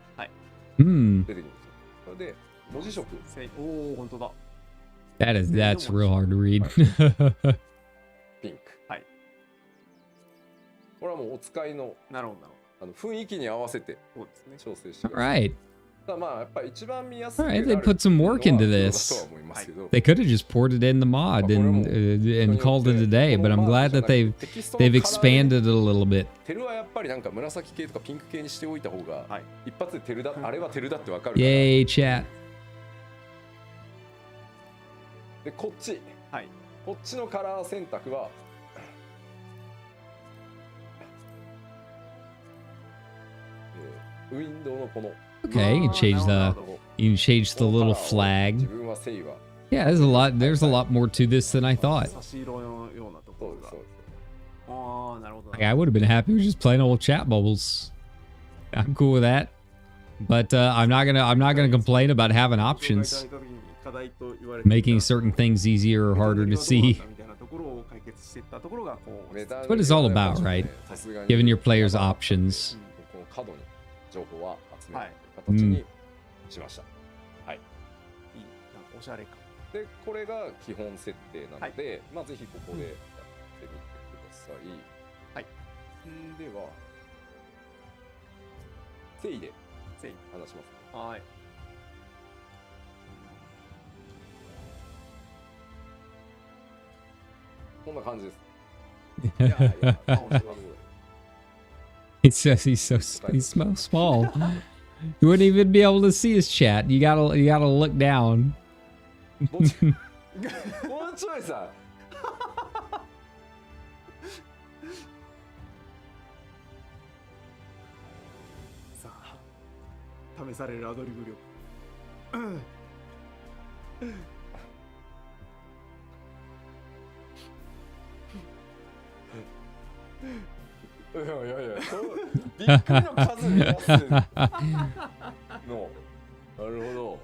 Hmm. 出てくるんですよ。それで文字色おお、本当だ。That's real hard to read. ピンク、はい。これはもうお使いのなるほど。雰囲気に合わせてそうですね。調整して All ください。 right. ただまあやっぱり一番見やすい All right, they put some work into this. とは思いますけど、 They could have just ported in the mod and called it a day, but I'm glad that they've expanded it a little bit. テルはやっぱりなんか紫系とかピンク系にしておいた方が、一発でテルだ、あれはテルだってわかるから。 Yay, chat. でこっち、こっちのカラー選択はウィンドウのこの Okay, you can change the little 自 flag. 分はセイは Yeah, there's a lot more to this than I thought. 差し色のようなところが。ああ、なるほど。 Like, I would have been happy with just plain old chat bubbles. I'm cool with that. But I'm not gonna complain about having options, making certain things easier or harder to see. That's what it's all about, right? Giving your players options. この角に情報は集める形にしました。はい。いい、なんかおしゃれか。で、これが基本設定なので、まあぜひここでやってみてください。はい。では、セイで話します。はい。こんな感じです。He says he's so small. You wouldn't even be able to see his chat. You gotta look down. もうちょいさ。さあ、試されるアドリブ力。いやいやいや、びっくりの数に出すの。なるほど。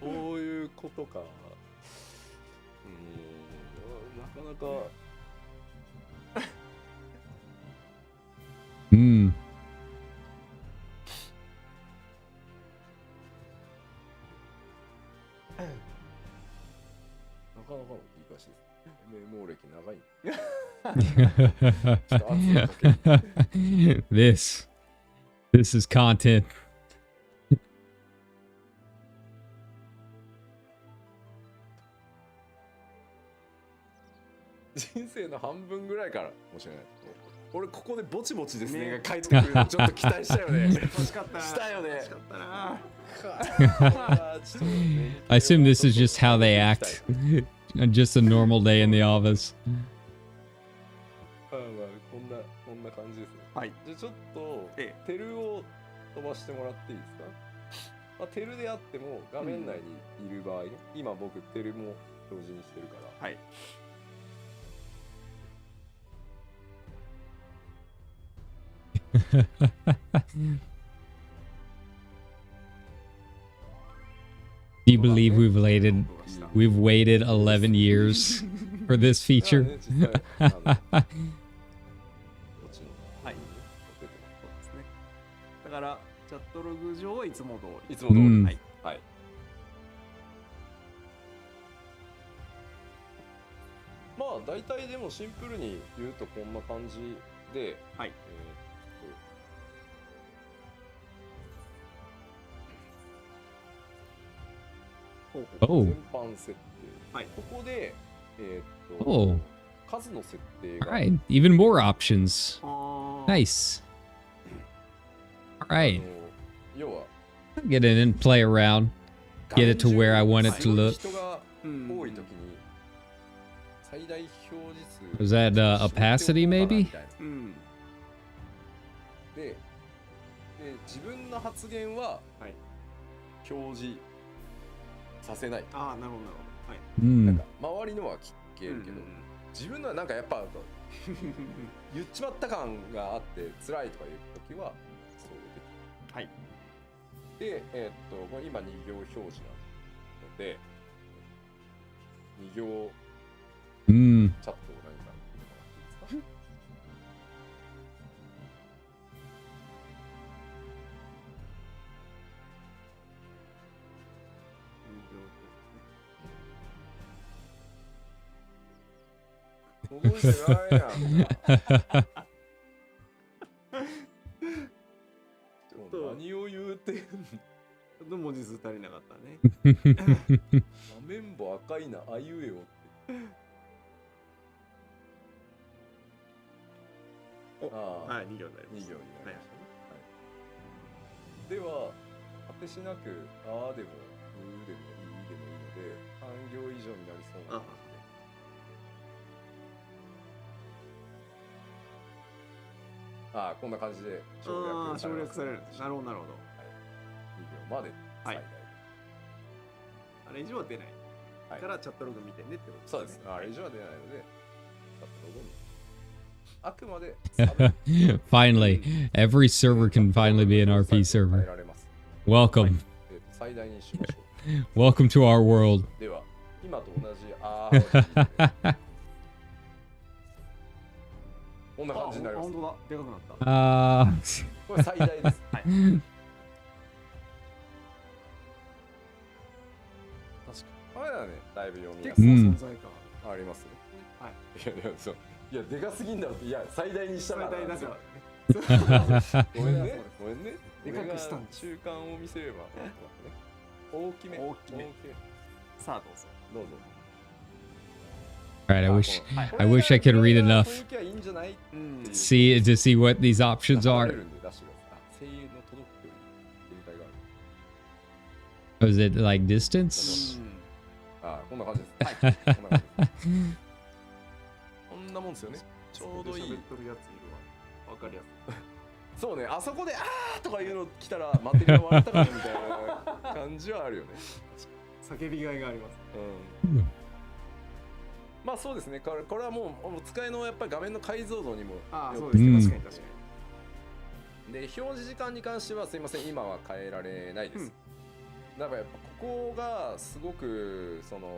そういうことか。なかなか。Hmm. なかなかの言い返しです。メモ歴長い。This is content. 人生の半分ぐらいからもしれない。俺ここでぼちぼちですねが帰ってくるのちょっと期待したよね。欲しかったな。したよね。欲しかったな。I assume this is just how they act. Just a normal day in the office. まあこんな感じですね。はい。じゃあちょっとテルを飛ばしてもらっていいですか。まあ、テルであっても画面内にいる場合ね、今僕テルも表示にしてるから。はい。Do you believe we've waited 11 years for this feature? だからトログ上はいつも通り。いつも通り。はい。はい。まあ大体でもシンプルに言うとこんな感じで、はい。全般設定。はい。ここで数の設定が。Alright, even more options. Nice. Alright. 要は get in and play around. Get it to where I want it to look. 人が多い時に最大表示数 Was that opacity maybe? で、自分の発言は表示させない。ああ、なるほどなるほど。はい。なんか周りのは聞けるけど、自分のはなんかやっぱ言っちまった感があって辛いとかいう時はそうできる。はい。で、これ今2行表示なので、2行チャットを何か見てもらっていいですか？届いてないやん。何を言うてんの？文字数足りなかったね。メンボ赤いな、あいうえおって。はい、2行になりました。2行になりましたね。では、果てしなく、あーでも、うーでも、いいでもいいので、半行以上になりそうな感じで。こんな感じで省略される。なるほど、なるほど。2行まで最大。あれ以上は出ない。からチャットログ見てねってことですね。そうです。あれ以上は出ないので、チャットログに。あくまで。Finally, every server can finally be an RP server. Welcome. 最大にしましょう。Welcome to our world. では、今と同じこんな感じになります。本当だ、でかくなった。これ最大です。はい。確かに。あれだね、だいぶ読みやすい。存在感ありますね。はい。いや、でかすぎんだろって、いや、最大にしたら。最大だから。ごめんね。ごめんね。でかくしたん中間を見せれば。大きめ。さあ、どうぞ。どうぞ。Alright, I wish I could read enough to see what these options are. Oh, is it like distance? こんな感じです。はい。こんなもんですよね。ちょうどいい。そうね、あそこであーとかいうの来たらマテリア割ったかなみたいな感じはあるよね。叫びがいがあります。まあそうですね。これはもう使いのやっぱり画面の解像度にも。そうですね。確かに確かに。で、表示時間に関してはすいません、今は変えられないです。だからやっぱここがすごくその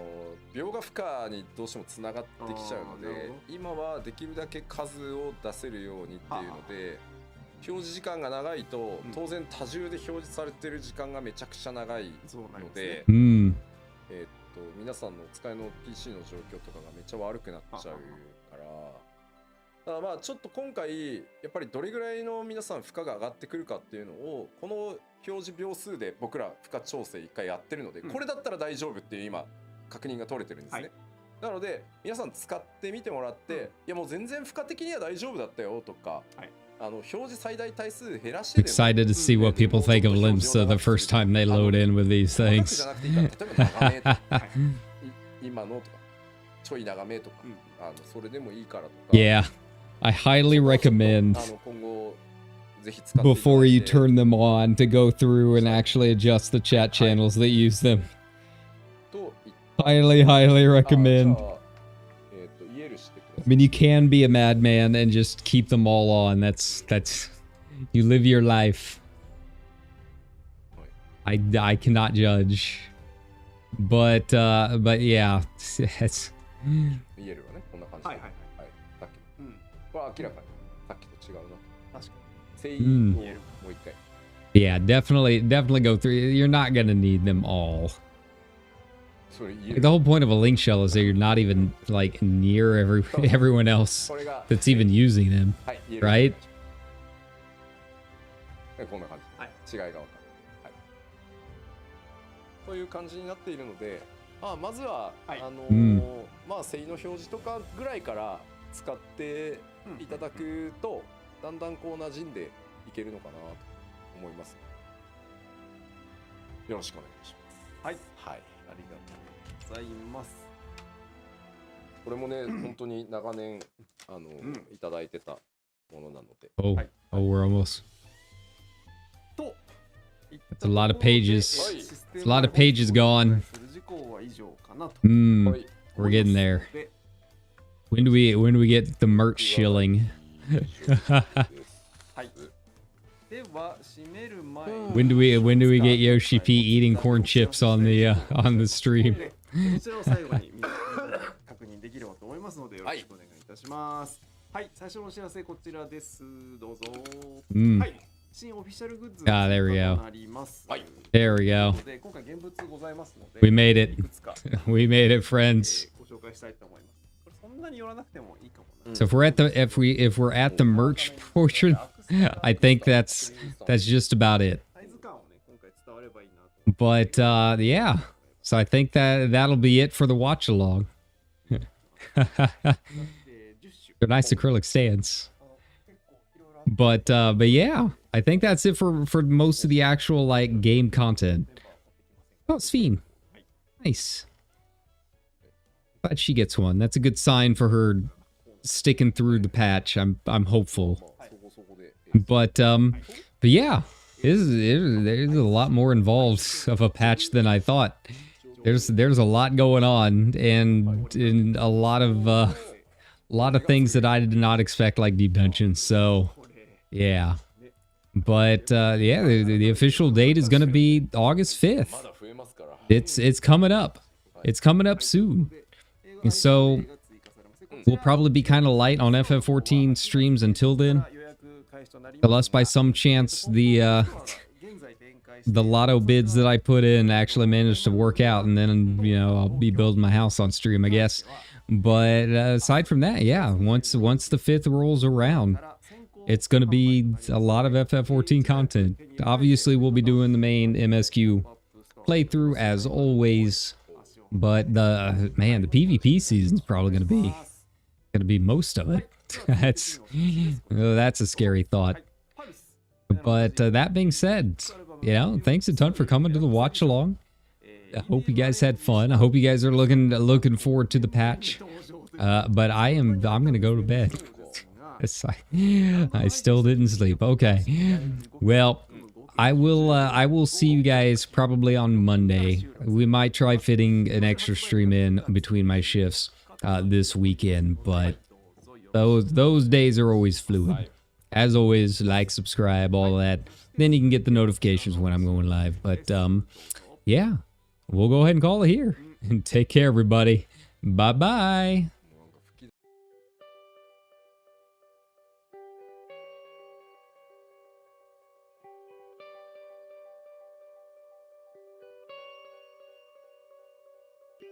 描画負荷にどうしてもつながってきちゃうので、今はできるだけ数を出せるようにっていうので、表示時間が長いと当然多重で表示されてる時間がめちゃくちゃ長いので、皆さんのお使いの PC の状況とかがめっちゃ悪くなっちゃうから、だからまあちょっと今回やっぱりどれぐらいの皆さん負荷が上がってくるかっていうのをこの表示秒数で僕ら負荷調整1回やってるので、これだったら大丈夫っていう今確認が取れてるんですね。なので皆さん使ってみてもらって、いやもう全然負荷的には大丈夫だったよとか、表示最大対数減らしてでも excited to see what people think of limps the first time they load in with these things. 今のとかちょい長めとか、それでもいいからとか。Yeah, I highly recommend before you turn them on to go through and actually adjust the chat channels that use them. Highly recommend. I mean, you can be a madman and just keep them all on. That's you live your life. I cannot judge, but yeah, it's. 言えるわね、こんな感じ。はいはいはい。さっき。これ明らかにさっきと違うな。確かに。声優をもう一回。Yeah, definitely go through. You're not gonna need them all. Like, the whole point of a link shell is that you're not even like near everyone else that's even using them, right? こんな感じ、違いが分かる、はい、という感じになっているので、まずは、まあ正の表示とかぐらいから使っていただくと、だんだんこう馴染んでいけるのかなと思います。よろしくお願いします。はい、はい、ありがとうございます。これもね、本当に長年いただいてたものなので。We're almost. That's a lot of pages. It's a lot of pages gone. We're getting there. When do we get the merch shilling? When do we get Yoshi P eating corn chips on the stream? There we go. There we go. We made it. We made it, friends. So if we're at the merch portion, I think that's just about it. But yeah. So I think that'll be it for the watch along. They're nice acrylic stands. But yeah, I think that's it for most of the actual like game content. Oh, Sphene. Nice. Glad she gets one. That's a good sign for her sticking through the patch. I'm hopeful. But yeah, there's a lot more involved of a patch than I thought. There's a lot going on, and a lot of things that I did not expect, like deep dungeons. So yeah, but yeah, the official date is gonna be August 5th. It's coming up. It's coming up soon. And so we'll probably be kind of light on FF14 streams until then, unless by some chance the lotto bids that I put in actually managed to work out, and then I'll be building my house on stream, I guess. But aside from that, yeah, once the 5th rolls around, it's going to be a lot of FF14 content. Obviously, we'll be doing the main MSQ playthrough as always, but the PvP season's probably going to be most of it. That's a scary thought. But that being said, thanks a ton for coming to the watch along. I hope you guys had fun. I hope you guys are looking forward to the patch. But I'm gonna go to bed. I still didn't sleep. Okay. Well, I will see you guys probably on Monday. We might try fitting an extra stream in between my shifts this weekend, but those days are always fluid. As always, like, subscribe, all that. Then you can get the notifications when I'm going live. But yeah, we'll go ahead and call it here. And take care, everybody. Bye-bye.